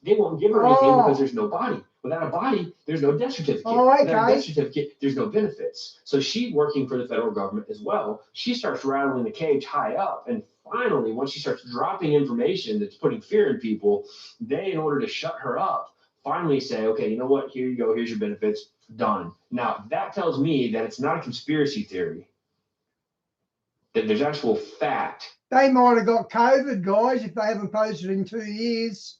They won't give her anything because there's no body. Without a body, there's no death certificate. Oh, okay. Without a death certificate, there's no benefits. So she's working for the federal government as well. She starts rattling the cage high up, and finally, once she starts dropping information that's putting fear in people, they, in order to shut her up, finally say, okay, you know what? Here you go. Here's your benefits. Done. Now, that tells me that it's not a conspiracy theory, that there's actual fact. They might have got COVID, guys, if they haven't posted in 2 years.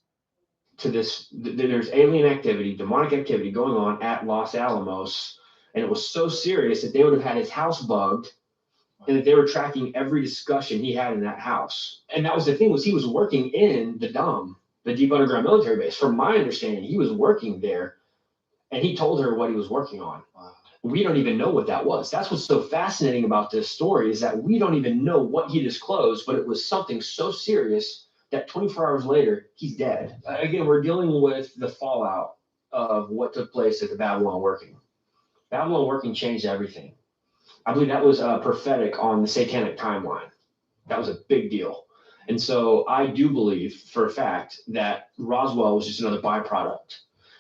To this, there's alien activity, demonic activity going on at Los Alamos, and it was so serious that they would have had his house bugged, and that they were tracking every discussion he had in that house. And that was the thing, was he was working in the DUM, the Deep Underground Military Base. From my understanding, he was working there, and he told her what he was working on. Wow. We don't even know what that was. That's what's so fascinating about this story, is that we don't even know what he disclosed, but it was something so serious that 24 hours later, he's dead. Again, we're dealing with the fallout of what took place at the Babylon Working. Babylon Working changed everything. I believe that was prophetic on the satanic timeline. That was a big deal. And so I do believe for a fact that Roswell was just another byproduct.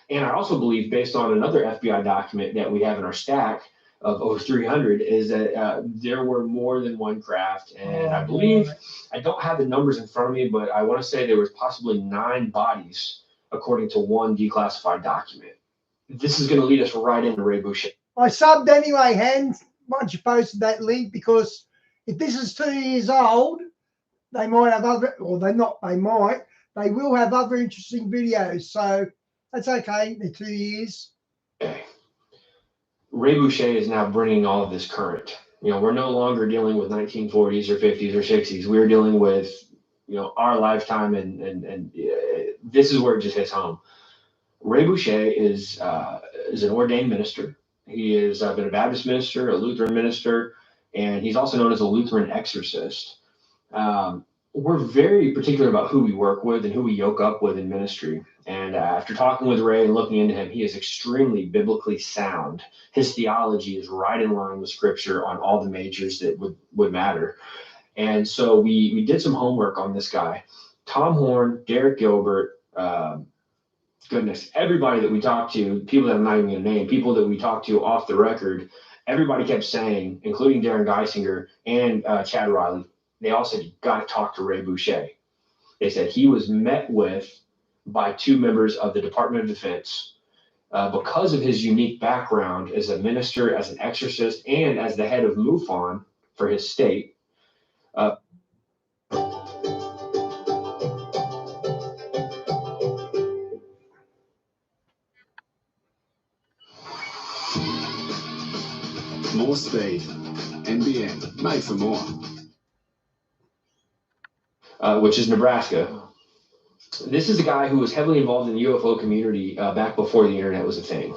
And I also believe, based on another FBI document that we have in our stack of over 300, is that there were more than one craft. And I believe, I don't have the numbers in front of me, but I want to say there was possibly 9 bodies, according to one declassified document. This is going to lead us right into Ray Boucher. I subbed anyway, Hans, once you posted that link, because if this is 2 years old, they might have other, or they will have other interesting videos. So that's okay, they're 2 years. Okay. Ray Boucher is now bringing all of this current. We're no longer dealing with 1940s or 50s or 60s. We're dealing with, our lifetime, and this is where it just hits home. Ray Boucher is an ordained minister. He has been a Baptist minister, a Lutheran minister, and he's also known as a Lutheran exorcist. We're very particular about who we work with and who we yoke up with in ministry. And after talking with Ray and looking into him, he is extremely biblically sound. His theology is right in line with Scripture on all the majors that would matter. And so we did some homework on this guy. Tom Horn, Derek Gilbert, goodness, everybody that we talked to, people that I'm not even going to name, people that we talked to off the record, everybody kept saying, including Darren Geisinger and Chad Riley, they all said, you got to talk to Ray Boucher. They said he was met with by 2 members of the Department of Defense because of his unique background as a minister, as an exorcist, and as the head of MUFON for his state. More speed. NBN. Made for more. Which is Nebraska. This is a guy who was heavily involved in the UFO community back before the internet was a thing.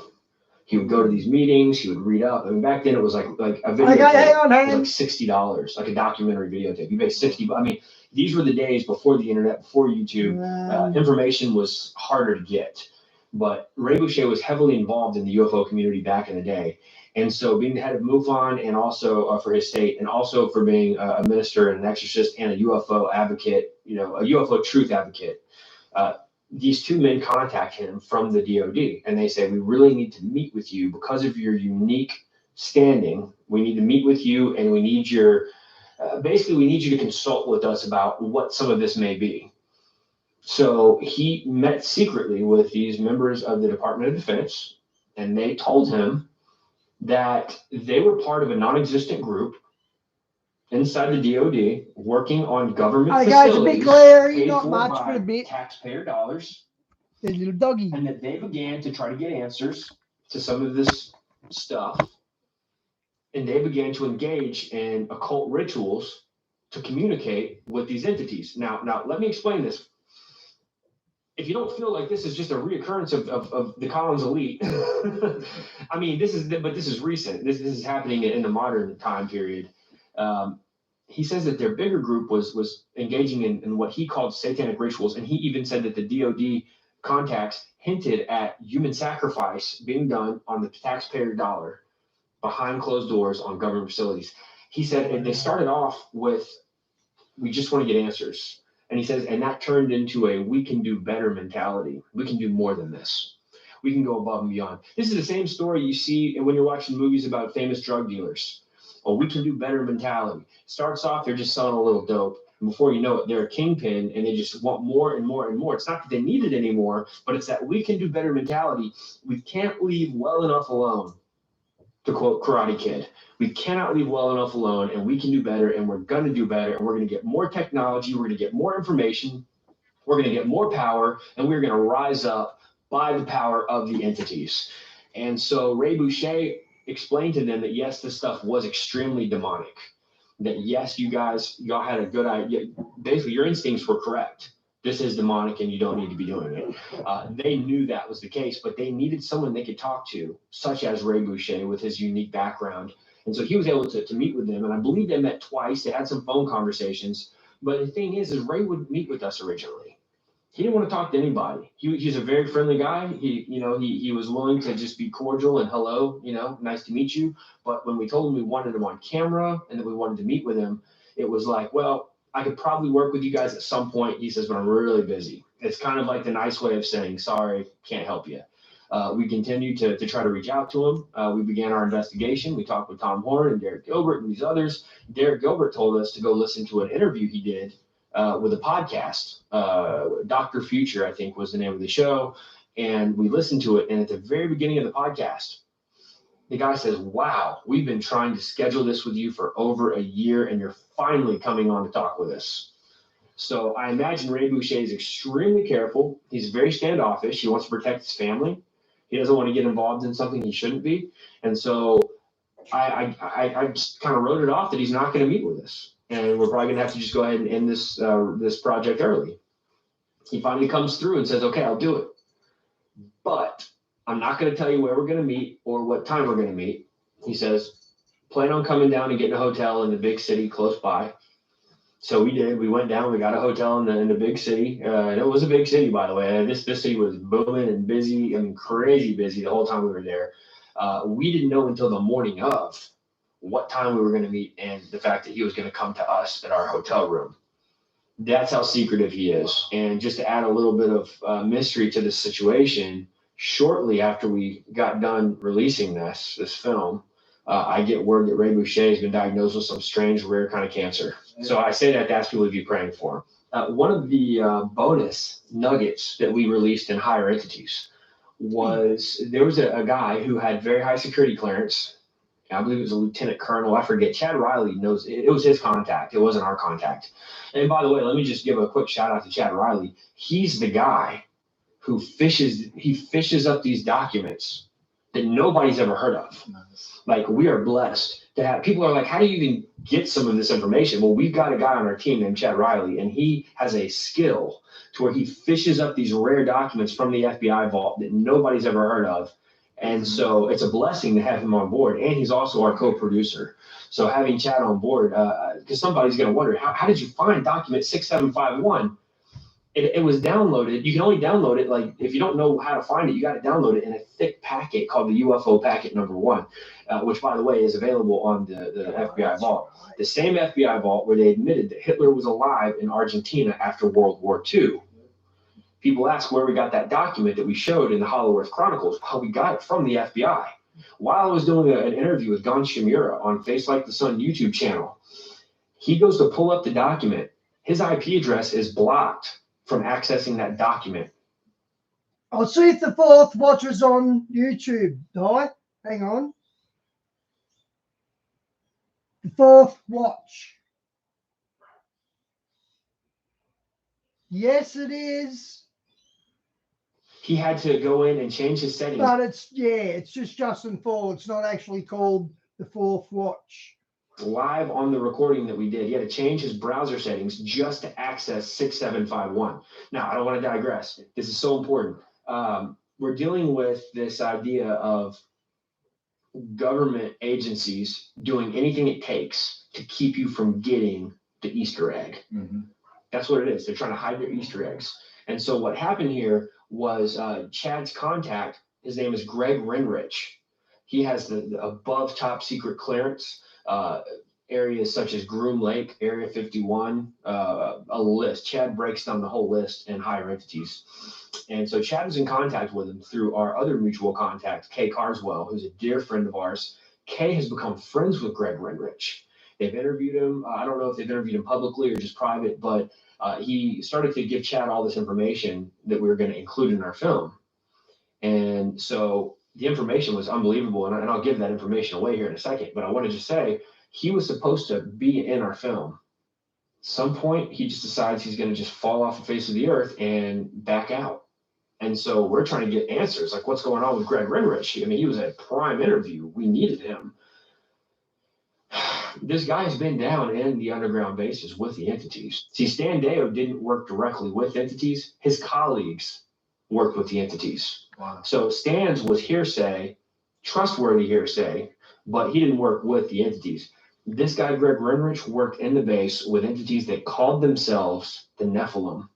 He would go to these meetings. He would read up. I mean, back then it was like a video was like $60, like a documentary videotape. You pay $60. I mean, these were the days before the internet, before YouTube. Information was harder to get. But Ray Boucher was heavily involved in the UFO community back in the day. And so being the head of MUFON, and also for his state, and also for being a minister and an exorcist and a UFO advocate, a UFO truth advocate, these two men contact him from the DOD, and they say, we really need to meet with you because of your unique standing. We need to meet with you, and we need your, basically, we need you to consult with us about what some of this may be. So he met secretly with these members of the Department of Defense, and they told him that they were part of a non-existent group inside the DOD working on government Hi guys, a facilities big Larry, paid not for much by for a bit. taxpayer dollars, The little doggy. and that they began to try to get answers to some of this stuff, and they began to engage in occult rituals to communicate with these entities. Now let me explain this. If you don't feel like this is just a reoccurrence of the Collins elite, I mean, this is recent. This is happening in the modern time period. He says that their bigger group was engaging in what he called satanic rituals, and he even said that the DOD contacts hinted at human sacrifice being done on the taxpayer dollar behind closed doors on government facilities. He said, and they started off with, we just want to get answers. And he says, and that turned into a we can do better mentality. We can do more than this. We can go above and beyond. This is the same story you see when you're watching movies about famous drug dealers. Oh, we can do better mentality. Starts off, they're just selling a little dope. And before you know it, they're a kingpin and they just want more and more and more. It's not that they need it anymore, but it's that we can do better mentality. We can't leave well enough alone, to quote Karate Kid. We cannot leave well enough alone, and we can do better, and we're going to do better, and we're going to get more technology, we're going to get more information, we're going to get more power, and we're going to rise up by the power of the entities. And so Ray Boucher explained to them that, yes, this stuff was extremely demonic, that, yes, y'all had a good idea. Basically, your instincts were correct. This is demonic and you don't need to be doing it. They knew that was the case, but they needed someone they could talk to, such as Ray Boucher with his unique background. And so he was able to meet with them. And I believe they met twice. They had some phone conversations. But the thing is Ray would meet with us originally. He didn't want to talk to anybody. He's a very friendly guy. He was willing to just be cordial and hello, nice to meet you. But when we told him we wanted him on camera and that we wanted to meet with him, it was like, well, I could probably work with you guys at some point. He says, but I'm really busy. It's kind of like the nice way of saying, sorry, can't help you. We continued to try to reach out to him. We began our investigation. We talked with Tom Horn and Derek Gilbert and these others. Derek Gilbert told us to go listen to an interview he did with a podcast. Dr. Future, I think, was the name of the show. And we listened to it. And at the very beginning of the podcast, the guy says, wow, we've been trying to schedule this with you for over a year, and you're finally coming on to talk with us. So I imagine Ray Boucher is extremely careful. He's very standoffish. He wants to protect his family. He doesn't want to get involved in something he shouldn't be. And so I just kind of wrote it off that he's not going to meet with us. And we're probably going to have to just go ahead and end this project early. He finally comes through and says, okay, I'll do it. But I'm not going to tell you where we're going to meet or what time we're going to meet. He says, plan on coming down and getting a hotel in the big city close by. So we did. We went down. We got a hotel in the big city. And it was a big city, by the way. This city was booming and busy. I mean, crazy busy the whole time we were there. We didn't know until the morning of what time we were going to meet and the fact that he was going to come to us at our hotel room. That's how secretive he is. And just to add a little bit of mystery to this situation, shortly after we got done releasing this film, I get word that Ray Boucher has been diagnosed with some strange, rare kind of cancer. So I say that to ask people to be praying for him. One of the bonus nuggets that we released in Higher Entities was there was a guy who had very high security clearance. I believe it was a lieutenant colonel. I forget. Chad Riley knows it was his contact. It wasn't our contact. And by the way, let me just give a quick shout out to Chad Riley. He's the guy who fishes up these documents that nobody's ever heard of. Nice. Like, we are blessed to have people are like, how do you even get some of this information? Well, we've got a guy on our team named Chad Riley, and he has a skill to where he fishes up these rare documents from the FBI vault that nobody's ever heard of. And so it's a blessing to have him on board. And he's also our co-producer. So having Chad on board, because somebody's going to wonder, how did you find document 6751? It was downloaded. You can only download it, like, if you don't know how to find it, you got to download it in a thick packet called the UFO packet #1, which, by the way, is available on the FBI vault. The same FBI vault where they admitted that Hitler was alive in Argentina after World War II. People ask where we got that document that we showed in the Hollow Earth Chronicles. Well, we got it from the FBI. While I was doing an interview with Gon Shimura on Face Like the Sun YouTube channel, he goes to pull up the document. His IP address is blocked from accessing that document. I'll see if the fourth watcher's on YouTube. Di, hang on. The fourth watch. Yes, it is. He had to go in and change his settings. But it's just Justin Fall. It's not actually called the fourth watch. Live on the recording that we did, he had to change his browser settings just to access 6751. Now, I don't want to digress. This is so important. We're dealing with this idea of government agencies doing anything it takes to keep you from getting the Easter egg. Mm-hmm. That's what it is. They're trying to hide their Easter eggs. And so what happened here was Chad's contact, his name is Greg Renrich. He has the above top secret clearance, areas such as Groom Lake, Area 51, a list. Chad breaks down the whole list and higher entities. And so Chad was in contact with him through our other mutual contact, Kay Carswell, who's a dear friend of ours. Kay has become friends with Greg Renrich. They've interviewed him. I don't know if they've interviewed him publicly or just private, but he started to give Chad all this information that we were going to include in our film. And so the information was unbelievable. And I'll give that information away here in a second. But I wanted to say he was supposed to be in our film. At some point, he just decides he's going to just fall off the face of the earth and back out. And so we're trying to get answers, like what's going on with Greg Renrich. I mean, he was a prime interview. We needed him. This guy has been down in the underground bases with the entities. See, Stan Deyo didn't work directly with entities. His colleagues worked with the entities. Wow. So Stan's was hearsay, trustworthy hearsay, but he didn't work with the entities. This guy, Greg Renrich, worked in the base with entities that called themselves the Nephilim.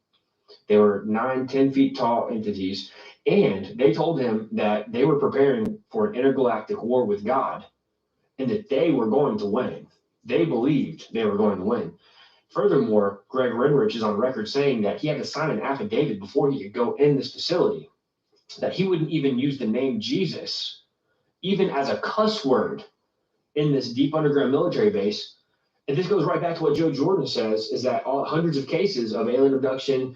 They were 9, 10 feet tall entities, and they told him that they were preparing for an intergalactic war with God and that they were going to win. They believed they were going to win. Furthermore, Greg Renrich is on record saying that he had to sign an affidavit before he could go in this facility, that he wouldn't even use the name Jesus, even as a cuss word in this deep underground military base. And this goes right back to what Joe Jordan says, is that hundreds of cases of alien abduction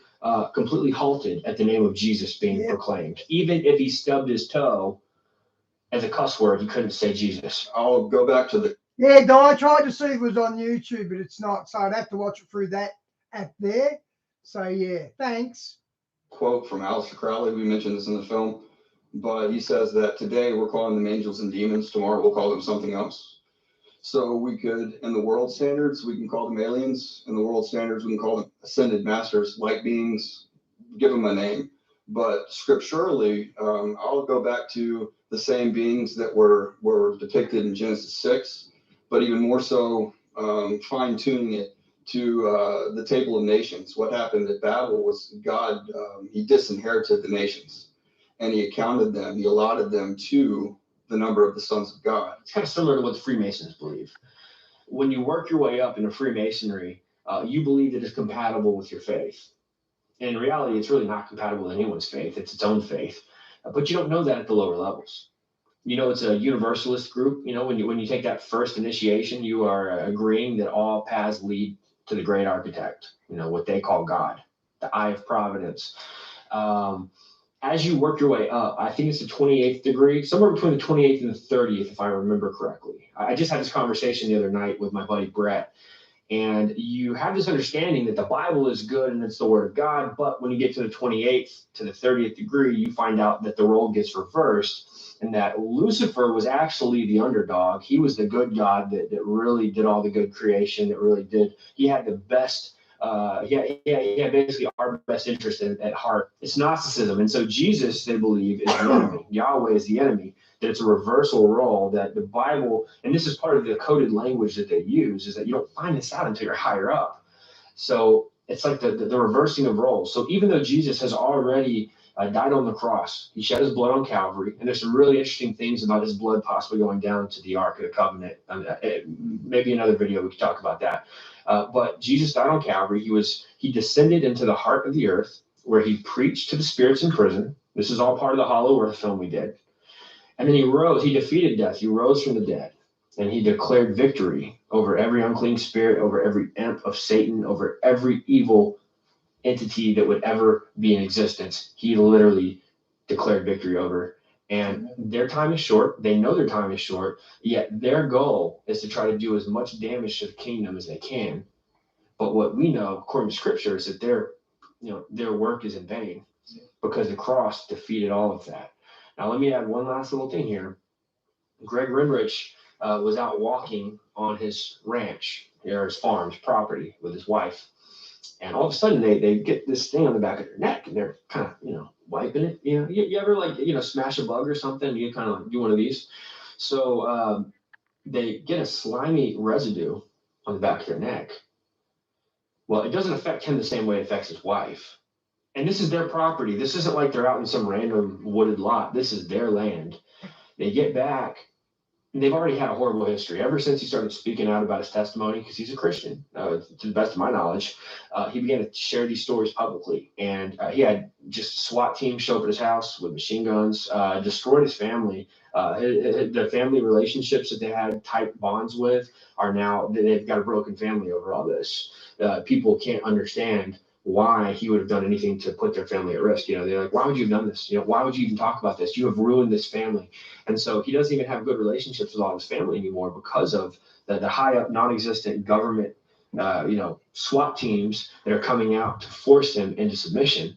completely halted at the name of Jesus being proclaimed. Even if he stubbed his toe as a cuss word, he couldn't say Jesus. I'll go back to the... Yeah, no, I tried to see if it was on YouTube, but it's not. So I'd have to watch it through that app there. So, yeah, thanks. Quote from Aleister Crowley. We mentioned this in the film, but he says that today we're calling them angels and demons. Tomorrow we'll call them something else. So we could, in the world standards, we can call them aliens. In the world standards, we can call them ascended masters, light beings, give them a name. But scripturally, I'll go back to the same beings that were depicted in Genesis 6, but even more so, fine-tuning it to the Table of Nations. What happened at Babel was God, he disinherited the nations, and he accounted them, he allotted them to the number of the sons of God. It's kind of similar to what the Freemasons believe. When you work your way up into Freemasonry, you believe that it's compatible with your faith. And in reality, it's really not compatible with anyone's faith. It's its own faith. But you don't know that at the lower levels. You know, it's a universalist group. You know, when you take that first initiation, you are agreeing that all paths lead to the great architect, you know, what they call God, the eye of providence. As you work your way up, I think it's the 28th degree, somewhere between the 28th and the 30th, if I remember correctly. I just had this conversation the other night with my buddy Brett, and you have this understanding that the Bible is good and it's the word of God, but when you get to the 28th to the 30th degree, you find out that the role gets reversed and that Lucifer was actually the underdog. He was the good God that really did all the good creation, that really did. He had the best, he had basically our best interest at heart. It's Gnosticism. And so Jesus, they believe, is the enemy. Yahweh is the enemy. That it's a reversal role, that the Bible, and this is part of the coded language that they use, is that you don't find this out until you're higher up. So it's like the reversing of roles. So even though Jesus has already died on the cross, he shed his blood on Calvary, and there's some really interesting things about his blood possibly going down to the Ark of the Covenant. Maybe another video we could talk about that. But Jesus died on Calvary. He descended into the heart of the earth, where he preached to the spirits in prison. This is all part of the Hollow Earth film we did. And then he rose, he defeated death, he rose from the dead, and he declared victory over every unclean spirit, over every imp of Satan, over every evil entity that would ever be in existence. He literally declared victory over. And their time is short. They know their time is short, yet their goal is to try to do as much damage to the kingdom as they can. But what we know, according to scripture, is that their work is in vain because the cross defeated all of that. Now, let me add one last little thing here. Greg Renrich was out walking on his ranch, or his farm, his property, with his wife. And all of a sudden, they get this thing on the back of their neck, and they're kind of, wiping it. You ever smash a bug or something? You kind of do one of these. So they get a slimy residue on the back of their neck. Well, it doesn't affect him the same way it affects his wife. And this is their property. This isn't like they're out in some random wooded lot. This is their land. They get back. They've already had a horrible history ever since he started speaking out about his testimony, because he's a Christian, to the best of my knowledge. He began to share these stories publicly, and he had just SWAT teams show up at his house with machine guns, destroyed his family. The family relationships that they had tight bonds with are now, they've got a broken family over all this. People can't understand why he would have done anything to put their family at risk. They're like, why would you have done this? Why would you even talk about this? You have ruined this family. And so he doesn't even have good relationships with all his family anymore because of the high up non-existent government, SWAT teams that are coming out to force him into submission.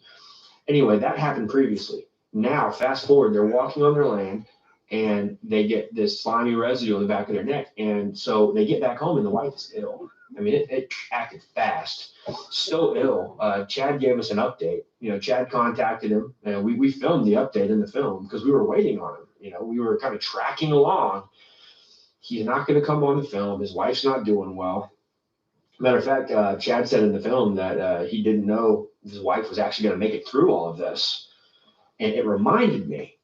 Anyway, that happened previously. Now, fast forward, they're walking on their land and they get this slimy residue on the back of their neck. And so they get back home and the wife is ill. I mean, it acted fast, so ill. Chad gave us an update. Chad contacted him, and we filmed the update in the film because we were waiting on him. We were kind of tracking along. He's not going to come on the film. His wife's not doing well. Matter of fact, Chad said in the film that he didn't know his wife was actually going to make it through all of this. And it reminded me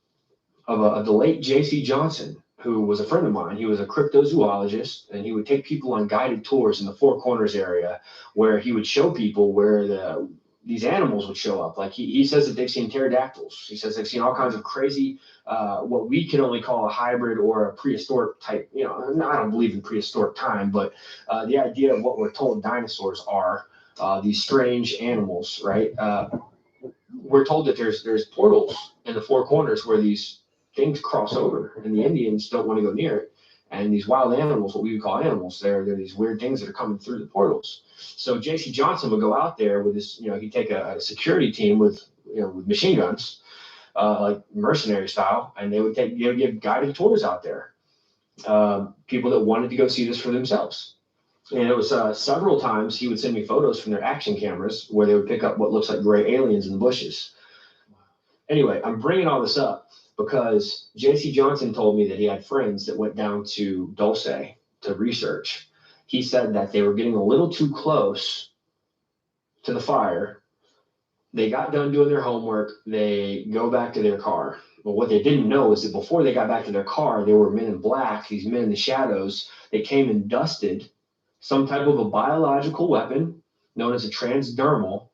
of the late J.C. Johnson, who was a friend of mine. He was a cryptozoologist, and he would take people on guided tours in the Four Corners area where he would show people where these animals would show up. Like he says that they've seen pterodactyls. He says they've seen all kinds of crazy, what we can only call a hybrid or a prehistoric type. I don't believe in prehistoric time, but the idea of what we're told dinosaurs are, these strange animals, right? We're told that there's portals in the Four Corners where these things cross over, and the Indians don't want to go near it. And these wild animals, what we would call animals, they're these weird things that are coming through the portals. So J.C. Johnson would go out there with this, he'd take a security team with machine guns, like mercenary style, and they would give guided tours out there. People that wanted to go see this for themselves. And it was several times he would send me photos from their action cameras where they would pick up what looks like gray aliens in the bushes. Anyway, I'm bringing all this up because J.C. Johnson told me that he had friends that went down to Dulce to research. He said that they were getting a little too close to the fire. They got done doing their homework. They go back to their car. But what they didn't know is that before they got back to their car, there were men in black, these men in the shadows. They came and dusted some type of a biological weapon known as a transdermal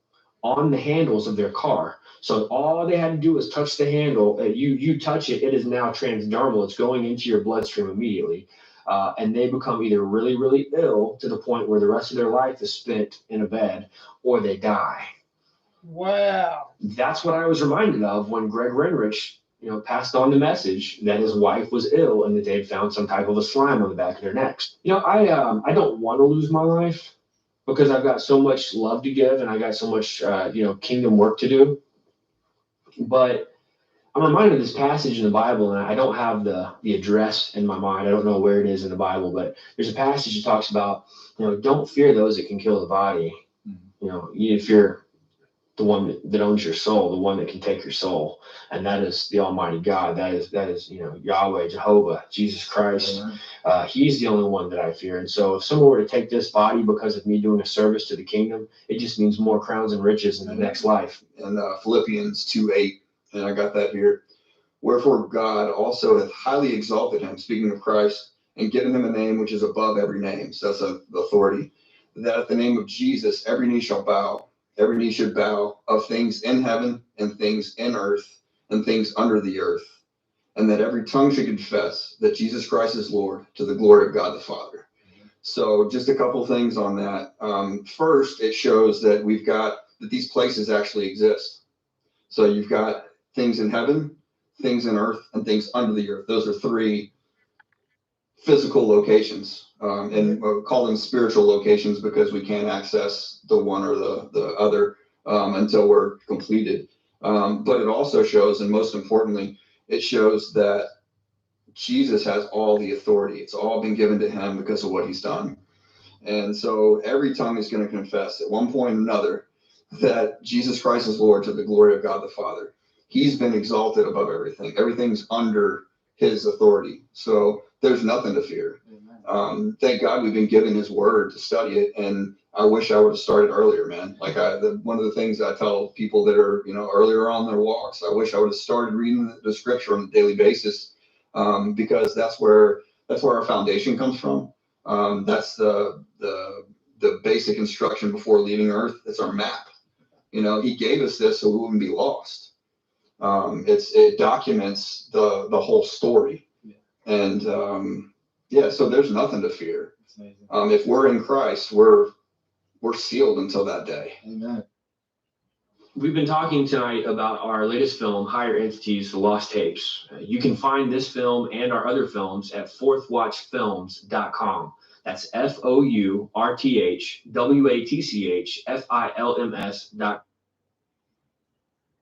on the handles of their car. So all they had to do was touch the handle. You touch it, it is now transdermal. It's going into your bloodstream immediately. And they become either really, really ill to the point where the rest of their life is spent in a bed, or they die. Wow. That's what I was reminded of when Greg Renrich, passed on the message that his wife was ill and that they had found some type of a slime on the back of their necks. I don't want to lose my life because I've got so much love to give and I got so much, kingdom work to do. But I'm reminded of this passage in the Bible, and I don't have the address in my mind. I don't know where it is in the Bible, but there's a passage that talks about, don't fear those that can kill the body. You fear the one that owns your soul, the one that can take your soul, and that is the Almighty God. That is Yahweh, Jehovah, Jesus Christ. He's the only one that I fear. And so if someone were to take this body because of me doing a service to the kingdom, it just means more crowns and riches in the next life. And Philippians 2:8, and I got that here. Wherefore God also hath highly exalted him, speaking of Christ, and given him a name which is above every name. So that's the authority. That at the name of Jesus, every knee shall bow, every knee should bow of things in heaven and things in earth and things under the earth, and that every tongue should confess that Jesus Christ is Lord to the glory of God the Father. So just a couple things on that. First, it shows that that these places actually exist. So you've got things in heaven, things in earth, and things under the earth. Those are three physical locations, and we call them spiritual locations because we can't access the one or the other until we're completed. But it also shows, and most importantly, it shows that Jesus has all the authority. It's all been given to him because of what he's done. And so every tongue is going to confess at one point or another that Jesus Christ is Lord to the glory of God the Father. He's been exalted above everything. Everything's under his authority. So there's nothing to fear. Thank God we've been given his word to study it. And I wish I would have started earlier, man. Like one of the things I tell people that are, earlier on their walks, I wish I would have started reading the scripture on a daily basis, because that's where our foundation comes from. That's the basic instruction before leaving Earth. It's our map. He gave us this so we wouldn't be lost. It documents the whole story. And so there's nothing to fear. If we're in Christ, we're sealed until that day. Amen. We've been talking tonight about our latest film, Higher Entities, The Lost Tapes. You can find this film and our other films at fourthwatchfilms.com. That's FOURTHWATCHFILMS.com.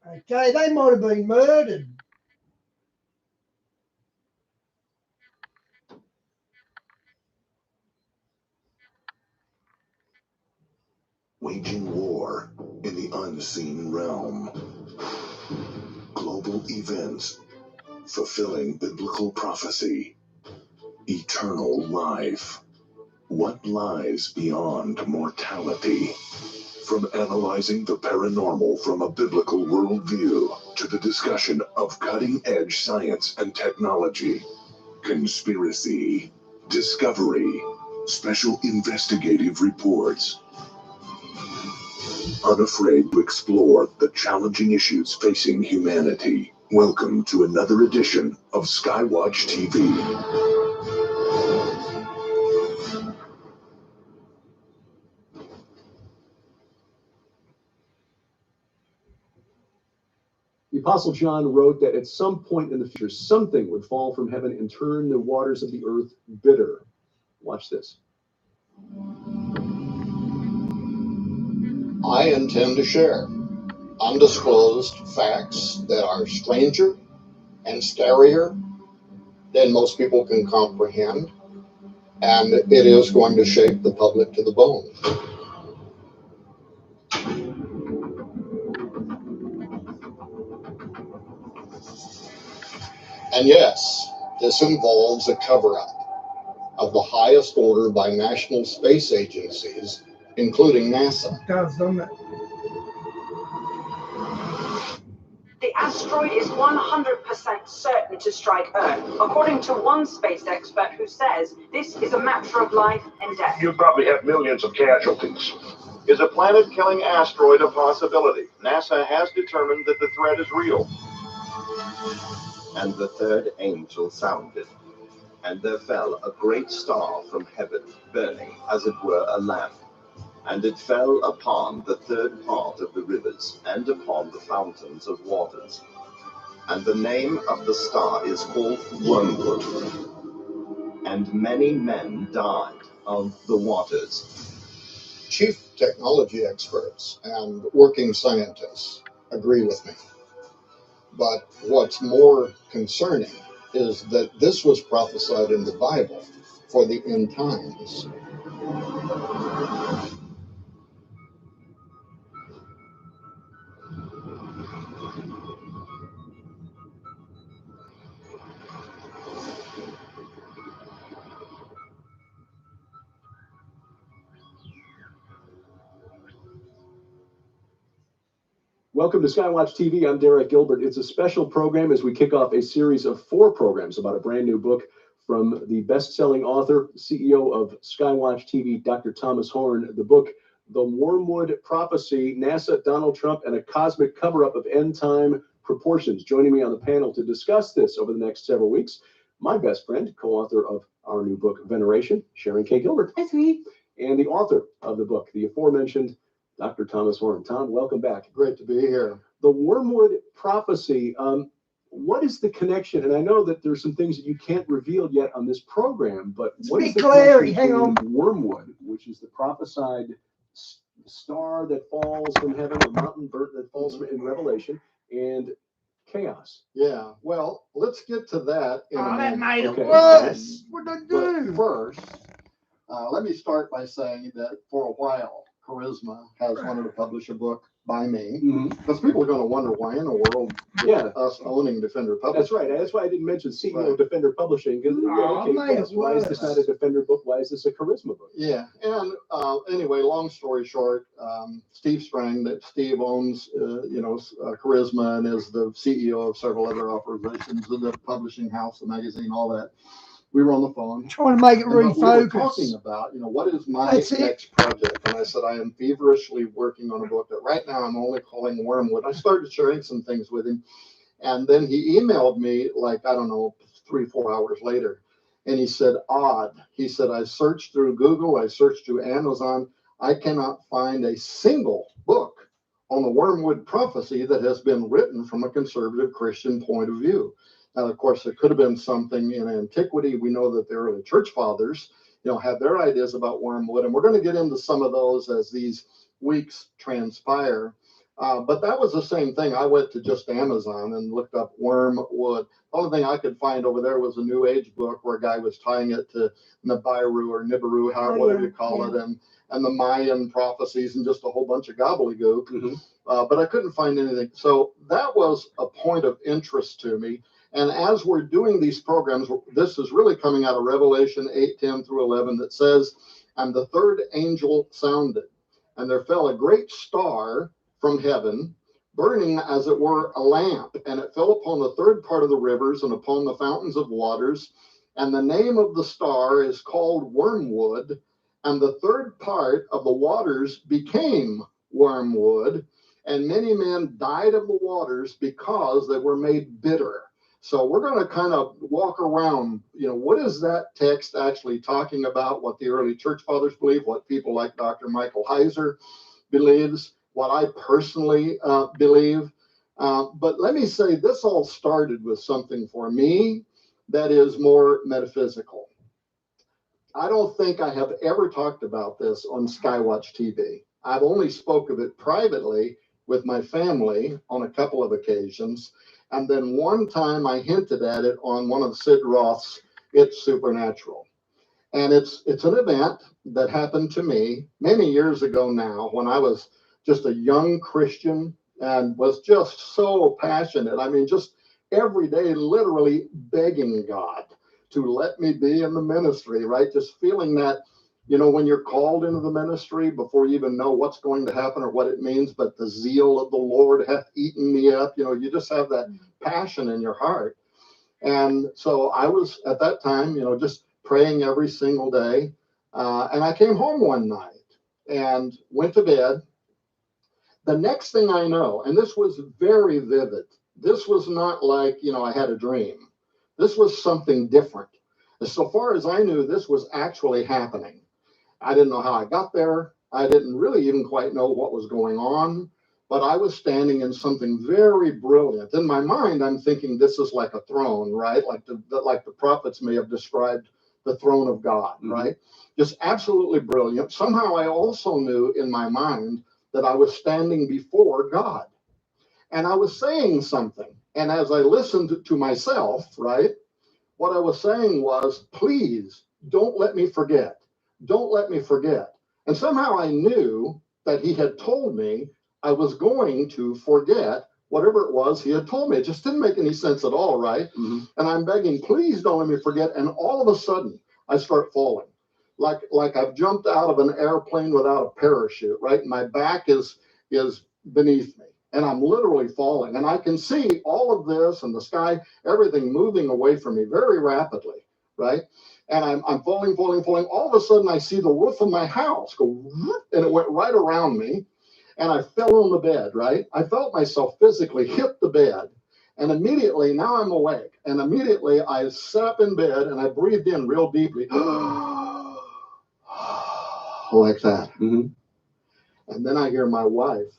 Okay, they might have been murdered. Waging war in the unseen realm. Global events fulfilling biblical prophecy. Eternal life. What lies beyond mortality? From analyzing the paranormal from a biblical worldview to the discussion of cutting-edge science and technology. Conspiracy. Discovery. Special investigative reports. Unafraid to explore the challenging issues facing humanity. Welcome to another edition of Skywatch TV. The Apostle John wrote that at some point in the future, something would fall from heaven and turn the waters of the earth bitter. Watch this. I intend to share undisclosed facts that are stranger and scarier than most people can comprehend, and it is going to shake the public to the bone. And yes, this involves a cover-up of the highest order by national space agencies, including NASA. It does, doesn't it? The asteroid is 100% certain to strike Earth, according to one space expert who says this is a matter of life and death. You probably have millions of casualties. Is a planet-killing asteroid a possibility? NASA has determined that the threat is real. And the third angel sounded, and there fell a great star from heaven, burning as it were a lamp. And it fell upon the third part of the rivers, and upon the fountains of waters. And the name of the star is called Wormwood. And many men died of the waters. Chief technology experts and working scientists agree with me. But what's more concerning is that this was prophesied in the Bible for the end times. Welcome to Skywatch TV. I'm Derek Gilbert. It's a special program as we kick off a series of 4 programs about a brand new book from the best-selling author, CEO of Skywatch TV, Dr. Thomas Horn. The book, The Wormwood Prophecy, NASA, Donald Trump, and a Cosmic Cover-Up of End Time Proportions. Joining me on the panel to discuss this over the next several weeks, my best friend, co-author of our new book, Veneration, Sharon K. Gilbert. Hi, sweetie. And the author of the book, the aforementioned Dr. Thomas Horn. Tom, welcome back. Great to be here. The Wormwood Prophecy, what is the connection? And I know that there's some things that you can't reveal yet on this program, but what is the Clary, hang connection on. between Wormwood, which is the prophesied star that falls from heaven, or mountain bird that falls in Revelation, and chaos? Yeah, well, let's get to that in a that minute. made it Okay. worse. What did I But do? first, let me start by saying that for a while, Charisma has wanted to publish a book by me, because people are going to wonder why in the world Yeah. us owning Defender Publishing. That's right. That's why I didn't mention CEO Right. of Defender Publishing, because okay, made yes, it why is this worse. not a Defender book? Why is this a Charisma book? Yeah, and anyway, long story short, Steve Strang, that Steve owns, Charisma, and is the CEO of several other operations, the publishing house, the magazine, all that. We were on the phone. Trying to make it And we were refocus. talking about, what is my That's it. next project? And I said, I am feverishly working on a book that right now I'm only calling Wormwood. I started sharing some things with him. And then he emailed me, like, I don't know, 3-4 hours later. And he said, odd. He said, I searched through Google, I searched through Amazon. I cannot find a single book on the Wormwood Prophecy that has been written from a conservative Christian point of view. Now, of course, it could have been something in antiquity. We know that the early church fathers, had their ideas about wormwood, and we're going to get into some of those as these weeks transpire. But that was the same thing. I went to just Amazon and looked up wormwood. The only thing I could find over there was a New Age book where a guy was tying it to Nibiru or Nibiru, whatever you call it, and the Mayan prophecies and just a whole bunch of gobbledygook. But I couldn't find anything. So that was a point of interest to me. And as we're doing these programs, this is really coming out of Revelation 8:10 through 11 that says, and the third angel sounded, and there fell a great star from heaven, burning as it were a lamp, and it fell upon the third part of the rivers and upon the fountains of waters. And the name of the star is called Wormwood, and the third part of the waters became wormwood, and many men died of the waters because they were made bitter. So we're going to kind of walk around, what is that text actually talking about, what the early church fathers believe, what people like Dr. Michael Heiser believes, what I personally believe. But let me say, this all started with something for me that is more metaphysical. I don't think I have ever talked about this on Skywatch TV. I've only spoke of it privately with my family on a couple of occasions. And then one time I hinted at it on one of Sid Roth's It's Supernatural. And it's an event that happened to me many years ago now when I was just a young Christian and was just so passionate. I mean, just every day literally begging God to let me be in the ministry, right? Just feeling that, when you're called into the ministry before you even know what's going to happen or what it means, but the zeal of the Lord hath eaten me up. You just have that passion in your heart. And so I was at that time, just praying every single day. And I came home one night and went to bed. The next thing I know, and this was very vivid, this was not like, I had a dream. This was something different. As so far as I knew, this was actually happening. I didn't know how I got there. I didn't really even quite know what was going on, but I was standing in something very brilliant. In my mind, I'm thinking this is like a throne, right? Like the prophets may have described the throne of God, right? Just absolutely brilliant. Somehow I also knew in my mind that I was standing before God and I was saying something. And as I listened to myself, right, what I was saying was, please don't let me forget. Don't let me forget. And somehow I knew that he had told me I was going to forget whatever it was he had told me. It just didn't make any sense at all, right? And I'm begging, please don't let me forget. And all of a sudden, I start falling. Like I've jumped out of an airplane without a parachute, right? My back is beneath me. And I'm literally falling. And I can see all of this and the sky, everything moving away from me very rapidly, right? And I'm falling. All of a sudden, I see the roof of my house go, whoop, and it went right around me. And I fell on the bed, right? I felt myself physically hit the bed. And immediately, now I'm awake. And immediately, I sat up in bed and I breathed in real deeply. Like that. Mm-hmm. And then I hear my wife,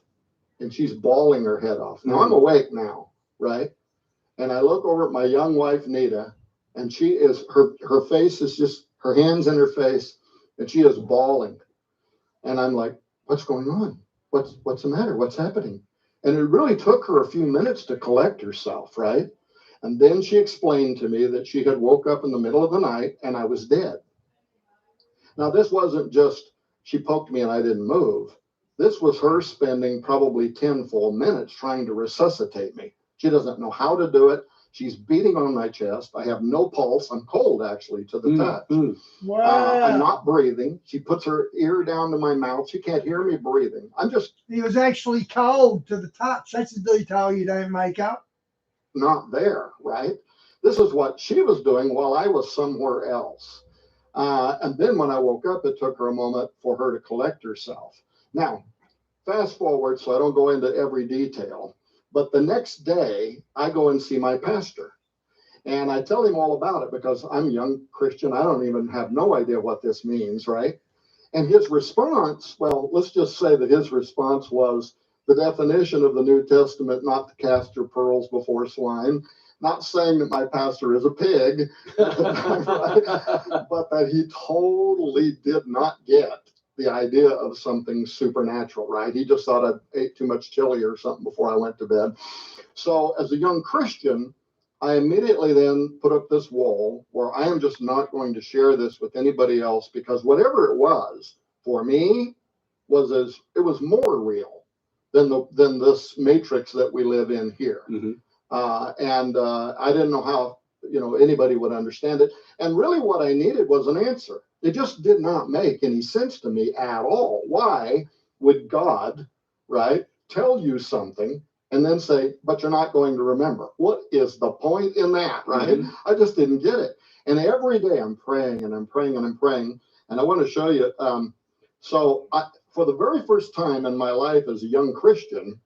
and she's bawling her head off. Now I'm awake now, right? And I look over at my young wife, Nita, and she is, her face is just, her hands in her face, and she is bawling. And I'm like, what's going on? What's the matter? What's happening? And it really took her a few minutes to collect herself, right? And then she explained to me that she had woke up in the middle of the night and I was dead. Now, this wasn't just she poked me and I didn't move. This was her spending probably 10 full minutes trying to resuscitate me. She doesn't know how to do it. She's beating on my chest. I have no pulse. I'm cold, actually, to the touch. Wow. I'm not breathing. She puts her ear down to my mouth. She can't hear me breathing. I'm just He was actually cold to the touch. That's a detail you don't make up. not there, right? This is what she was doing while I was somewhere else. And then when I woke up, it took her a moment for her to collect herself. Now, fast forward, so I don't go into every detail, but the next day I go and see my pastor. And I tell him all about it because I'm a young Christian. I don't even have no idea what this means, right? And his response, well, let's just say that his response was the definition of the New Testament, not to cast your pearls before swine. Not saying that my pastor is a pig, but that he totally did not get the idea of something supernatural, right? He just thought I ate too much chili or something before I went to bed. So as a young Christian, I immediately then put up this wall where I am just not going to share this with anybody else because whatever it was for me it was more real than this matrix that we live in here. Mm-hmm. I didn't know how anybody would understand it. And really what I needed was an answer. It just did not make any sense to me at all. Why would God, right, tell you something and then say, but you're not going to remember? What is the point in that, right? Mm-hmm. I just didn't get it. And every day I'm praying and I'm praying and I'm praying. And I want to show you. For the very first time in my life as a young Christian,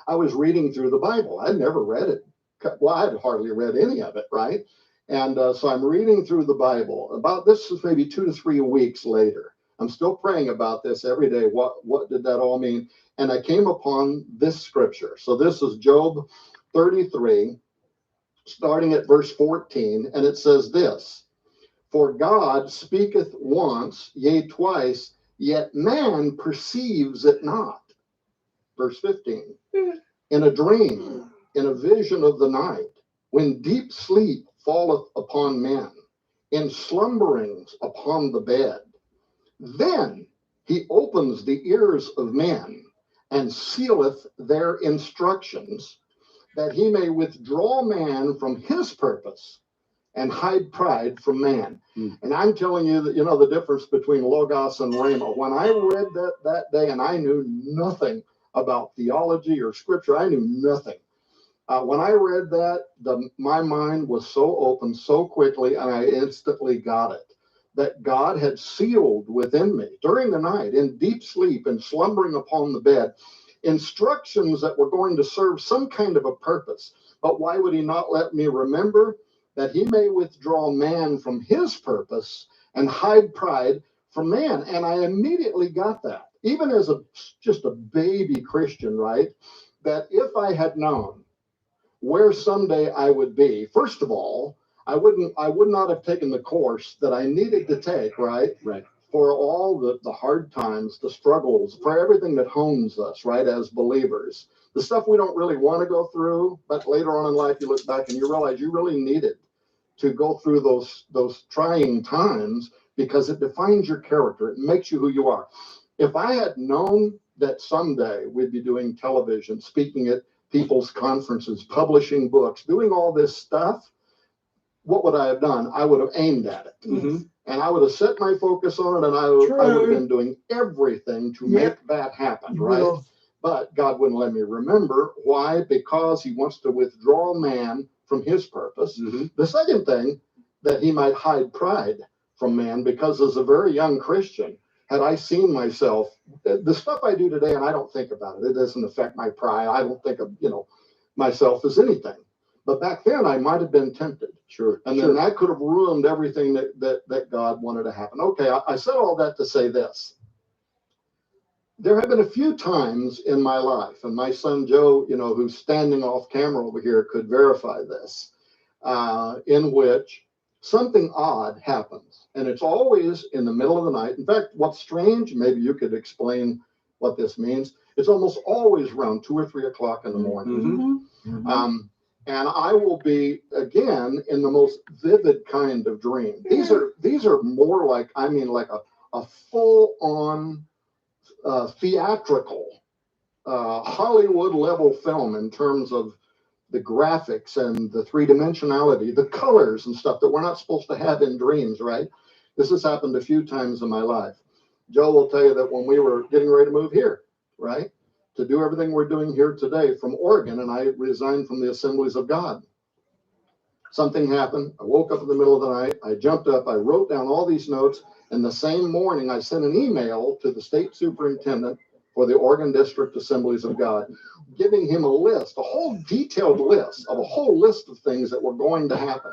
I was reading through the Bible. I'd never read it. Well, I'd hardly read any of it, right? And so I'm reading through the Bible. About this is maybe 2 to 3 weeks later. I'm still praying about this every day. What did that all mean? And I came upon this scripture. So this is Job 33, starting at verse 14. And it says this, for God speaketh once, yea, twice, yet man perceives it not. Verse 15, in a dream, in a vision of the night, when deep sleep falleth upon men, in slumberings upon the bed, then he opens the ears of men and sealeth their instructions, that he may withdraw man from his purpose and hide pride from man. And I'm telling you that, the difference between Logos and Rhema. When I read that day, and I knew nothing about theology or scripture, I knew nothing. When I read that, my mind was so open so quickly, and I instantly got it. That God had sealed within me during the night, in deep sleep and slumbering upon the bed, instructions that were going to serve some kind of a purpose. But why would he not let me remember? That he may withdraw man from his purpose and hide pride from man. And I immediately got that, even as just a baby Christian, right? That if I had known where someday I would be, first of all, I would not have taken the course that I needed to take, right? Right. For all the hard times, the struggles, for everything that hones us, right, as believers. The stuff we don't really want to go through, but later on in life you look back and you realize you really needed to go through those trying times because it defines your character. It makes you who you are. If I had known that someday we'd be doing television, speaking at people's conferences, publishing books, doing all this stuff, what would I have done? I would have aimed at it. Mm-hmm. And I would have set my focus on it, and I would have been doing everything to make that happen, right? But God wouldn't let me remember. Why? Because he wants to withdraw man from his purpose. Mm-hmm. The second thing, that he might hide pride from man, because as a very young Christian, had I seen myself, the stuff I do today, and I don't think about it, it doesn't affect my pride. I don't think of, myself as anything. But back then I might have been tempted. Sure. And then that could have ruined everything that God wanted to happen. Okay, I said all that to say this. There have been a few times in my life, and my son Joe, who's standing off camera over here, could verify this, in which something odd happens. And it's always in the middle of the night. In fact, what's strange, maybe you could explain what this means. It's almost always around 2 or 3 o'clock in the morning. And I will be, again, in the most vivid kind of dream. These are more like a full-on theatrical Hollywood level film in terms of the graphics and the three-dimensionality, the colors and stuff that we're not supposed to have in dreams, right? This has happened a few times in my life. Joe will tell you that when we were getting ready to move here, right, to do everything we're doing here today from Oregon, and I resigned from the Assemblies of God, something happened. I woke up in the middle of the night. I jumped up. I wrote down all these notes. And the same morning, I sent an email to the state superintendent for the Oregon District Assemblies of God, giving him a list, a whole detailed list of a whole list of things that were going to happen.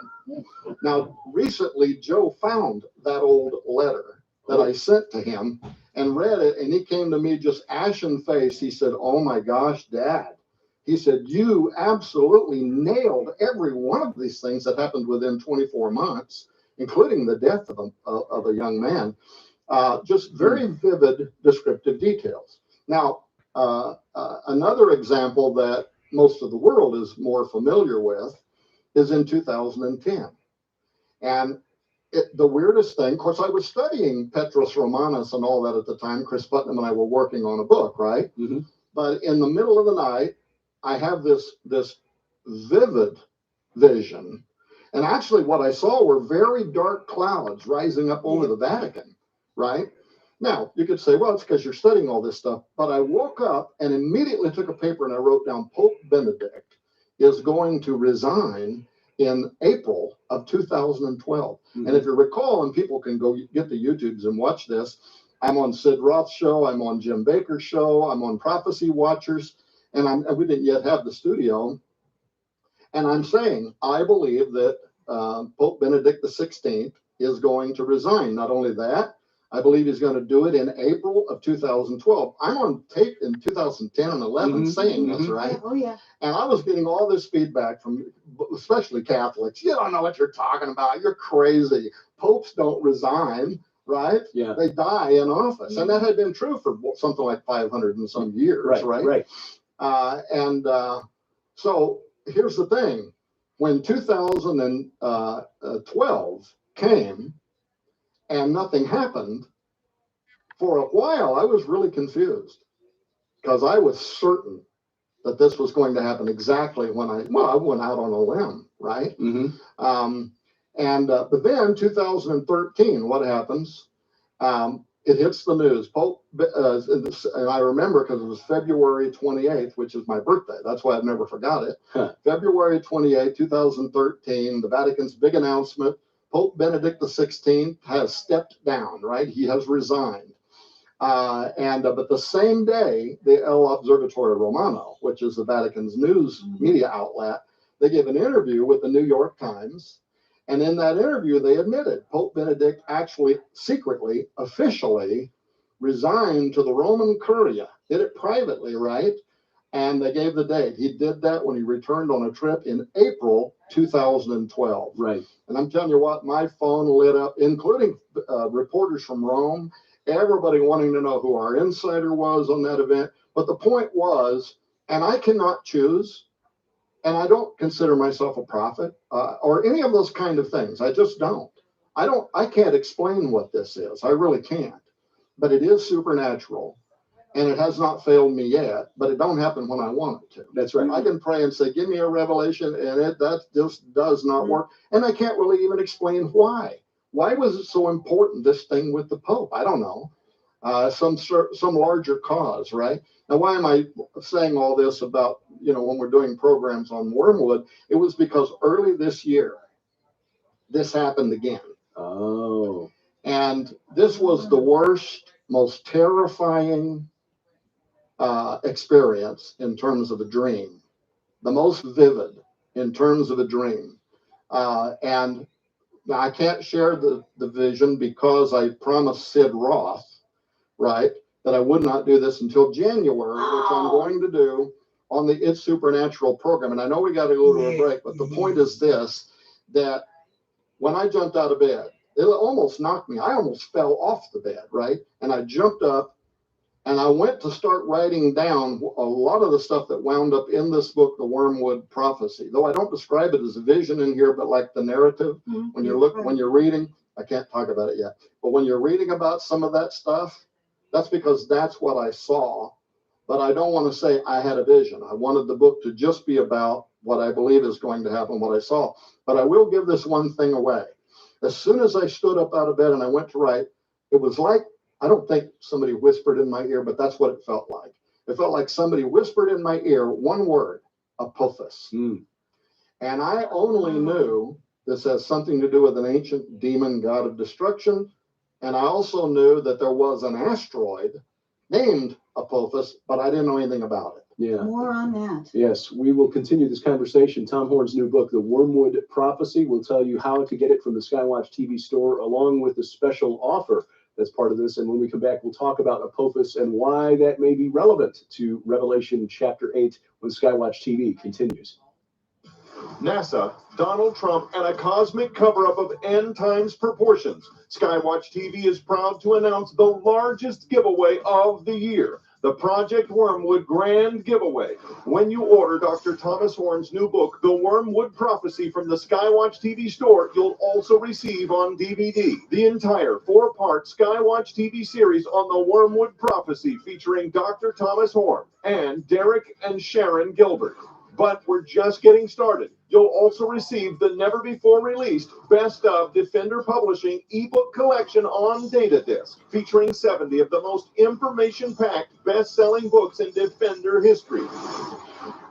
Now, recently, Joe found that old letter that I sent to him and read it, and he came to me just ashen-faced. He said, "Oh my gosh, Dad." He said, "You absolutely nailed every one of these things that happened within 24 months, including the death of a young man." Just very vivid descriptive details. Now, another example that most of the world is more familiar with is in 2010. And the weirdest thing, of course, I was studying Petros Romanus and all that at the time. Chris Putnam and I were working on a book, right? But in the middle of the night, I have this vivid vision. And actually what I saw were very dark clouds rising up over the Vatican, right? Now, you could say, well, it's because you're studying all this stuff. But I woke up and immediately took a paper and I wrote down Pope Benedict is going to resign in April of 2012. And if you recall, and people can go get the YouTubes and watch this, I'm on Sid Roth's show, I'm on Jim Bakker's show, I'm on Prophecy Watchers, and we didn't yet have the studio. And I'm saying, I believe that Pope Benedict XVI is going to resign. Not only that, I believe he's going to do it in April of 2012. I'm on tape in 2010 and 11 saying this, right? Oh, yeah. And I was getting all this feedback from especially Catholics. You don't know what you're talking about. You're crazy. Popes don't resign, right? Yeah. They die in office. And that had been true for something like 500 and some years, right? So here's the thing. When 2012 came and nothing happened, for a while I was really confused because I was certain that this was going to happen exactly when I went out on a limb, right? But then 2013, what happens? It hits the news. Pope, and I remember because it was February 28th, which is my birthday. That's why I've never forgot it. February 28th, 2013, the Vatican's big announcement. Pope Benedict XVI has stepped down, right? He has resigned. But the same day, the El Observatore Romano, which is the Vatican's news media outlet, they gave an interview with the New York Times. And in that interview, they admitted Pope Benedict actually secretly, officially resigned to the Roman Curia, did it privately, right? And they gave the date. He did that when he returned on a trip in April 2012. Right. And I'm telling you what, my phone lit up, including reporters from Rome, everybody wanting to know who our insider was on that event. But the point was, and I cannot choose, and I don't consider myself a prophet or any of those kind of things. I just don't. I can't explain what this is. I really can't. But it is supernatural. And it has not failed me yet, but it don't happen when I want it to. That's right. I can pray and say, give me a revelation, and that just does not work. And I can't really even explain why. Why was it so important, this thing with the Pope? I don't know. Some larger cause, right? Now, why am I saying all this about, when we're doing programs on Wormwood? It was because early this year, this happened again. Oh. And this was the worst, most terrifying experience in terms of a dream, the most vivid in terms of a dream. And now I can't share the vision because I promised Sid Roth, right, that I would not do this until January, which I'm going to do on the It's Supernatural program. And I know we got to go to a break, but the point is this, that when I jumped out of bed, it almost knocked me. I almost fell off the bed, right? And I jumped up and I went to start writing down a lot of the stuff that wound up in this book, The Wormwood Prophecy. Though I don't describe it as a vision in here, but like the narrative, when you're reading, I can't talk about it yet, but when you're reading about some of that stuff, that's because that's what I saw. But I don't want to say I had a vision. I wanted the book to just be about what I believe is going to happen, what I saw. But I will give this one thing away. As soon as I stood up out of bed and I went to write, it was like, I don't think somebody whispered in my ear, but that's what it felt like. It felt like somebody whispered in my ear one word, Apophis. And I only knew this has something to do with an ancient demon god of destruction. And I also knew that there was an asteroid named Apophis, but I didn't know anything about it. Yeah. More on that. Yes, we will continue this conversation. Tom Horn's new book, The Wormwood Prophecy, will tell you how to get it from the Skywatch TV store, along with the special offer that's part of this. And when we come back, we'll talk about Apophis and why that may be relevant to Revelation chapter 8 when Skywatch TV continues. NASA, Donald Trump, and a cosmic cover-up of end times proportions. Skywatch TV is proud to announce the largest giveaway of the year, the Project Wormwood Grand Giveaway. When you order Dr. Thomas Horn's new book, The Wormwood Prophecy, from the Skywatch TV store, you'll also receive on DVD the entire 4-part Skywatch TV series on the Wormwood Prophecy, featuring Dr. Thomas Horn and Derek and Sharon Gilbert. But we're just getting started. You'll also receive the never-before-released Best of Defender Publishing ebook collection on data disc, featuring 70 of the most information-packed best-selling books in Defender history.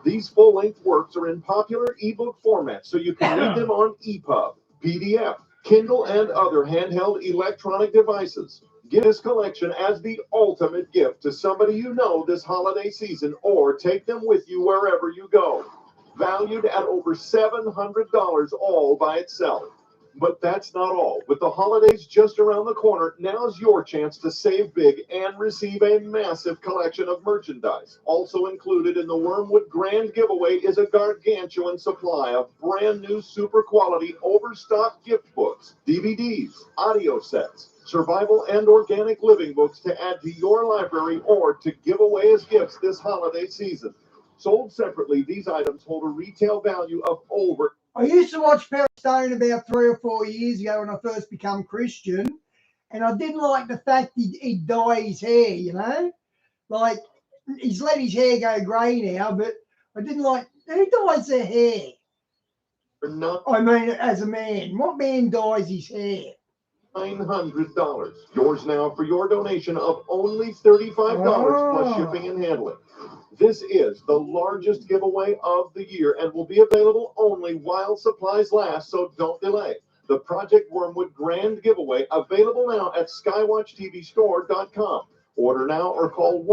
These full-length works are in popular ebook formats, so you can read them on EPUB, PDF, Kindle, and other handheld electronic devices. Get this collection as the ultimate gift to somebody you know this holiday season, or take them with you wherever you go. Valued at over $700 all by itself. But that's not all. With the holidays just around the corner, now's your chance to save big and receive a massive collection of merchandise. Also included in the Wormwood Grand Giveaway is a gargantuan supply of brand new super quality overstock gift books, DVDs, audio sets, survival and organic living books to add to your library or to give away as gifts this holiday season. Sold separately, these items hold a retail value of over... I used to watch Perry Stone about 3 or 4 years ago when I first became Christian, and I didn't like the fact he'd dye his hair, you know? Like, he's let his hair go grey now, but I didn't like... Who dyes their hair? I mean, as a man. What man dyes his hair? $900. Yours now for your donation of only $35 plus shipping and handling. This is the largest giveaway of the year and will be available only while supplies last, so don't delay. The Project Wormwood Grand Giveaway, available now at skywatchtvstore.com. Order now or call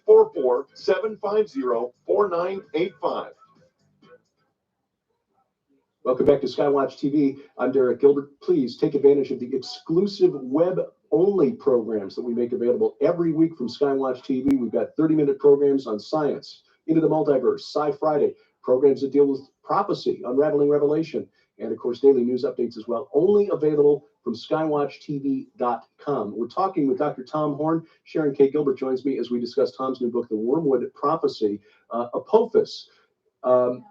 1-844-750-4985. Welcome back to Skywatch TV. I'm Derek Gilbert. Please take advantage of the exclusive web-only programs that we make available every week from Skywatch TV. We've got 30-minute programs on science, into the multiverse, Sci-Friday, programs that deal with prophecy, unraveling Revelation, and, of course, daily news updates as well. Only available from skywatchtv.com. We're talking with Dr. Tom Horn. Sharon K. Gilbert joins me as we discuss Tom's new book, The Wormwood Prophecy, Apophis.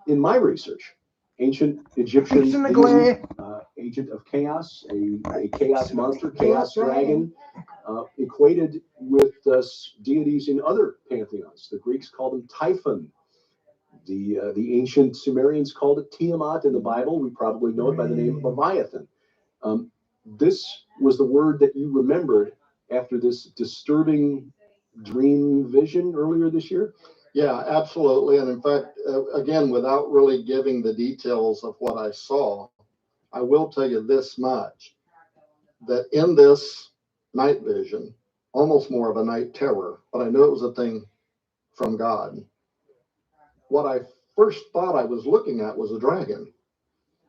In my research, ancient Egyptian agent of chaos, a chaos monster, chaos dragon, equated with deities in other pantheons. The Greeks called him Typhon. The ancient Sumerians called it Tiamat in the Bible. We probably know it by the name of Leviathan. This was the word that you remembered after this disturbing dream vision earlier this year? Yeah, absolutely. And in fact, again, without really giving the details of what I saw, I will tell you this much, that in this night vision, almost more of a night terror, but I knew it was a thing from God. What I first thought I was looking at was a dragon.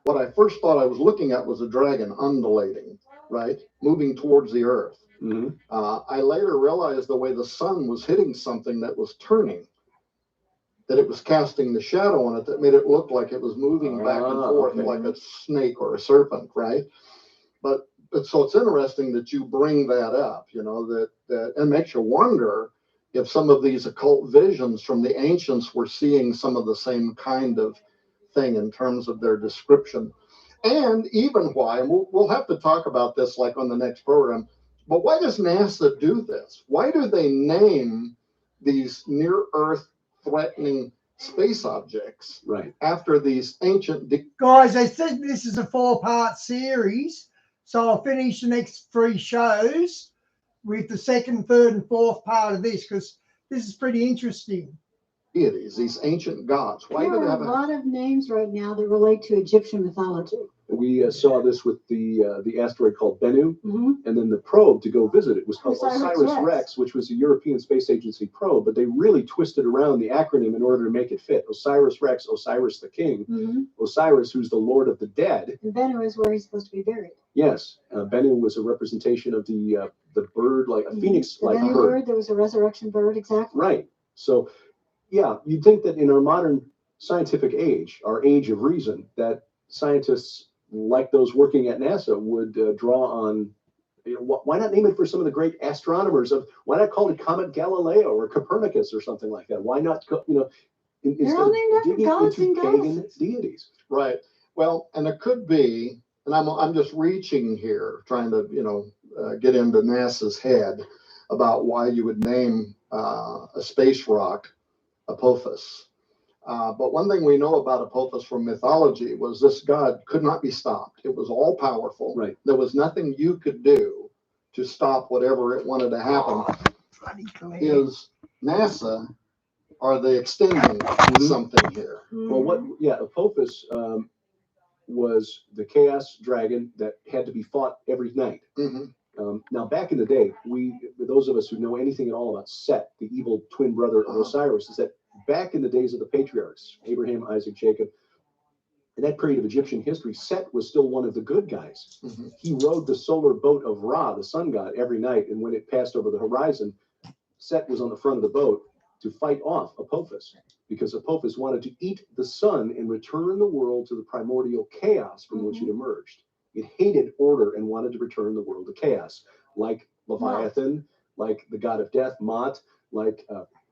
What I first thought I was looking at was a dragon undulating, right? Moving towards the earth. Mm-hmm. I later realized the way the sun was hitting something that was turning, that it was casting the shadow on it that made it look like it was moving back and forth like a snake or a serpent, right? But so it's interesting that you bring that up, you know, that and makes you wonder if some of these occult visions from the ancients were seeing some of the same kind of thing in terms of their description. And even why, and we'll have to talk about this like on the next program, but why does NASA do this? Why do they name these near-Earth threatening space objects after these ancient... Guys, I think this is a 4-part series, so I'll finish the next 3 shows with the 2nd, 3rd, and 4th part of this, because this is pretty interesting. Deities, these ancient gods. Why There do they are have a lot of names right now that relate to Egyptian mythology. We saw this with the asteroid called Bennu, Mm-hmm. and then the probe to go visit it was called Osiris Osiris Rex, which was a European Space Agency probe, but they really twisted around the acronym in order to make it fit. Osiris Rex, Osiris the King, Mm-hmm. Osiris, who's the Lord of the Dead. And Bennu is where he's supposed to be buried. Yes, Bennu was a representation of the bird, like a Mhm. phoenix-like The Bennu bird. bird, there was a resurrection bird, exactly. Right. So, yeah, you'd think that in our modern scientific age, our age of reason, that scientists like those working at NASA would draw on, you know, why not name it for some of the great astronomers of, why not call it Comet Galileo or Copernicus or something like that? Why not, you know, instead all of named after digging gods into and pagan deities. Right. Well, and it could be, and I'm just reaching here, trying to, you know, get into NASA's head about why you would name a space rock Apophis. But one thing we know about Apophis from mythology was this god could not be stopped. It was all powerful. Right. There was nothing you could do to stop whatever it wanted to happen. Is NASA, are they extending something here? Well, Apophis was the chaos dragon that had to be fought every night. Now, back in the day, those of us who know anything at all about Set, the evil twin brother of Osiris, is that back in the days of the patriarchs, Abraham, Isaac, Jacob, in that period of Egyptian history, Set was still one of the good guys. He rode the solar boat of Ra, the sun god, every night, and when it passed over the horizon, Set was on the front of the boat to fight off Apophis, because Apophis wanted to eat the sun and return the world to the primordial chaos from which it emerged. It hated order and wanted to return the world to chaos, like Leviathan, like the god of death, Mot, like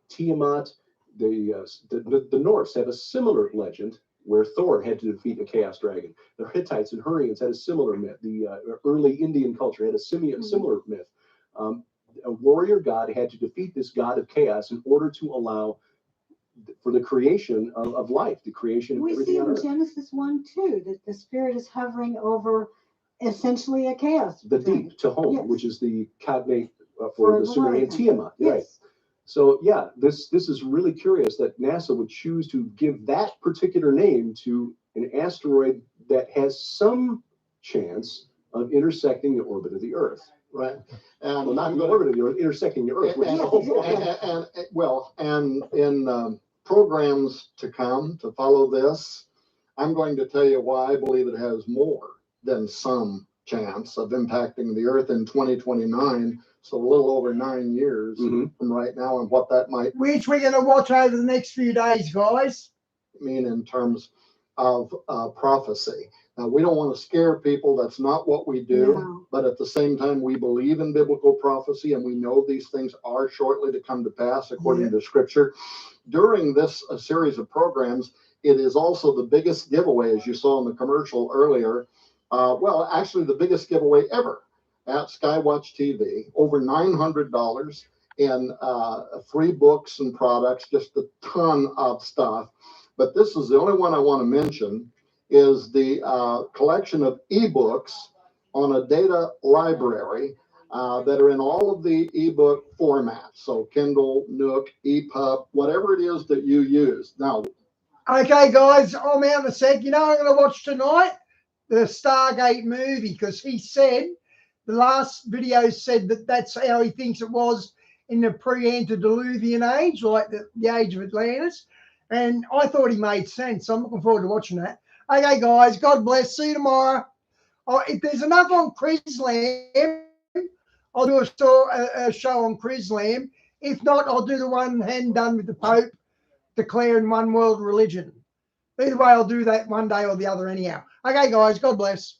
Tiamat. The Norse have a similar legend where Thor had to defeat a chaos dragon. The Hittites and Hurrians had a similar myth. The early Indian culture had a similar myth. A warrior god had to defeat this god of chaos in order to allow for the creation of life, the creation of We everything see on in earth. Genesis 1 too that the spirit is hovering over essentially a chaos. The deep, Tehom, Yes. which is the cognate for For the Sumerian Leviathan. Tiamat. Yes. Right. So yeah, this is really curious that NASA would choose to give that particular name to an asteroid that has some chance of intersecting the orbit of the Earth. Right. Well, not the orbit of the Earth, intersecting the Earth, which is the whole point. And in programs to come to follow this, I'm going to tell you why I believe it has more than some chance of impacting the Earth in 2029. So a little over 9 years from right now, and what that might Which we're going to watch over the next few days, guys. mean in terms of prophecy. Now, we don't want to scare people. That's not what we do. No. But at the same time, we believe in biblical prophecy, and we know these things are shortly to come to pass according to Scripture. During this series of programs, it is also the biggest giveaway, as you saw in the commercial earlier. Well, actually, the biggest giveaway ever at Skywatch TV. Over $900 in free books and products, just a ton of stuff. But this is the only one I want to mention, is the collection of ebooks on a data library that are in all of the ebook formats. So Kindle, Nook, EPUB, whatever it is that you use. Now, Okay, guys, I'm out in a sec. You know what I'm going to watch tonight? the Stargate movie, because he said the last video said that that's how he thinks it was in the pre-antediluvian age, like the age of Atlantis. And I thought he made sense. So I'm looking forward to watching that. Okay, guys, God bless. See you tomorrow. Oh, if there's enough on Chrislam, I'll do a show on Chrislam. If not, I'll do the one hand done with the Pope declaring one world religion. Either way, I'll do that one day or the other anyhow. Okay, guys, God bless.